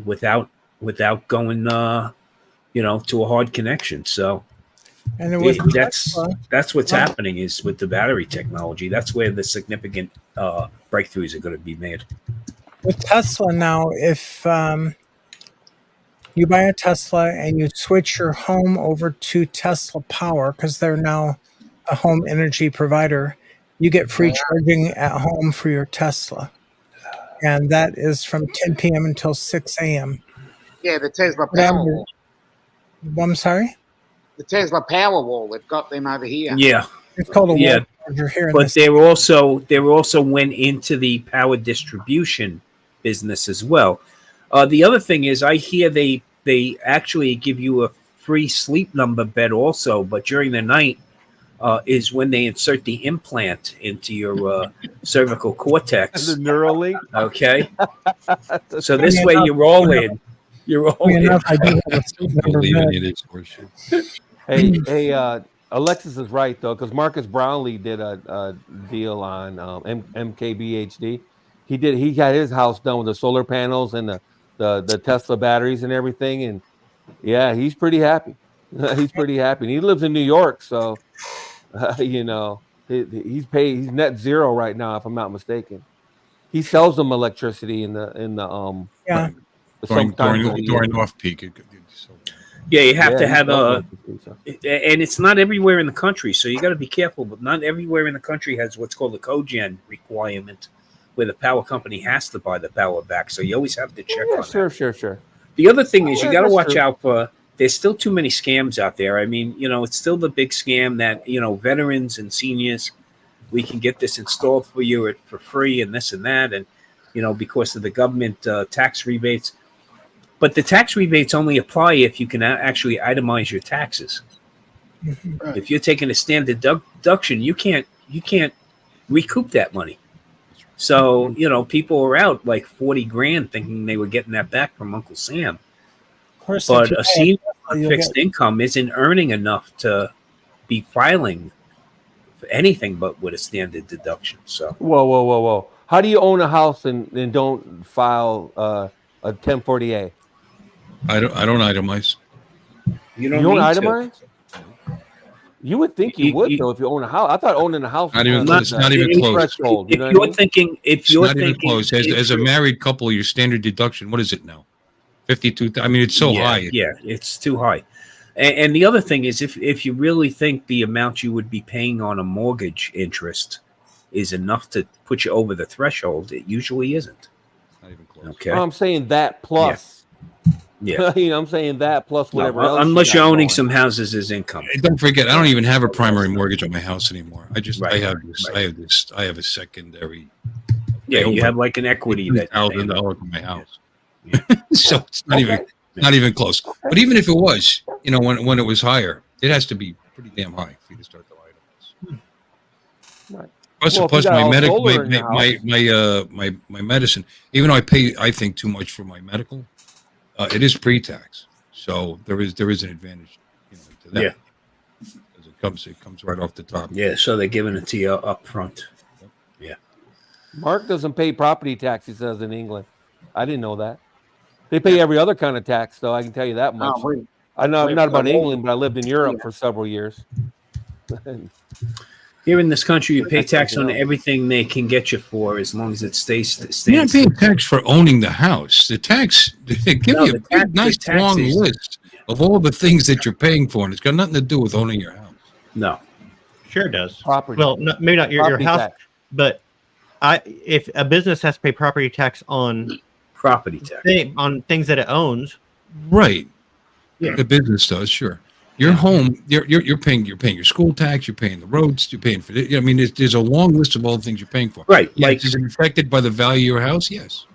without going to a hard connection. So And with that's what's happening is with the battery technology. That's where the significant breakthroughs are going to be made. With Tesla now, if you buy a Tesla and you switch your home over to Tesla Power, because they're now a home energy provider, you get free charging at home for your Tesla. And that is from 10 p.m. until 6 a.m. Yeah, the Tesla Powerwall. I'm sorry? The Tesla Powerwall. They've got them over here. Yeah. It's called a wall Yeah. charger here. But they also went into the power distribution business as well. The other thing is, I hear they actually give you a free sleep number bed also, but during the night is when they insert the implant into your cervical cortex. The Neuralink. Okay. So this way you're all in. You're all in. Hey, Alexis is right though, because Marcus Brownlee did a deal on MKBHD. He had his house done with the solar panels and the Tesla batteries and everything, and yeah, he's pretty happy. He's pretty happy. And he lives in New York, so he's net zero right now, if I'm not mistaken. He sells them electricity in the Yeah. during off peak. Yeah, you have Yeah, to he have sells a, electricity, so. and it's not everywhere in the country, so you got to be careful. But not everywhere in the country has what's called a cogen requirement, where the power company has to buy the power back. So you always have to check on that. Sure. The other thing is you Yeah, got to that's watch true. out for. There's still too many scams out there. I mean, it's still the big scam that veterans and seniors, we can get this installed for you for free and this and that, and because of the government tax rebates. But the tax rebates only apply if you can actually itemize your taxes. Right. If you're taking a standard deduction, you can't recoup that money. So people are out like 40 grand thinking they were getting that back from Uncle Sam. Of course, But a senior you'll fixed income isn't earning enough to be filing for anything but with a standard deduction. So Whoa. How do you own a house and don't file a 1040A? I don't itemize. You don't need itemize? You would think you would though if you own a house. I thought owning a house Not even close. Not even close. Threshold, If you're thinking, It's not even close. As a married couple, your standard deduction, what is it now? 52. I mean, it's so high. Yeah, it's too high. And the other thing is, if you really think the amount you would be paying on a mortgage interest is enough to put you over the threshold, it usually isn't. Not even close. Okay. I'm saying that plus. Yeah. I'm saying that plus whatever else. Unless you're owning some houses as income. And don't forget, I don't even have a primary mortgage on my house anymore. I have a secondary. Yeah, you have like an equity that $1,000 on my house. So it's not even close. But even if it was, when it was higher, it has to be pretty damn high for you to start the itemize. Right. Plus my medical, my medicine. Even though I pay, I think, too much for my medical, it is pre-tax. So there is an advantage, to that. Yeah. Because it comes right off the top. Yeah, so they're giving it to you up front. Yeah. Mark doesn't pay property tax, he says, in England. I didn't know that. They pay every other kind of tax, though. I can tell you that much. I'm not about England, but I lived in Europe for several years. Here in this country, you pay tax on everything they can get you for, as long as it stays. You're not paying tax for owning the house. The tax, they give you a big, nice long list of all the things that you're paying for, and it's got nothing to do with owning your house. No. Sure it does. Property. Well, maybe not your house, tax. but if a business has to pay property tax on on things that it owns, right? Yeah. The business does, sure. Your home, you're paying your school tax, you're paying the roads, you're paying for it. I mean, there's a long list of all the things you're paying for. Right. Yeah, Like, is it affected by the value of your house? Yes.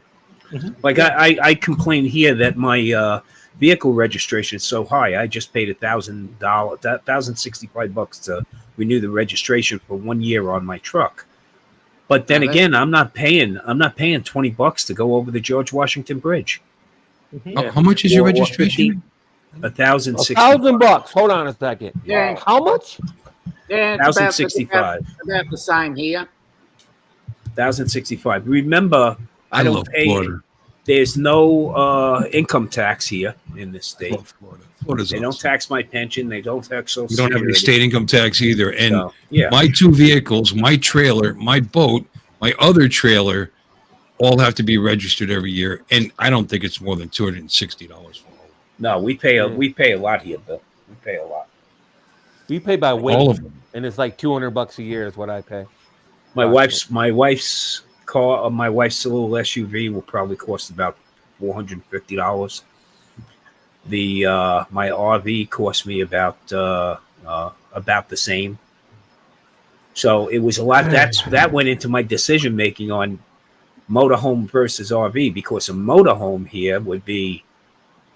Like I complain here that my vehicle registration is so high. I just paid $1,000, $1,065 to renew the registration for 1 year on my truck. But then again, I'm not paying $20 to go over the George Washington Bridge. How much is your registration? $1,065. Hold on a second. Yeah. How much? Yeah, it's $1,065. about the same here. $1,065. Remember, I don't love pay. Florida. There's no income tax here in this state. Florida's They don't awesome. tax my pension. They don't tax Social You don't have any Security. state income tax either. And So, yeah. my two vehicles, my trailer, my boat, my other trailer, all have to be registered every year. And I don't think it's more than $260 for all. No, we pay a lot here, Bill. We pay a lot. We pay by weight, All of them. and it's like $200 a year is what I pay. My wife's car, my wife's little SUV will probably cost about $450. The my RV cost me about the same. So it was a lot. That went into my decision making on motorhome versus RV, because a motorhome here would be,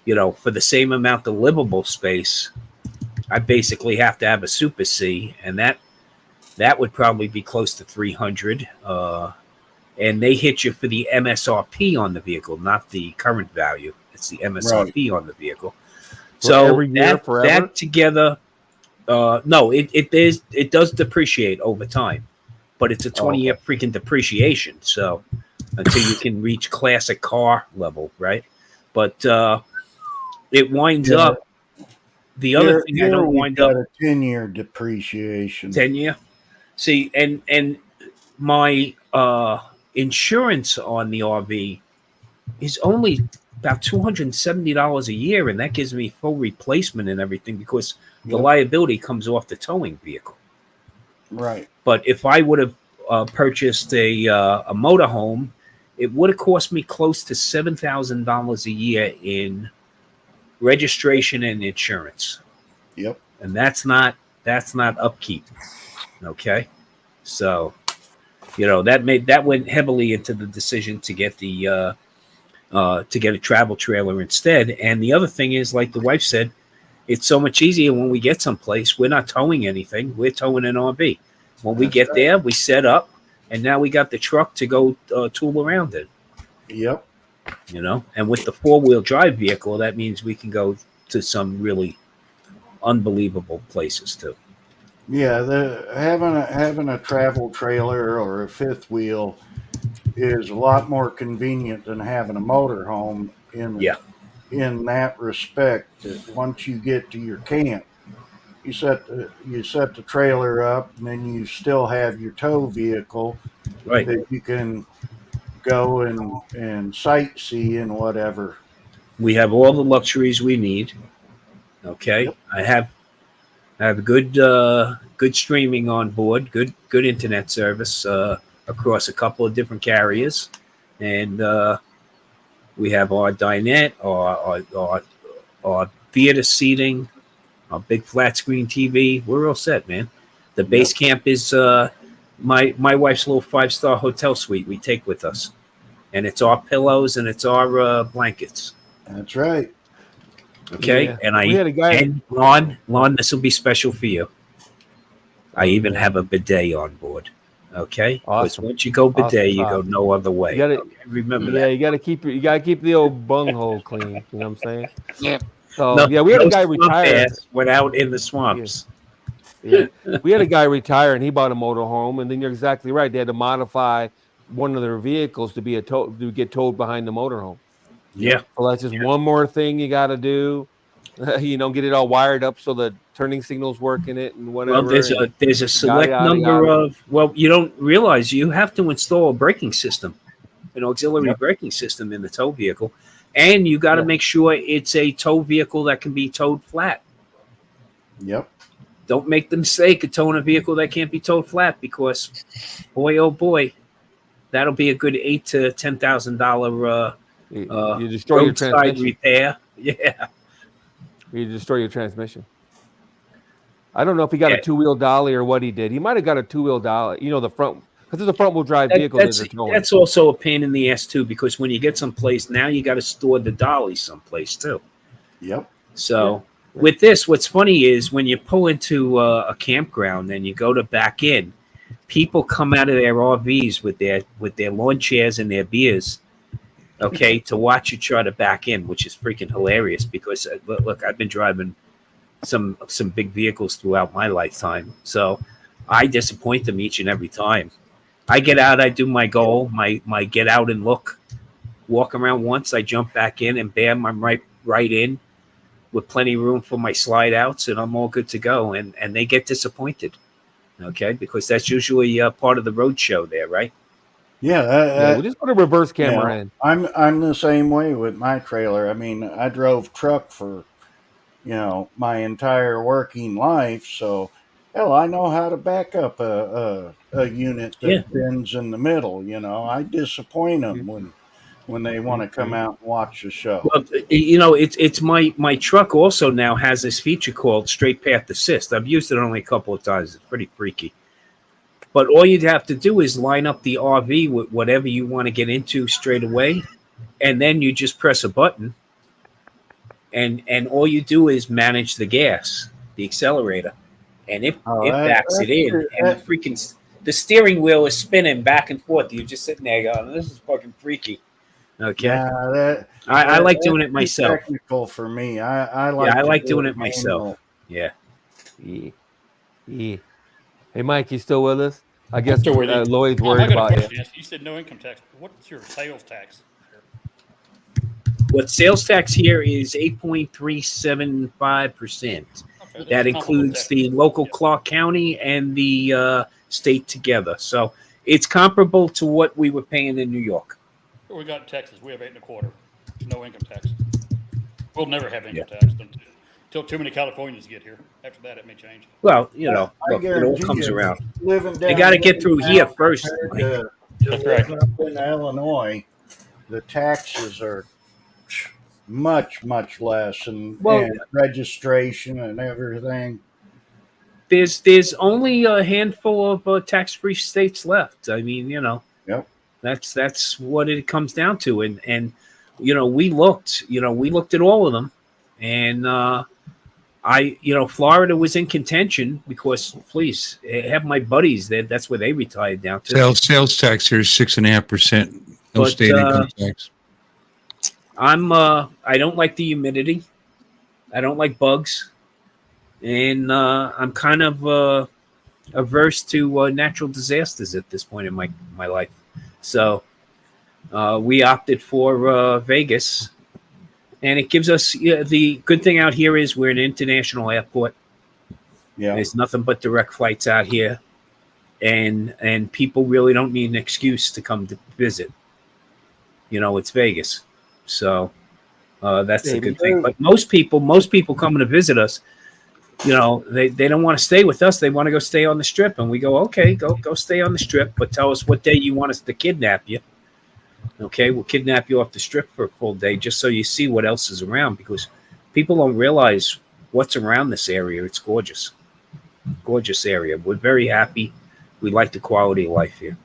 for the same amount of livable space, I basically have to have a Super C, and that would probably be close to $300. And they hit you for the MSRP on the vehicle, not the current value. It's the MSRP on the vehicle. So every year, forever? that together, no, it does depreciate over time, but it's a 20-year freaking depreciation. So until you can reach classic car level, right? But it winds up. The other thing I don't wind up a 10-year depreciation. 10-year. See, and my insurance on the RV is only about $270 a year, and that gives me full replacement and everything because the Yep. liability comes off the towing vehicle. Right. But if I would have purchased a motorhome, it would have cost me close to $7,000 a year in registration and insurance. Yep. And that's not upkeep. Okay. So, that went heavily into the decision to get a travel trailer instead. And the other thing is, like the wife said, it's so much easier when we get someplace. We're not towing anything. We're towing an RV. When we get there, we set up, and now we got the truck to go tool around in. Yep. And with the 4-wheel drive vehicle, that means we can go to some really unbelievable places too. Yeah, having a travel trailer or a fifth wheel is a lot more convenient than having a motorhome in that respect. That once you get to your camp, you set the trailer up, and then you still have your tow vehicle that you can go and sightsee and whatever. We have all the luxuries we need. Okay, Yep. I have good streaming on board, good internet service across a couple of different carriers, and we have our dinette, our theater seating, our big flat screen TV. We're all set, man. The base camp is my wife's little 5-star hotel suite we take with us, and it's our pillows and it's our blankets. That's right. Okay, Yeah. and We had a guy- and Lon, this will be special for you. I even have a bidet on board. Okay, because Awesome. once you go bidet, Awesome you go sauce. no other way. You gotta, Okay, remember yeah, that. you gotta keep the old bunghole clean. You know what I'm saying? Yeah. So No, yeah, we had a those guy swamp retire. ass went out in the swamps. Yeah, we had a guy retire, and he bought a motorhome. And then you're exactly right; they had to modify one of their vehicles to get towed behind the motorhome. Yeah. So that's just one more thing you got to do. Get it all wired up so the turning signals work in it and whatever. Well, there's a select yada, number yada. of. Well, you don't realize you have to install a braking system, an auxiliary braking system in the tow vehicle, and you got to make sure it's a tow vehicle that can be towed flat. Yep. Don't make the mistake of towing a vehicle that can't be towed flat, because, boy, oh boy, that'll be a good $8,000 to $10,000 you destroy your roadside transmission. repair. Yeah. You destroy your transmission. I don't know if he got a 2-wheel dolly or what he did. He might have got a 2-wheel dolly. The front, because it's a front-wheel drive vehicle that they're towing. That's also a pain in the ass too, because when you get someplace, now you got to store the dolly someplace too. Yep. So with this, what's funny is when you pull into a campground and you go to back in, people come out of their RVs with their lawn chairs and their beers, okay, to watch you try to back in, which is freaking hilarious. Because look, I've been driving some big vehicles throughout my lifetime, so I disappoint them each and every time. I get out, I do my goal, my get out and look, walk around once, I jump back in, and bam, I'm right in with plenty of room for my slide outs, and I'm all good to go. And they get disappointed, okay, because that's usually part of the road show there, right? Yeah, we just put a reverse camera in. I'm the same way with my trailer. I mean, I drove truck for my entire working life, so hell, I know how to back up a unit that bends in the middle. I disappoint them when they want to come out and watch the show. Well, it's my truck also now has this feature called straight path assist. I've used it only a couple of times. It's pretty freaky. But all you'd have to do is line up the RV with whatever you want to get into straight away, and then you just press a button, and all you do is manage the gas, the accelerator, and it backs it in, and the steering wheel is spinning back and forth. You're just sitting there going, "This is fucking freaky." Okay, I like doing it myself. Technical for me. I like doing it myself. Yeah. Hey, Mike, you still with us? I guess still with you. Lloyd's Tom, I worried got a about question. you. You said no income tax. What's your sales tax? What sales tax here is 8.375%. That includes the local Clark County and the state together. So It's comparable to what we were paying in New York. We got in Texas. We have 8.25%. No income tax. We'll never have income tax until too many Californians get here. After that, it may change. Well, I look, it all guarantee comes you, around. living They down got to get through here now first, compared Mike. to That's living right. up in Illinois, the taxes are much less, and registration and everything. There's only a handful of tax-free states left. I mean, Yep. That's what it comes down to, and we looked at all of them, and Florida was in contention because, please, have my buddies there. That's where they retired down to. Sales tax here is 6.5%. No But, state income tax. I don't like the humidity. I don't like bugs, and I'm kind of averse to natural disasters at this point in my life. So we opted for Vegas, and it gives us the good thing out here is we're an international airport. Yeah, there's nothing but direct flights out here, and people really don't need an excuse to come to visit. It's Vegas, so that's a good thing. But most people coming to visit us, they don't want to stay with us. They want to go stay on the Strip, and we go, okay, go stay on the Strip, but tell us what day you want us to kidnap you. Okay, we'll kidnap you off the Strip for a full day just so you see what else is around, because people don't realize what's around this area. It's gorgeous area. We're very happy. We like the quality of life here.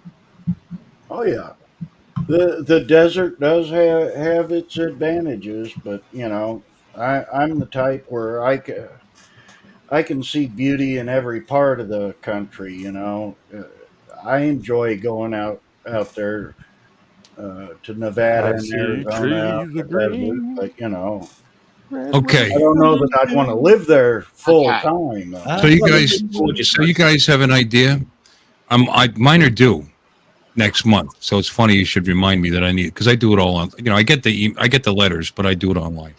Oh yeah, the desert does have its advantages, but I'm the type where I can see beauty in every part of the country. I enjoy going out there to Nevada and Arizona, but Okay. I don't know that I'd want to live there full time. Though. So you guys have an idea? Mine are due next month, so it's funny you should remind me that I need, because I do it all on. I get the letters, but I do it online.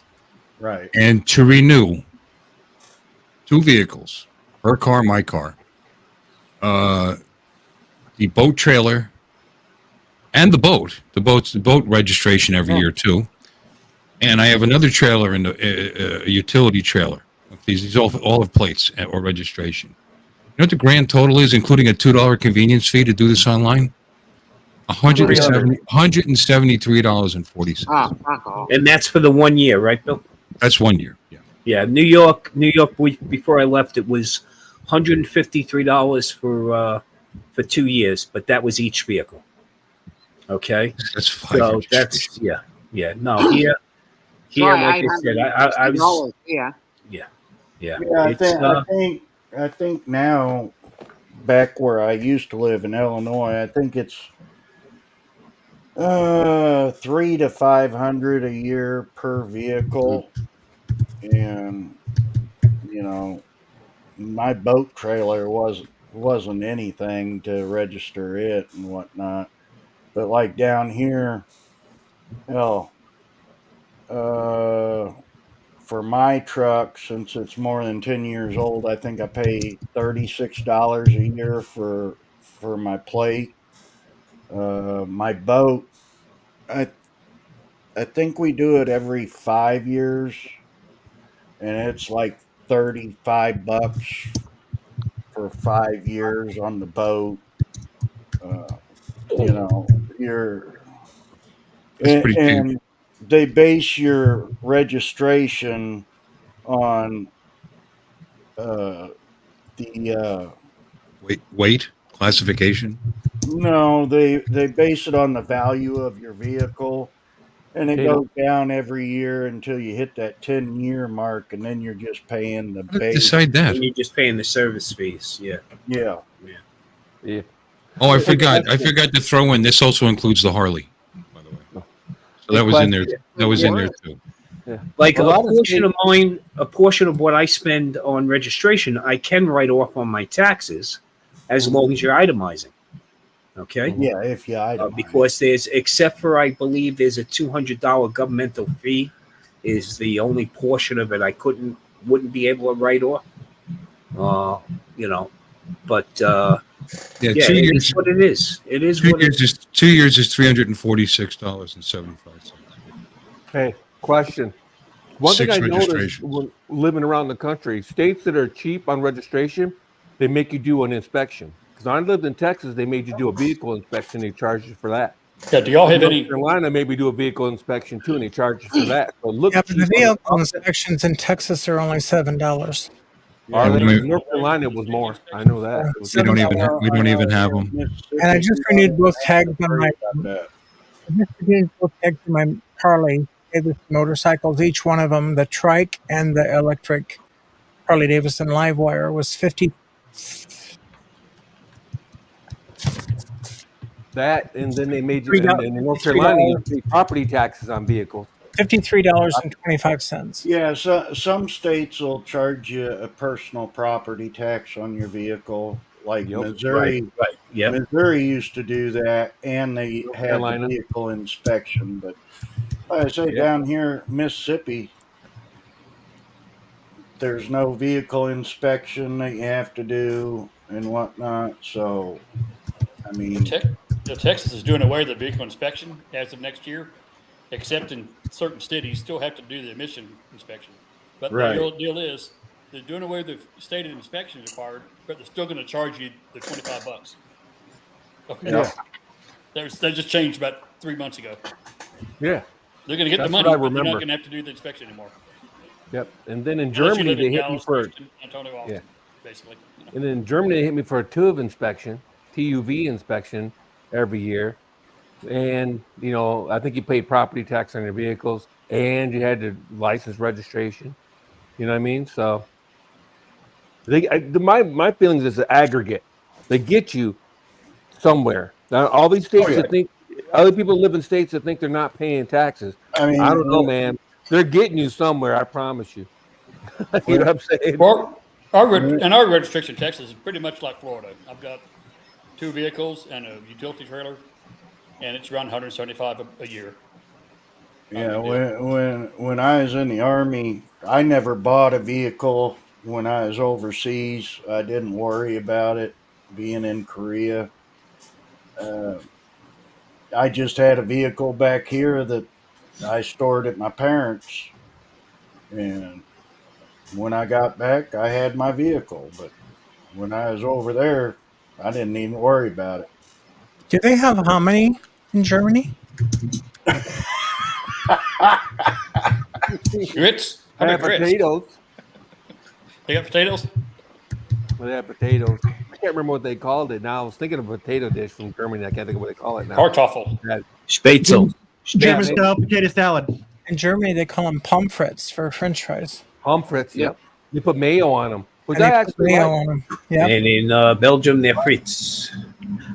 Right. And to renew 2 vehicles, her car, my car, the boat trailer, and the boat registration every year too. And I have another trailer in a utility trailer. These all have plates or registration. You know what the grand total is, including a $2 convenience fee to do this online? $173.40. And that's for the 1 year, right, Bill? That's 1 year. Yeah. Yeah. New York. Before I left, it was $153 for 2 years, but that was each vehicle. Okay. That's $5. So that's No, here, like I said, I was. Yeah. I think now, back where I used to live in Illinois, I think it's $300 to $500 a year per vehicle, and my boat trailer wasn't anything to register it and whatnot, but like down here, for my truck, since it's more than 10 years old, I think I pay $36 a year for my plate. My boat, I think we do it every 5 years, and it's like $35 for 5 years on the boat. That's pretty and cheap. they base your registration on the weight classification. No, they base it on the value of your vehicle, and it goes down every year until you hit that 10-year mark, and then you're just paying the base. Decide that. And you're just paying the service fees. Yeah. Oh, I forgot to throw in. This also includes the Harley, by the way. So that was in there. That was in there too. Yeah. Like a portion of mine, a portion of what I spend on registration, I can write off on my taxes, as long as you're itemizing. Okay. Yeah, if you itemize. Because except for I believe there's a $200 governmental fee, is the only portion of it I wouldn't be able to write off. But Yeah, Yeah, 2 it years. is what it is. It is 2 what it years is 2 years is $346.75. Hey, question. One thing 6 I noticed registrations. when living around the country, states that are cheap on registration, they make you do an inspection. Because I lived in Texas, they made you do a vehicle inspection. They charge you for that. Yeah, do y'all have North any? Carolina made me do a vehicle inspection too, and they charge you for that. So it looks Yeah, but the cheap on the vehicle outside. inspections in Texas are only $7. Are Yeah, they? we- North Carolina was more. I know that. It was We don't even Well, we I don't know even have here in them. And I Mississippi, just we renewed don't both even tags have to on worry my about that. I just renewed both tags on my Harley Davidson motorcycles. Each one of them, the trike and the electric Harley Davidson Livewire, was that, and then they made you, and in North $53. Carolina, you pay property taxes on vehicles. $53.25. Yeah, so some states will charge you a personal property tax on your vehicle, like Yep. Missouri. Right. Yep. Missouri used to do that, and they North had the Carolina. vehicle inspection. But like I say, Yeah. down here, Mississippi, there's no vehicle inspection that you have to do and whatnot. So, I mean, Texas is doing away with the vehicle inspection as of next year, except in certain cities still have to do the emission inspection. But Right. the deal is they're doing away with the state inspection required, but they're still going to charge you the $25. Okay. Yeah. They just changed about 3 months ago. Yeah. They're going to get That's the what money, I but they're not remember. going to have to do the inspection anymore. Yep. And then in Unless you Germany, live they in hit me Dallas, for Houston, Antonio, Austin, basically. And then in Germany, they hit me for a TÜV inspection, TUV inspection every year. And, you know, I think you paid property tax on your vehicles and you had the license registration. You know what I mean? So my feelings is the aggregate. They get you somewhere. Now, all these states that think, other people live in states that think they're not paying taxes. I mean, I don't know, man. They're getting you somewhere, I promise you. You know what I'm saying? Our registration in Texas is pretty much like Florida. I've got 2 vehicles and a utility trailer, and it's around $175 a year. yeah, when I was in the Army, I never bought a vehicle when I was overseas. I didn't worry about it being in Korea. I just had a vehicle back here that I stored at my parents', and when I got back, I had my vehicle. But when I was over there, I didn't even worry about it. Do they have how many in Germany? Grits? How They about have grits? potatoes. They got potatoes? Well, they have potatoes. I can't remember what they called it now. I was thinking of a potato dish from Germany. I can't think of what they call it now. Kartoffel. Spätzle. German style potato salad. In Germany, they call them pommes frites for French fries. Pommes frites, yep. You put mayo on them. Which And I they put actually mayo like. on them. Yeah. And in Belgium, they're frites.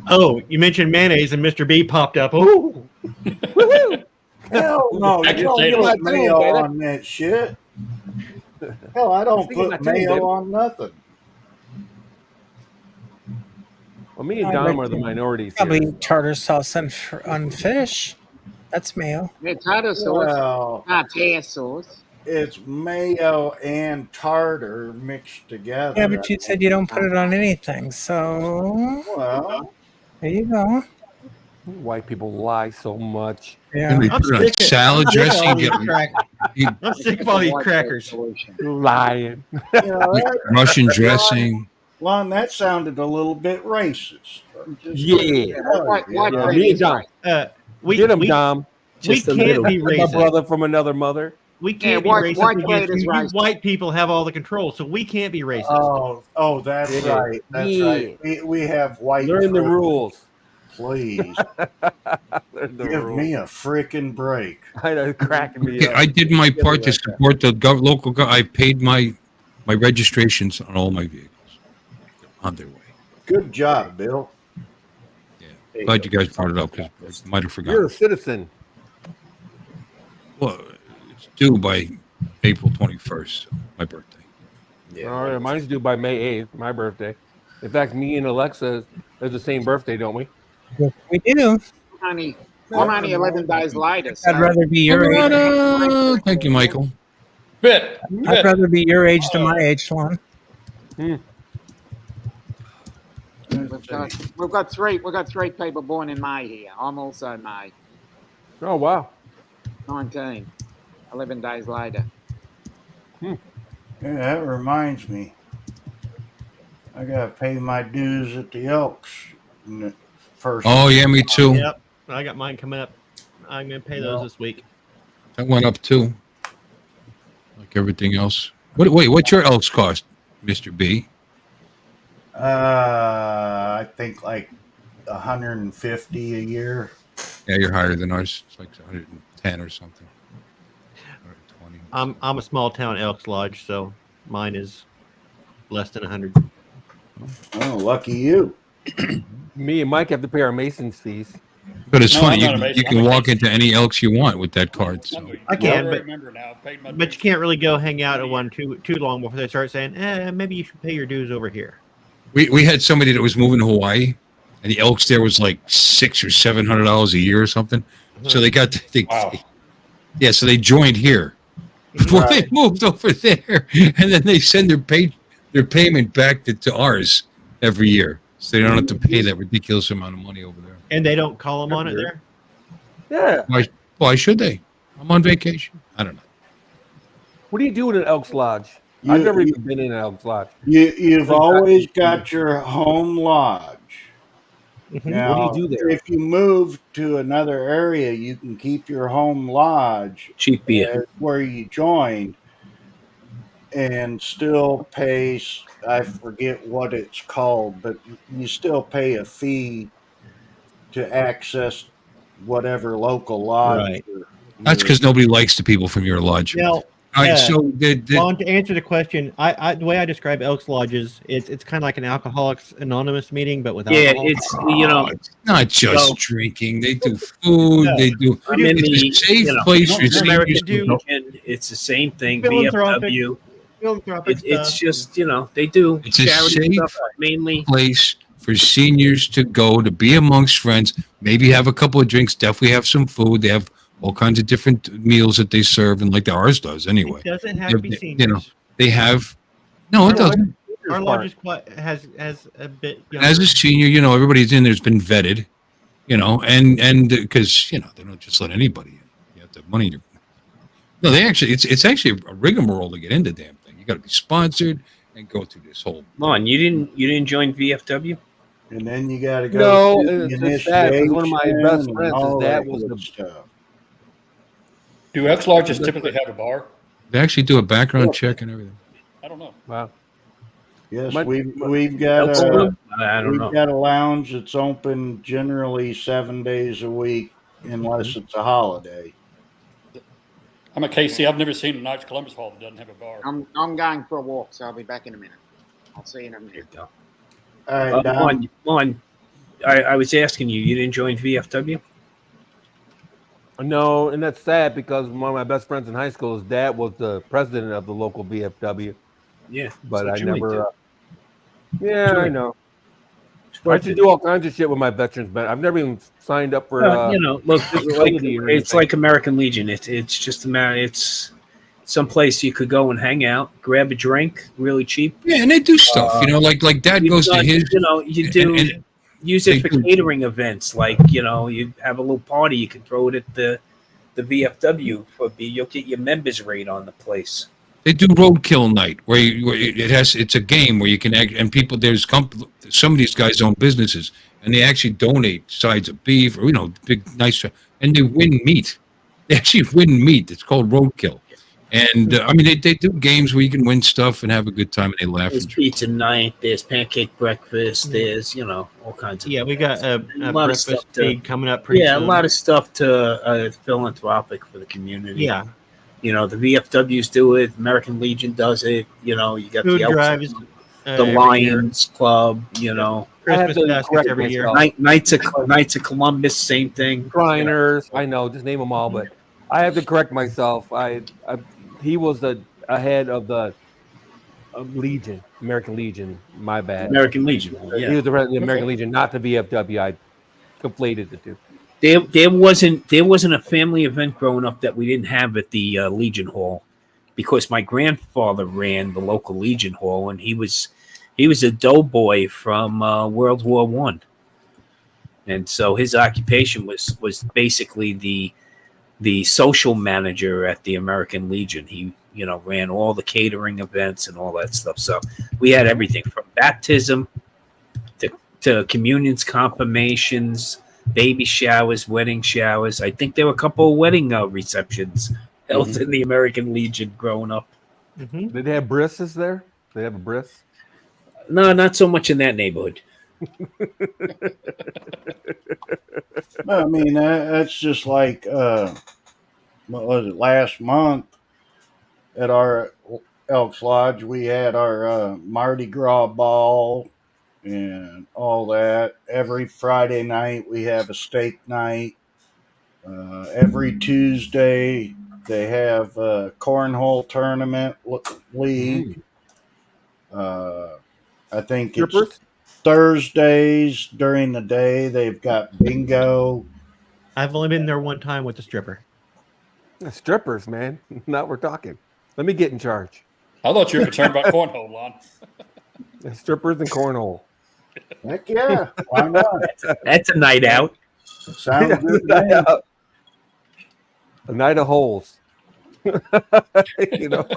Oh, you mentioned mayonnaise, and Mr. B popped up. Ooh. Woohoo! Hell no, you don't potatoes. put mayo Baby. on that shit. Hell, I don't Sticking my put tongue, mayo baby. on nothing. Well, me and I Dom bet are the you minorities Probably here. tartar sauce on fish. That's mayo. Yeah, tartar sauce. Well, Tartar sauce. it's mayo and tartar mixed together. Yeah, but you said you don't put it on anything. So Well, there you go. White people lie so much. Yeah. And they I'm put it on sick of- salad I'm sick of all dressing, these get crack- I'm sick of all these crackers. Lying. you know, that, Russian dressing. Lon, that sounded a little bit racist. I'm just Yeah. Yeah, me and Dom. We Get him, we, Dom. we Just a can't little. be My racist. brother from another mother. We can't Yeah, be white racist bread against is you. You racist. white people have all the control, so we can't be racist. Oh, that's Yeah. right. That's Yeah. right. We have white. Learn the privilege. rules. Please Learn the give rules. me a freaking break. I know, cracking me Okay, up. I did my part to support the local. I paid my registrations on all my vehicles. On their way. Good job, Bill. Glad you guys brought it up because I might have You're a forgotten. citizen. Well, it's due by April 21st, my birthday. All right, mine's due by May 8th, my birthday. In fact, me and Alexa have the same birthday, don't we? Yes, we do. Honey, I'm only 11 days later. So. I'd rather be your age. Thank you, Michael. I'd rather be your age than my age, Lon. We've got three people born in May here. I'm also May. Oh wow. 19. 11 days later. Yeah, that reminds me. I gotta pay my dues at the Elks in the first. Oh yeah, me too. Yep, I got mine coming up. I'm gonna pay those this week. That went up too, like everything else. What's your Elks cost, Mr. B? I think like 150 a year. Yeah, you're higher than ours. It's like 110 or something. 120. I'm a small town Elks Lodge, so mine is less than 100. Oh, lucky you. Me and Mike have to pay our Mason's fees. But it's No, funny. I'm not a Mason. You can I'm a walk Mason. into any Elks you want with that card. So. I can, I but remember now. Paid my you can't really go hang out at one too long before they start saying, maybe you should pay your dues over here. We had somebody that was moving to Hawaii, and the Elks there was like $600 or $700 a year or something. So they got so they joined here before they moved over there, and then they send their payment back to ours every year, so they don't have to pay that ridiculous amount of money over there. And they don't call them on it there? Yeah. Why should they? I'm on vacation. I don't know. What do you do in an Elks Lodge? I've never even been in an Elks Lodge. You've always got your home lodge. Now, What do you do there? If you move to another area, you can keep your home lodge cheap beer where you joined and still pay, I forget what it's called, but you still pay a fee to access whatever local lodge. Right. That's because nobody likes the people from your lodge. Now, All right, so Vaughn, to answer the question, I the way I describe Elks Lodges, it's kind of like an Alcoholics Anonymous meeting, but with alcohol. it's it's not just drinking. They do food. No. They do. I'm in It's the a safe place for American seniors. Legion, it's the same thing. Philanthropic- VFW. philanthropic It's stuff. just they do It's a charity safe stuff mainly. place for seniors to go to be amongst friends. Maybe have a couple of drinks. Definitely have some food. They have all kinds of different meals that they serve, and like ours does anyway. It doesn't have to be seniors. You know, they have. No, it doesn't. Our lodge is quite has a bit. Younger. As a senior, everybody's in there's been vetted, and because they don't just let anybody in. You have to have money in your. No, they actually it's actually a rigmarole to get into the damn thing. You got to be sponsored and go through this whole. Lon, you didn't join VFW? And then you got to go. No, through the it's sad, 'cause one of my initiation best and friends, all his dad that was good the stuff. Do Elks Lodges typically have a bar? They actually do a background check and everything. I don't know. Wow. Yes, My- we've got I don't know. got a lounge that's open generally 7 days a week, unless it's a holiday. I'm a KC. I've never seen a Knights of Columbus Hall that doesn't have a bar. I'm going for a walk, so I'll be back in a minute. I'll see you in a minute. All right, Don. Lon, I was asking you didn't join VFW? No, and that's sad because one of my best friends in high school, his dad was the president of the local VFW. Yeah, But so I Julie never. did. Yeah, I know. I should do all kinds of shit with my veterans, but I've never even signed up for. Look, it's like American Legion. It's just a matter. It's someplace you could go and hang out, grab a drink, really cheap. Yeah, and they do stuff. Like Dad goes to his. You do and use they it for do- catering events. Like you have a little party, you can throw it at the VFW. You'll get your members rate on the place. They do roadkill night where it's a game where you can act, and people some of these guys own businesses and they actually donate sides of beef or big nice, and they win meat. They actually win meat. It's called roadkill, and they do games where you can win stuff and have a good time and they laugh. There's pizza night. There's pancake breakfast. There's all kinds of. Yeah, we got a lot of breakfast stuff feed coming up pretty Yeah, soon. a lot of stuff to philanthropic for the community. Yeah. The VFWs do it. American Legion does it. You got Food the Elks, drives, the every Lions Club. Christmas baskets every year. Knights of Columbus, same thing. Shriners, I know, just name them all, but I have to correct myself. He was the head of the Legion, American Legion. My bad. American Legion. He Yeah. was the president of the American Legion, not the VFW. I conflated the two. There wasn't a family event growing up that we didn't have at the Legion Hall, because my grandfather ran the local Legion Hall, and he was He was a doughboy from World War One, and so his occupation was basically the social manager at the American Legion. He ran all the catering events and all that stuff. So we had everything from baptism to communions, confirmations, baby showers, wedding showers. I think there were a couple of wedding receptions held in the American Legion growing up. Did they have brisses there? They have a bris? No, not so much in that neighborhood. I mean, that's just like what was it, last month at our Elks Lodge? We had our Mardi Gras ball and all that. Every Friday night we have a steak night. Every Tuesday they have a cornhole tournament league. I think it's Thursdays during the day. They've got bingo. I've only been there one time with the stripper. Strippers, man. Now we're talking. Let me get in charge. I thought you were concerned about cornhole, Lon. Strippers and cornhole. Heck yeah. Why not? That's a night out. Sounds good. Man. A night of holes. You know.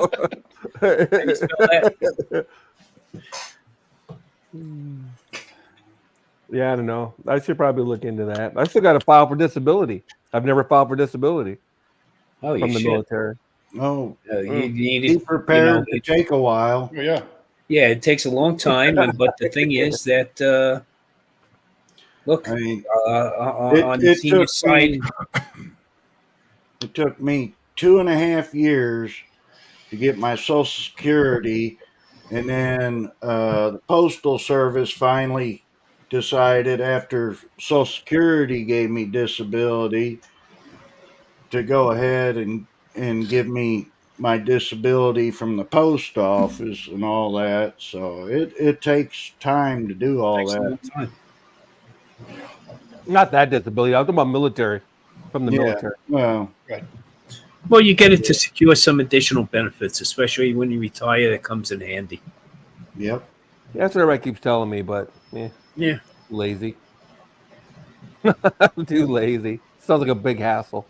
Yeah, I don't know. I should probably look into that. I still got to file for disability. I've never filed for disability from the military. Oh, you need be prepared to take a while. Yeah. Yeah, it takes a long time, but the thing is that look, I mean, on the senior side, it took me 2.5 years to get my Social Security, and then the Postal Service finally decided, after Social Security gave me disability, to go ahead and give me my disability from the post office and all that. So it takes time to do all that. Not that disability. I'm talking about military, from the military. Well, right. Well, you get it to secure some additional benefits, especially when you retire. That comes in handy. Yep. Yeah, that's what everybody keeps telling me, but yeah, lazy. I'm too lazy. Sounds like a big hassle.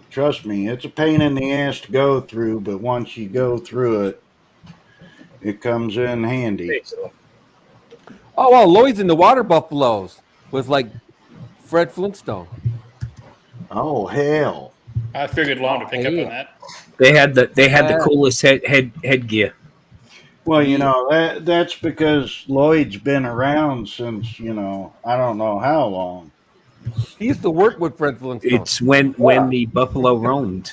Trust me, it's a pain in the ass to go through, but once you go through it, it comes in handy. Oh, well, Lloyd's in the Water Buffaloes was like Fred Flintstone. Oh, hell. I figured Lon to pick up on that. They had the coolest headgear. Well, you know, that's because Lloyd's been around since, I don't know how long. He used to work with Fred Flintstone. It's when the buffalo roamed.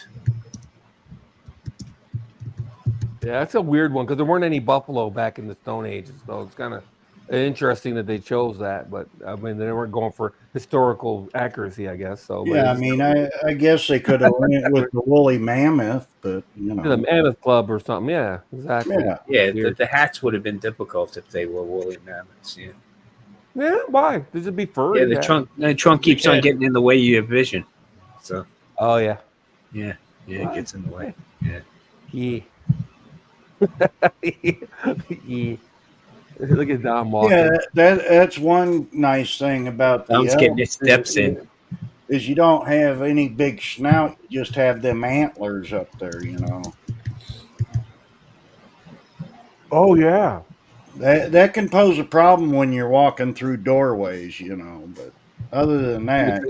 Yeah, that's a weird one because there weren't any buffalo back in the Stone Age, so it's kind of interesting that they chose that. But I mean, they weren't going for historical accuracy, I guess. So yeah, I mean, I guess they could have went with the woolly mammoth, but the Mammoth Club or something. Yeah, exactly. Yeah, the hats would have been difficult if they were woolly mammoths. Yeah. Yeah, why? Does it be furry? Yeah, the trunk keeps on getting in the way of your vision. So. Oh yeah. Yeah, it gets in the way. Yeah. Yeah. Yeah. Look at Don walking. Yeah, that's one nice thing about the Don's getting his steps in. Is you don't have any big snout, you just have them antlers up there, Oh yeah. That can pose a problem when you're walking through doorways, but other than that,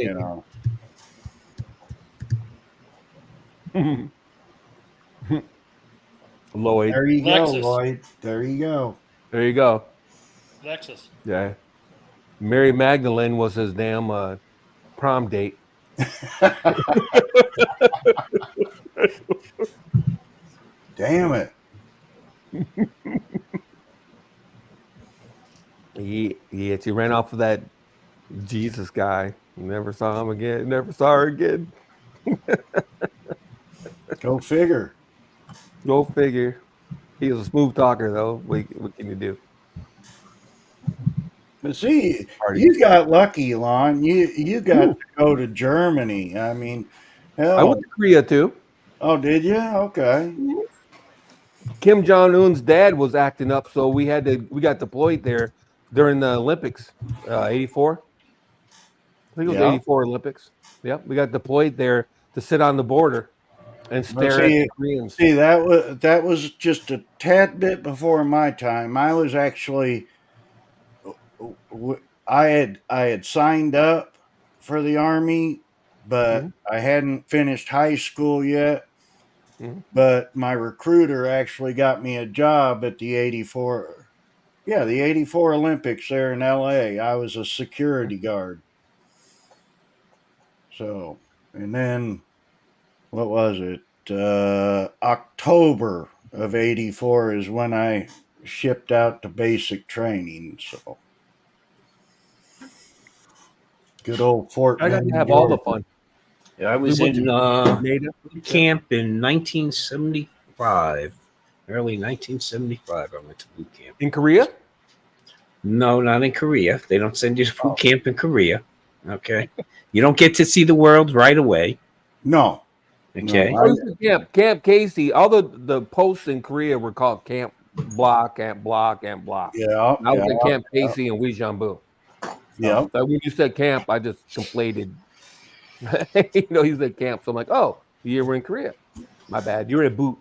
Lloyd. There you go, Lexus. Lloyd. There you go. There you go. Lexus. Yeah. Mary Magdalene was his damn prom date. Damn it. She ran off of that Jesus guy. Never saw him again. Never saw her again. Go figure. Go figure. He was a smooth talker, though. What can you do? But see, you got lucky, Lon. You got to go to Germany. I mean, hell. I went to Korea, too. Oh, did you? Okay. Kim Jong Un's dad was acting up, so we got deployed there during the Olympics, 84. I think it was Yeah. 84 Olympics. Yep, we got deployed there to sit on the border and But stare at the Koreans. see, that was just a tad bit before my time. I was actually, I had signed up for the Army, but I hadn't finished high school yet. But my recruiter actually got me a job at the 84. Yeah, the 84 Olympics there in LA. I was a security guard. So, and then what was it? October of 84 is when I shipped out to basic training. So, good old Fort I got to Benning, have all the Georgia. fun. Yeah, I was We went in to Native. boot camp in 1975. Early 1975, I went to boot camp. In Korea? No, not in Korea. They don't send you to boot camp in Korea. Okay. You don't get to see the world right away. No. Okay. Camp Casey. All the posts in Korea were called Camp Block, Camp Block, Camp Block. Yeah. I was at Camp Casey in Weijambu. Yeah. So when you said camp, I just conflated. You said camp. So I'm like, oh, you were in Korea. My bad. You were at boot.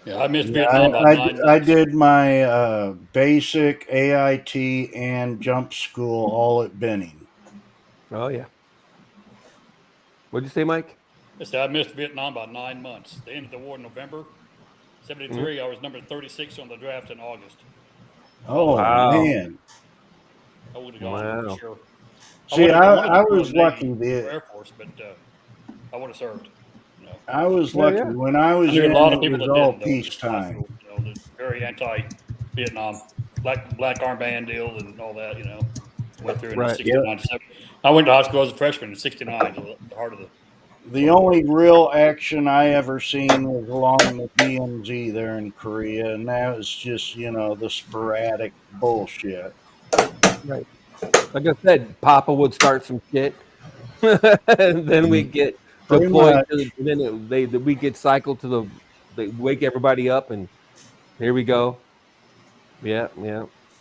Yeah, I missed Yeah, Vietnam by 9 months. I did my basic AIT and jump school all at Benning. Oh yeah. What'd you say, Mike? I said I missed Vietnam by 9 months. They ended the war in November. 73, I was number 36 on the draft in August. Oh, wow. Man. I would have gone for sure. See, I wanted to was go lucky. Navy, Air Force, but I would have served. I was lucky. When I was I knew in, a lot it of people was that all didn't. Though, just peacetime. Very anti-Vietnam, black armband deal and all that. Went through in Right, 69, 70. I went to high school as a freshman in 69, so the heart of the. The only real action I ever seen was along the DMZ there in Korea, and that was just, the sporadic bullshit. Right. Like I said, Papa would start some shit, and then we get deployed. We get cycled to they wake everybody up, and here we go. Yeah.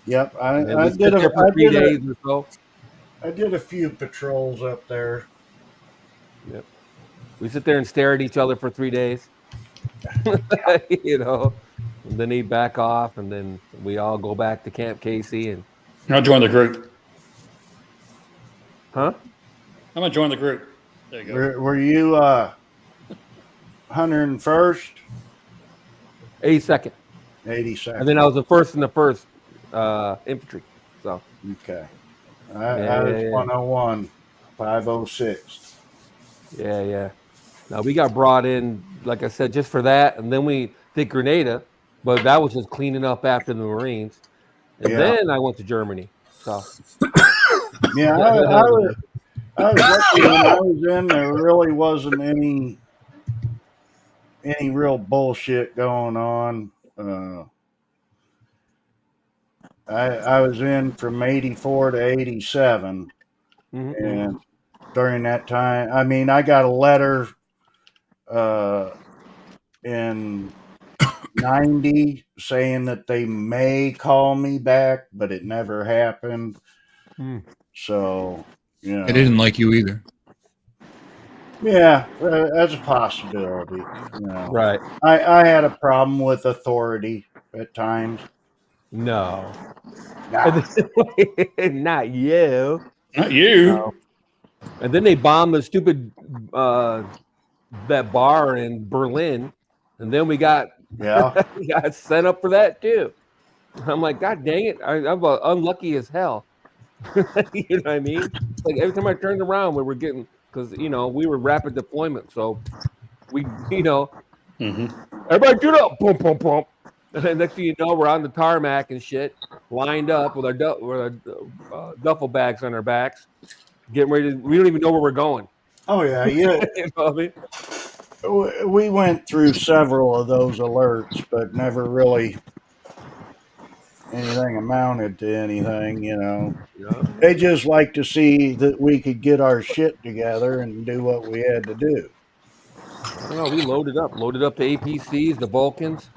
Yep, I did there for 3 days or so. I did a few patrols up there. Yep. We sit there and stare at each other for 3 days. And then they back off, and then we all go back to Camp Casey. And I'll join the group. Huh? I'm gonna join the group. There you go. Were you 101st? 82nd. 82nd. And then I was the first in the first infantry. So okay. I was 101, 506. Yeah. Now we got brought in, like I said, just for that, and then we did Grenada, but that was just cleaning up after the Marines, and then I went to Germany. So yeah, I was lucky when I was in. There really wasn't any real bullshit going on. I was in from 84 to 87, and during that time, I got a letter in 90 saying that they may call me back, but it never happened. So, I didn't like you either. Yeah, that's a possibility. Right. I had a problem with authority at times. No. Nah. Not you. Not you. No. And then they bombed the stupid that bar in Berlin, and then we got we got sent up for that too. I'm like, God dang it! I'm unlucky as hell. You know what I mean? Like every time I turned around, we were getting because we were rapid deployment, so we everybody get up, boom, boom, boom. And then next thing you know, we're on the tarmac and shit, lined up with our duffel bags on our backs, getting ready. We don't even know where we're going. Oh yeah. You know what I mean? We went through several of those alerts, but never really anything amounted to anything. They just like to see that we could get our shit together and do what we had to do. I don't know. We loaded up the APCs, the Vulcans,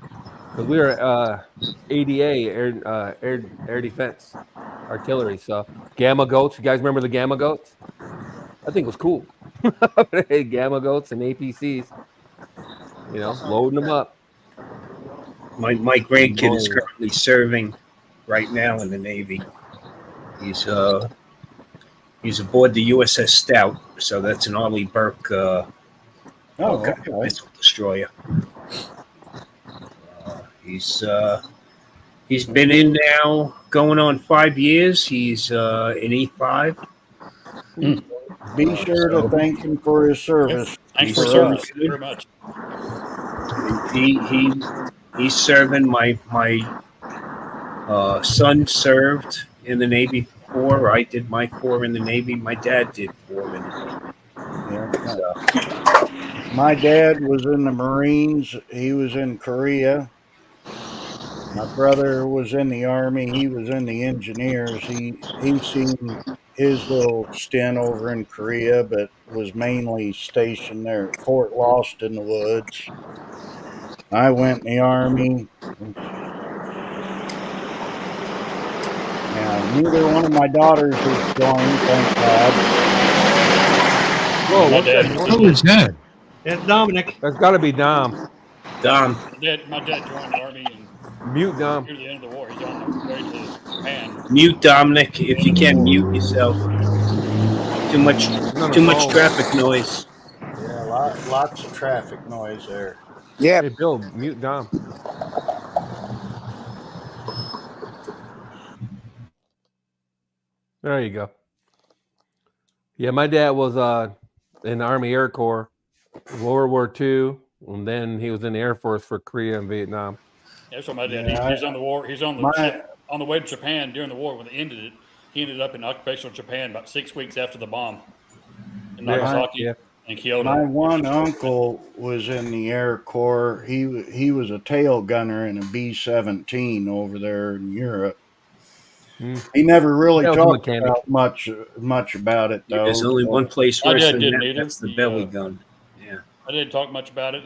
because we were ADA, air defense artillery. So Gamma Goats. You guys remember the Gamma Goats? I think it was cool. Gamma Goats and APCs. You know, loading them up. My grandkid is Annoying. currently serving right now in the Navy. He's aboard the USS Stout, so that's an Arleigh Burke missile destroyer. He's been in now going on 5 years. He's in E5. Be sure to thank him for his service. Thanks for service very much. He's serving. My son served in the Navy 4. I did my 4 in the Navy. My dad did 4 in the Navy. Yeah. My dad was in the Marines. He was in Korea. My brother was in the Army. He was in the engineers. He's seen his little stint over in Korea, but was mainly stationed there at Fort Lost in the woods. I went in the Army. Now, neither one of my daughters has joined, thank God. Whoa, Who is that? It's Dominic. That's got to be Dom. Dom. My dad joined the Army and Mute Dom. near the end of the war. He's on the way to Japan. Mute Dominic if you can. Mute yourself. Too much traffic noise. Yeah, lots of traffic noise there. Yeah. Hey, Bill, mute Dom. There you go. Yeah, my dad was in the Army Air Corps, World War II, and then he was in the Air Force for Korea and Vietnam. Yeah, that's what my dad did. He was on the war. He's on the ship on the way to Japan during the war. When they ended it, he ended up in occupational Japan about 6 weeks after the bomb in Nagasaki and Kyoto. My one uncle was in the Air Corps. He was a tail gunner in a B-17 over there in Europe. He never really talked about much about it, though. There's only one place worse than that. either. That's the belly gun. Yeah. I didn't talk much about it.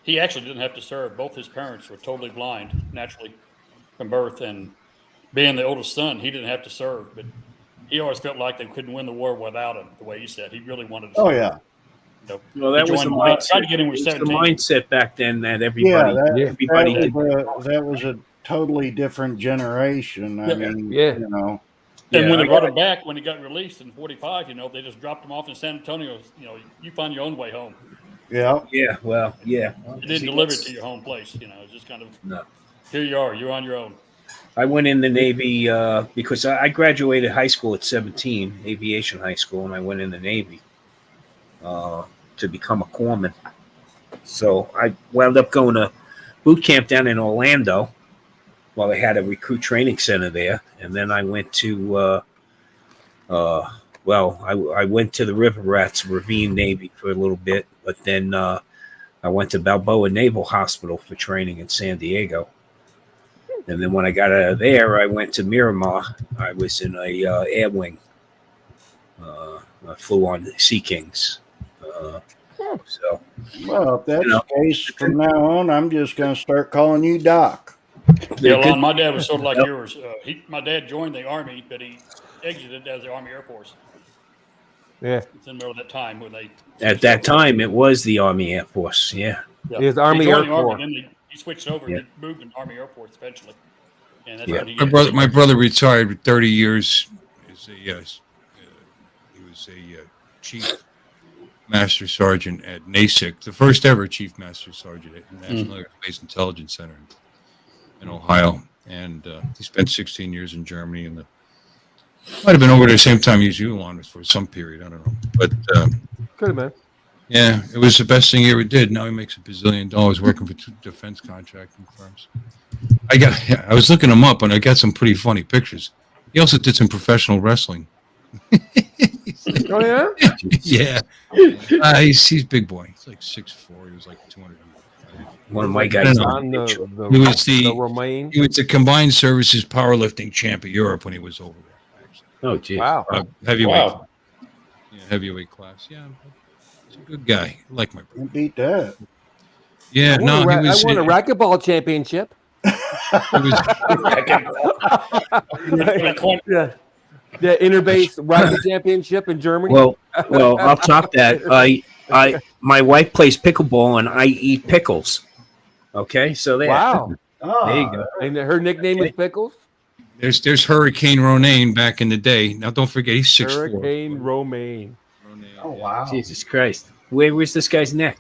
He actually didn't have to serve. Both his parents were totally blind naturally from birth, and being the oldest son, he didn't have to serve. But he always felt like they couldn't win the war without him. The way he said, he really wanted to. Oh serve. yeah. So well, that was the mindset. Tried to get him with 17. The mindset back then that everybody, that was a totally different generation. I mean, you know. And when they brought him back, when he got released in 45, you know, they just dropped him off in San Antonio. You know, you find your own way home. Yeah. Yeah. Well, yeah. It didn't deliver it to your home place. You know, it's just kind of here you are. You're on your own. I went in the Navy because I graduated high school at 17, aviation high school, and I went in the Navy to become a corpsman. So I wound up going to boot camp down in Orlando. Well, they had a recruit training center there, and then I went to, I went to the River Rats Ravine Navy for a little bit, but then I went to Balboa Naval Hospital for training in San Diego. And then when I got out of there, I went to Miramar. I was in a air wing. I flew on Sea Kings. So, well, if that's the case, from now on, I'm just going to start calling you Doc. Yeah, Lon, my dad was sort of like yours. My dad joined the Army, but he exited as the Army Air Force. Yeah. It's in the middle of that time when they. At that time, it was the Army Air Force. Yeah. It was Army Air Force. Then he switched over and moved in Army Air Force eventually. And that's when he My brother retired with 30 years. He was a chief master sergeant at NASIC, the first ever chief master sergeant at the National Air Space Intelligence Center in Ohio. And he spent 16 years in Germany, and might have been over there the same time as you, Lon, for some period. I don't know. But could have been. Yeah, it was the best thing he ever did. Now he makes $1 billion working for 2 defense contracting firms. I was looking him up, and I got some pretty funny pictures. He also did some professional wrestling. Oh yeah, yeah. He's big boy. He's like 6'4". He was like 200. One of my guys on he was the combined services powerlifting champ of Europe when he was over there. Actually. Oh, gee. Wow. Heavyweight. Wow. Yeah, heavyweight class. Yeah. He's a good guy. I like my brother. Can't beat that. Yeah, I no, won, he a, I was. won a racquetball championship. The interbase rugby championship in Germany. Well, I'll top that. My wife plays pickleball, and I eat pickles. Okay, so there. Wow. There you go. And her nickname is Pickles. There's Hurricane Romaine back in the day. Now don't forget he's 6'4". Hurricane Romaine. Oh wow! Jesus Christ! Where was this guy's neck?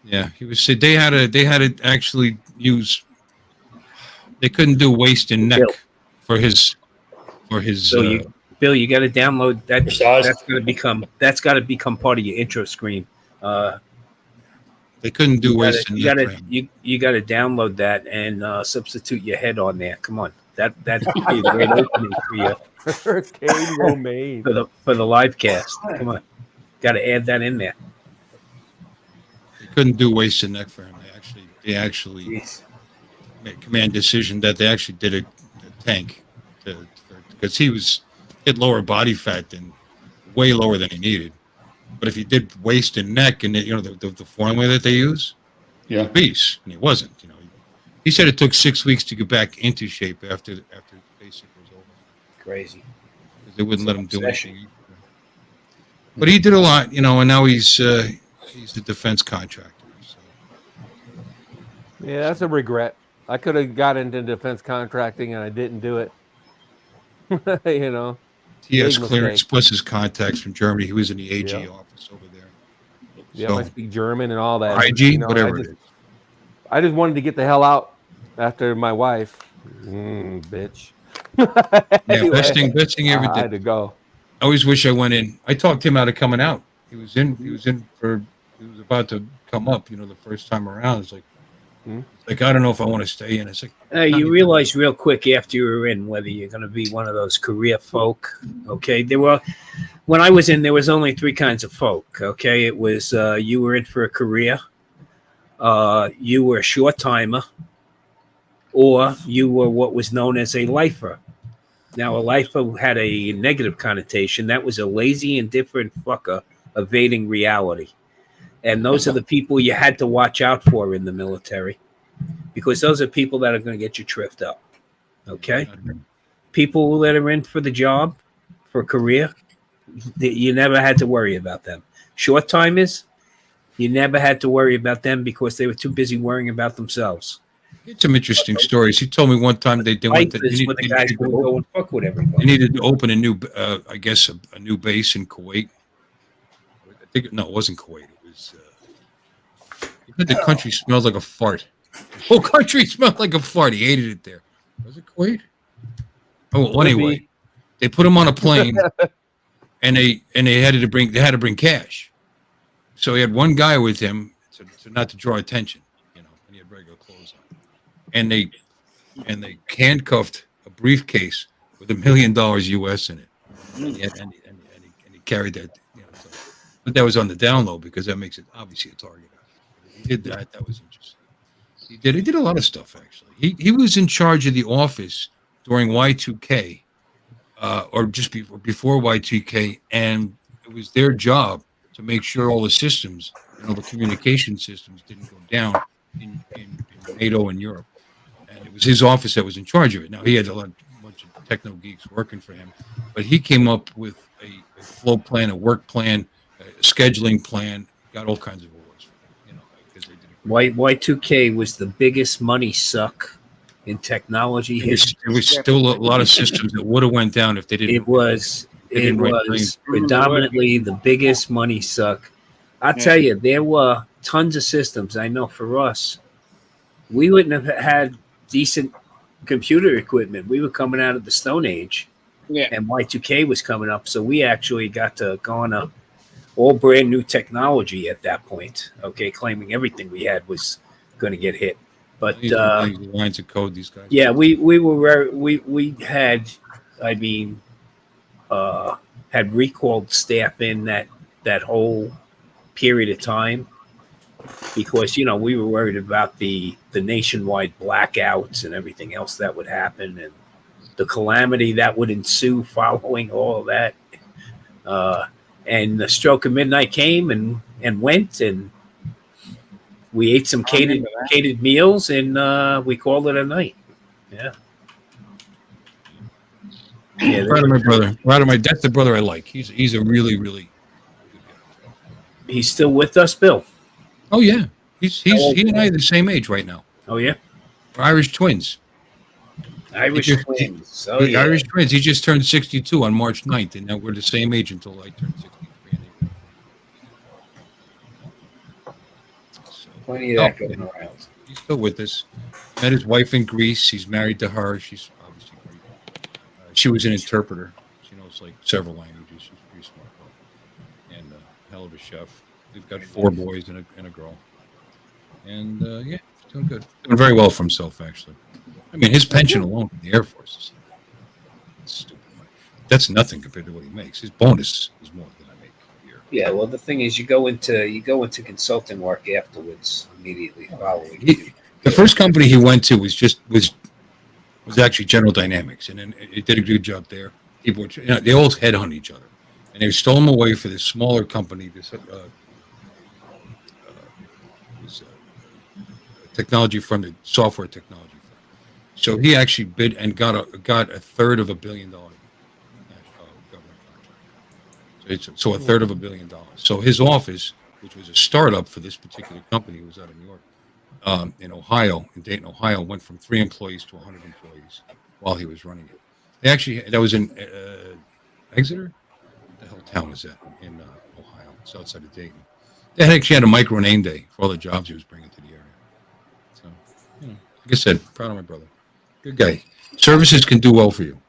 Yeah, he was. They had to actually use. They couldn't do waist and neck for his. So Bill, you got to download that. That's got to become part of your intro screen. They couldn't do waist and neck. You got to download that and substitute your head on there. Come on, that'd be a great opening for you. Hurricane Romaine for the live cast. Come on, got to add that in there. They couldn't do waist and neck for him. They actually made a command decision that they actually did a tank because he had lower body fat than way lower than he needed. But if he did waist and neck and the formula that they use, beast, and he wasn't. He said it took 6 weeks to get back into shape after basic was over. Crazy. They wouldn't let him do anything. But he did a lot, and now he's a defense contractor. So. Yeah, that's a regret. I could have got into defense contracting and I didn't do it. He has clearance plus his contacts from Germany. He was in the AG office over there. Yeah, I speak German and all that. IG, whatever it is. I just wanted to get the hell out after my wife. Bitch. Anyway, best thing ever did. I had to go. I always wish I went in. I talked him out of coming out. He was about to come up, the first time around. It's like, I don't know if I want to stay in. It's like you realize real quick after you were in whether you're going to be one of those career folk. Okay, when I was in, there was only three kinds of folk. Okay, it was you were in for a career, you were a short timer, or you were what was known as a lifer. Now, a lifer had a negative connotation. That was a lazy, indifferent fucker evading reality. And those are the people you had to watch out for in the military, because those are people that are going to get you tripped up. Okay? People that are in for the job, for a career, you never had to worry about them. Short timers, you never had to worry about them because they were too busy worrying about themselves. It's some interesting stories. He told me one time they went to needed to open a new, I guess, a new base in Kuwait. I think it wasn't Kuwait. It was. The country smelled like a fart. The whole country smelled like a fart. He hated it there. Was it Kuwait? Oh, well, anyway, they put him on a plane, and they had to bring cash. So he had one guy with him, so not to draw attention, and he had regular clothes on. And they handcuffed a briefcase with $1 million US in it, and he carried that. But that was on the down low because that makes it obviously a target. He did that. That was interesting. He did a lot of stuff actually. He was in charge of the office during Y2K, or just before Y2K, and it was their job to make sure all the systems, all the communication systems, didn't go down in NATO and Europe. And it was his office that was in charge of it. Now he had a bunch of techno geeks working for him, but he came up with a flow plan, a work plan, a scheduling plan. Got all kinds of awards for it, because they did it. Y2K was the biggest money suck in technology history. There was still a lot of systems that would have went down if they didn't. It was predominantly the biggest money suck. I'll tell you, there were tons of systems. I know for us, we wouldn't have had decent computer equipment. We were coming out of the Stone Age, and Y2K was coming up, so we actually got to go on a all brand new technology at that point. Okay, claiming everything we had was going to get hit. But lines of code, these guys. Yeah, we had, had recalled staff in that whole period of time because we were worried about the nationwide blackouts and everything else that would happen and the calamity that would ensue following all of that. And the stroke of midnight came and and went, and we ate some catered meals, and we called it a night. Yeah. Yeah, Proud of my brother. Proud of my. That's the brother I like. He's a really, really. He's still with us, Bill. Oh yeah, he and I are the same age right now. Oh yeah, we're Irish twins. Irish twins. Oh yeah, Irish twins. He just turned 62 on March 9th, and now we're the same age until I turned 63. Plenty of that going around. He's still with us. Met his wife in Greece. He's married to her. She's obviously great. She was an interpreter. She knows like several languages. She's pretty smart, and hell of a chef. We've got 4 boys and a girl, and yeah, he's doing good. Doing very well for himself, actually. I mean, his pension alone from the Air Force is stupid money. That's nothing compared to what he makes. His bonus is more than I make a year. Yeah, well, the thing is, you go into consulting work afterwards, immediately following. The first company he went to was actually General Dynamics, and then it did a good job there. People were, they all headhunt each other, and they stole him away for this smaller company. This technology firm, the software technology firm. So he actually bid and got a third of $1 billion government contract. So a third of $1 billion. So his office, which was a startup for this particular company, was out of New York, in Ohio, in Dayton, Ohio, went from 3 employees to 100 employees while he was running it. That was in Exeter. What the hell town is that in Ohio? It's outside of Dayton. They actually had a micro name day for all the jobs he was bringing to the area. So, like I said, proud of my brother. Good guy. Services can do well for you.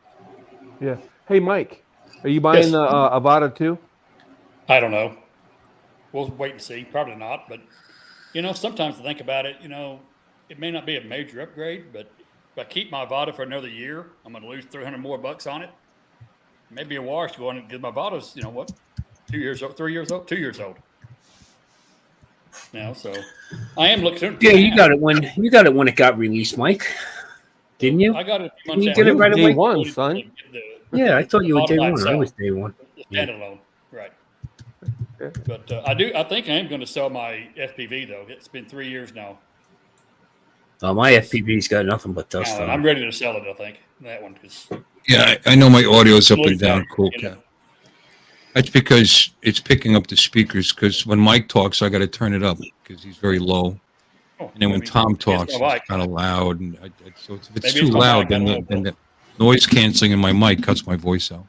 Yeah. Hey, Mike, are you buying the Avata too? I don't know. We'll wait and see. Probably not. But, sometimes I think about it, it may not be a major upgrade, but if I keep my Avata for another year, I'm going to lose $300 more on it. Maybe a wash going because my Avata's, 2 years old, 3 years old, 2 years old. Now, so I am looking. Yeah, you got it when it got released, Mike. Didn't you? I got it. Didn't you get it right away? Day one, son. Yeah, I thought you were day one. I was day one. Standalone, right? But I think I am going to sell my FPV though. It's been 3 years now. My FPV's got nothing but dust on it. I'm ready to sell it. I think that one. Yeah, I know my audio's up and down. Cool cat. That's because it's picking up the speakers. Because when Mike talks, I got to turn it up because he's very low. And then when Tom talks, it's kind of loud. And so if it's too loud, then the noise canceling in my mic cuts my voice out.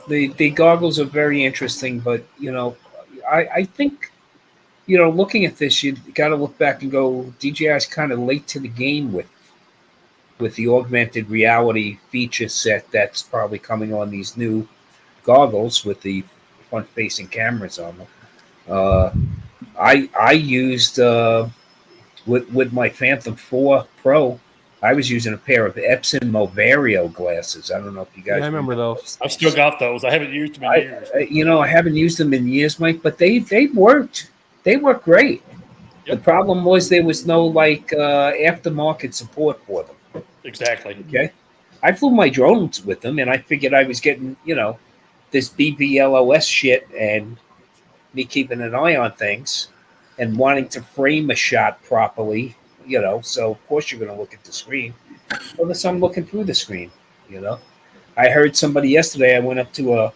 The goggles are very interesting, but I think looking at this, you got to look back and go, DJI's kind of late to the game with the augmented reality feature set that's probably coming on these new goggles with the front-facing cameras on them. I used with my Phantom 4 Pro, I was using a pair of Epson Movario glasses. I don't know if you guys. I remember those. I've still got those. I haven't used them in years. I haven't used them in years, Mike, but they worked. They worked great. Yep. The problem was there was no aftermarket support for them. Exactly. Okay. I flew my drones with them, and I figured I was getting this BBLOS shit and me keeping an eye on things and wanting to frame a shot properly, so of course you're going to look at the screen. Well, that's I'm looking through the screen, I heard somebody yesterday, I went up to a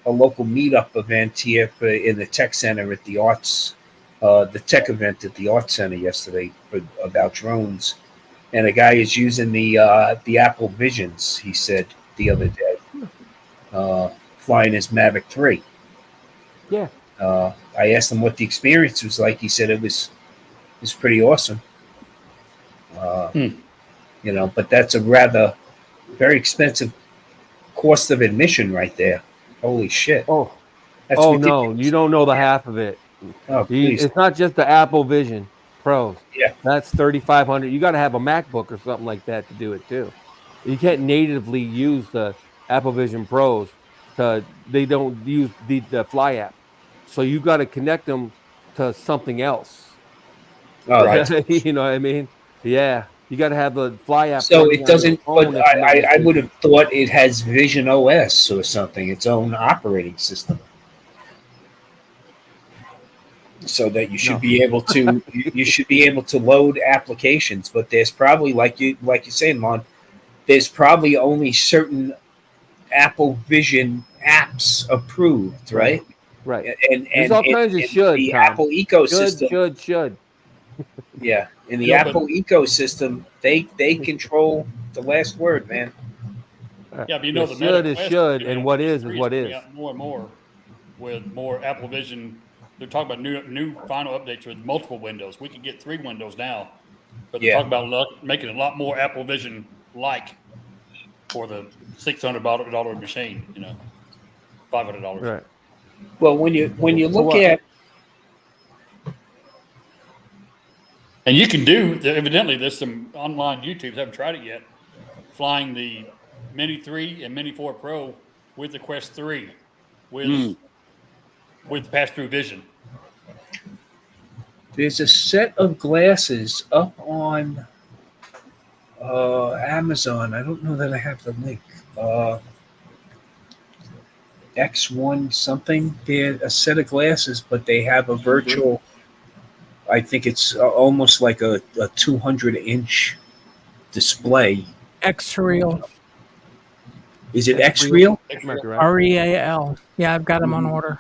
local meetup event here in the tech center at the arts, the tech event at the Arts Center yesterday about drones. And a guy is using the Apple Visions, he said the other day, flying his Mavic 3. Yeah. I asked him what the experience was like. He said it was pretty awesome. But that's a rather very expensive cost of admission right there. Holy shit. Oh, that's no, ridiculous. you don't know the half of it. Oh, please. It's not just the Apple Vision Pros. Yeah. That's $3,500. You got to have a MacBook or something like that to do it too. You can't natively use the Apple Vision Pros. They don't use the Fly app. So you got to connect them to something else. Oh, right. You know what I mean? Yeah. You got to have the Fly app. So it doesn't, but I would have thought it has Vision OS or something, its own operating system. so that you should be able to you should be able to load applications. But there's probably like you're saying, Lon, there's probably only certain Apple Vision apps approved, right? Right. And There's all kinds of should, the Tom. Apple ecosystem. Should. Yeah, in the You know, Apple ecosystem, they control the last word, man. Yeah, but you know, the should Meta is Quest should, coming and out, what the is S3 what coming is. out more and more with more Apple Vision. They're talking about new final updates with multiple windows. We can get 3 windows now, but they're talking about making a lot more Apple Vision like for the $600 machine. You know, $500. Right. Well, when you look at, and you can do, evidently there's some online YouTubes, haven't tried it yet, flying the Mini 3 and Mini 4 Pro with the Quest 3 with pass-through vision. there's a set of glasses up on Amazon. I don't know that I have the link. X1 something. They're a set of glasses, but they have a virtual. I think it's almost like a 200-inch display. X-Real. Is it X-Real? REAL. Yeah, I've got them on order.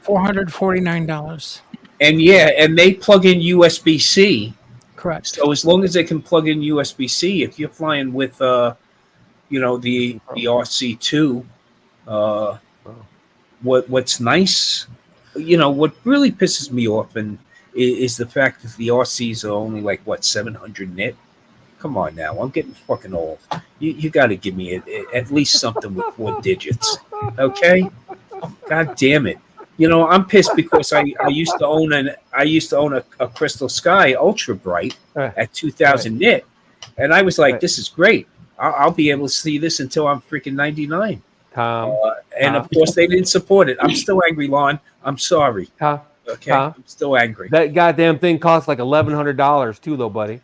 $449. And they plug in USB-C. Correct. So as long as they can plug in USB-C, if you're flying with the RC2, what's nice, what really pisses me off is the fact that the RCs are only like 700 nit. Come on now, I'm getting fucking old. You got to give me at least something with 4 digits, okay? God damn it! I'm pissed because I used to own a Crystal Sky Ultra Bright at 2000 nit, and I was like, this is great. I'll be able to see this until I'm freaking 99. And of course they didn't support it. I'm still angry, Lon. I'm sorry. Okay, I'm still angry. That goddamn thing costs like $1,100 too, though, buddy.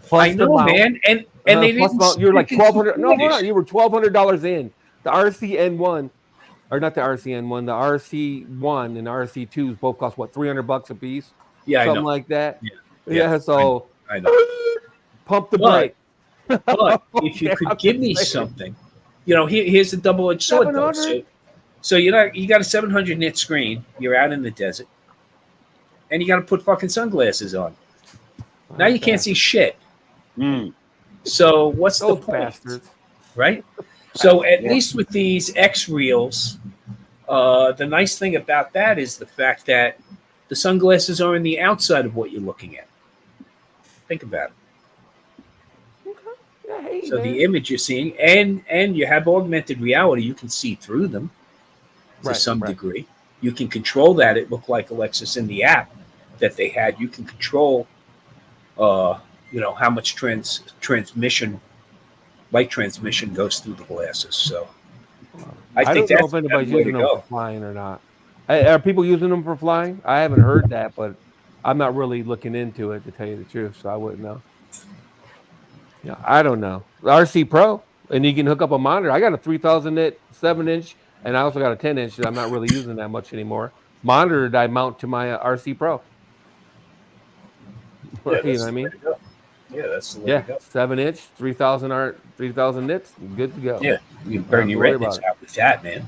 Plus I know, man, and they didn't. You're like $1,200. No, hold on. You were $1,200 in. The RCN1, or not the RCN1, the RC1 and the RC2s both cost what, $300 a piece? Yeah, something I know. like that. Yeah, so I know. Pump the brake. But if you could give me something, here's a double-edged sword. Though. So you got a 700 nit screen. You're out in the desert, and you got to put fucking sunglasses on. Now you can't see shit. So what's the point? Bastards. Right? So at least with these X Reels, the nice thing about that is the fact that the sunglasses are on the outside of what you're looking at. Think about it. Okay. So the image you're seeing, and you have augmented reality, you can see through them to some degree. You can control that. It looked like Alexis in the app that they had. You can control how much light transmission goes through the glasses. So I think don't know if anybody's using them for flying or not. Are people using them for flying? I haven't heard that, but I'm not really looking into it, to tell you the truth, so I wouldn't know. Yeah, I don't know. The RC Pro, and you can hook up a monitor. I got a 3000 nit 7-inch, and I also got a 10-inch that I'm not really using that much anymore. Monitor that I mount to my RC Pro. Yeah, you know what I mean? Yeah, that's the way to go. 7-inch, 3000 nits, good to go. Yeah, you can burn your retinas out with that, man.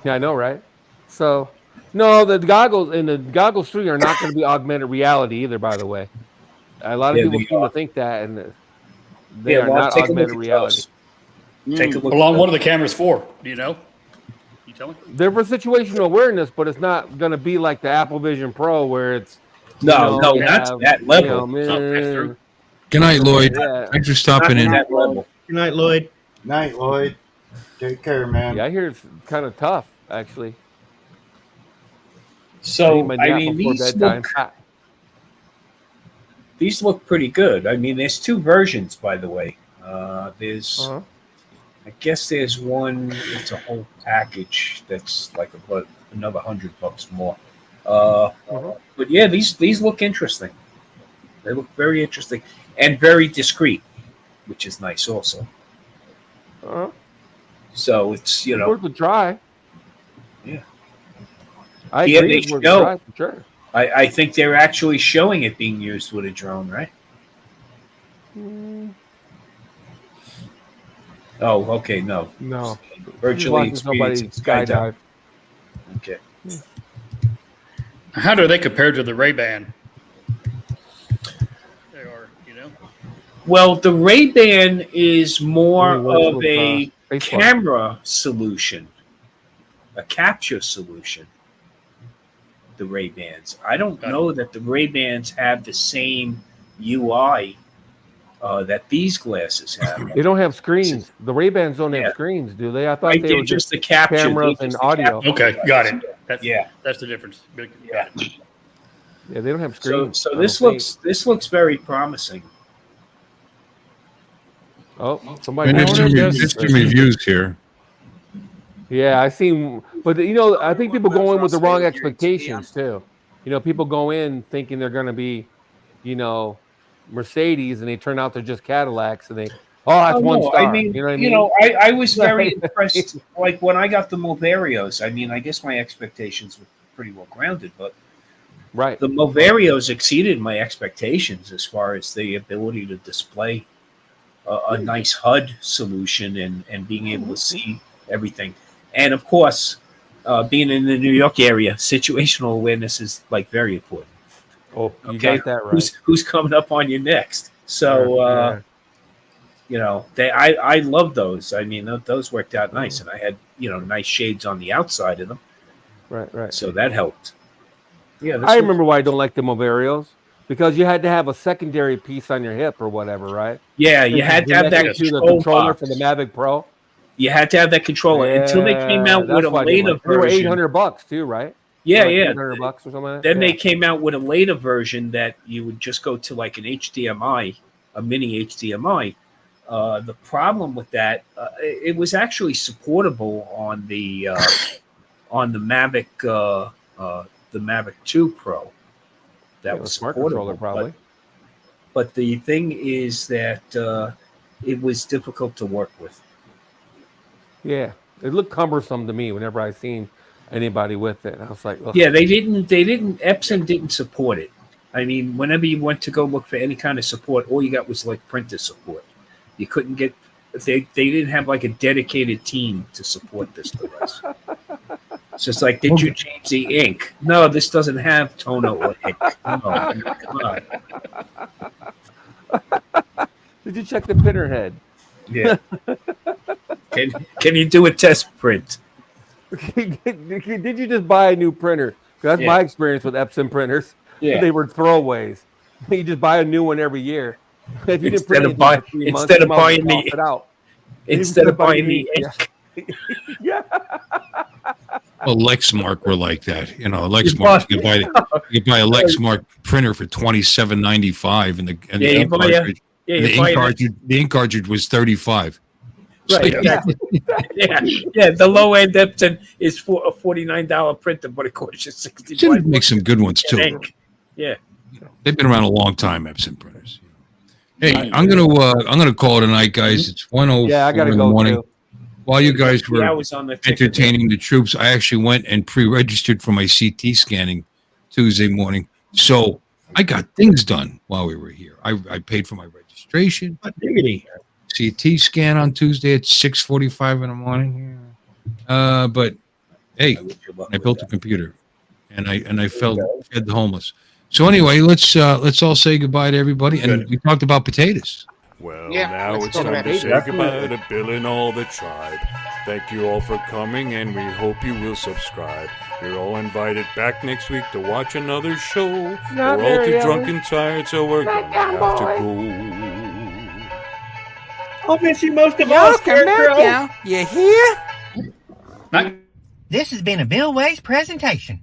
Yeah, I know, right? So, no, the goggles 3 are not going to be augmented reality either. By the way, a lot of people seem to think that, and they are not augmented reality. Take a look. Well, what are the cameras for? Do you know? You tell me. They're for situational awareness, but it's not going to be like the Apple Vision Pro where it's not to that level. Good night, Lloyd. Thanks for stopping in. Good night, Lloyd. Night, Lloyd. Take care, man. Yeah, I hear it's kind of tough, actually. So, these look pretty good. I mean, there's 2 versions, by the way. There's, I guess there's one, it's a whole package that's like about another $100 more. But yeah, these look interesting. They look very interesting and very discreet, which is nice also. So it's, worth a try. Yeah. I Here agree they with show. Rod, for sure. I think they're actually showing it being used with a drone, right? Oh, okay, no. No. Virtually Just watching somebody experiencing skydive. Okay. How do they compare to the Ray-Ban? They are, you know. Well, the Ray-Ban is more Only works of with, a Facebook. camera solution, a capture solution. The Ray-Bans. I don't know that the Ray-Bans have the same UI that these glasses have. They don't have screens. The Ray-Bans don't Yeah. have screens, do they? I thought Right, they they're were just the capture. cameras They're and just the audio. capture Okay, got it. device. That's the difference. Got it. Yeah, they don't have So, screens. so I this don't looks very promising. think. Oh, somebody. And there's some reviews here. Yeah, I seen, but I think people go in with the wrong expectations too. People go in thinking they're going to be, Mercedes, and they turn out they're just Cadillacs, and that's one no, star. I mean, you know what I mean? I was very impressed. Like when I got the Movarios, I mean, I guess my expectations were pretty well grounded, but right, the Movarios exceeded my expectations as far as the ability to display a nice HUD solution and being able to see everything. And of course, being in the New York area, situational awareness is like very important. Oh, you got that right. Who's coming up on you next? So, I love those. I mean, those worked out nice, and I had nice shades on the outside of them. Right. So that helped. Yeah, I remember why I don't like the Movarios, because you had to have a secondary piece on your hip or whatever, right? Yeah, you had to have that to the control controller box. for the Mavic Pro. You had to have that controller until they came out with a later They were version. $800 too, right? Yeah, like yeah. $800 or something like that. Then they came out with a later version that you would just go to like an HDMI, a mini HDMI. The problem with that, it was actually supportable on the Mavic, the Mavic 2 Pro. That was smart supportable, controller probably. But the thing is that it was difficult to work with. Yeah, it looked cumbersome to me whenever I seen anybody with it. I was like, ugh. Yeah, they didn't. Epson didn't support it. I mean, whenever you went to go look for any kind of support, all you got was like printer support. You couldn't get. They didn't have like a dedicated team to support this device. It's just like, did you change the ink? No, this doesn't have toner or ink. No, come on. Did you check the printer head? Yeah. Can you do a test print? Did you just buy a new printer? 'Cause that's my experience with Epson printers. Yeah. They were throwaways. You just buy a new one every year. If you didn't Instead print of it buying- for 3 months, instead you of might as well buying the- toss it out. Instead of buying the ink. Yeah. Well, Lexmark were like that. Lexmark. You could buy a Lexmark printer for $27.95, and the ink cartridge was $35. So, Right, exactly. yeah. The low end Epson is for a $49 printer, but it costs you $65. Should make some good ones too. Ink. Yeah. They've been around a long time, Epson printers. Hey, I'm gonna call it a night, guys. It's 1:04 Yeah, I gotta in the go morning. too. While you guys were I was on the ticket. entertaining the troops, I actually went and pre-registered for my CT scanning Tuesday morning. So I got things done while we were here. I paid for my registration. CT scan on Tuesday at 6:45 in the morning. But hey, I built a computer, and I fed the homeless. So anyway, let's all say goodbye to everybody. And we talked about potatoes. Well, Yeah, now let's it's talk time about to it. say goodbye to Bill and all the tribe. Thank you all for coming, and we hope you will subscribe. You're all invited back next week to watch another show. Not We're all very too early. drunk and tired, so we're gonna have to go. I'll miss you most of Y'all all, come back Scarecrow. now. You hear? This has been a Bill Ways presentation.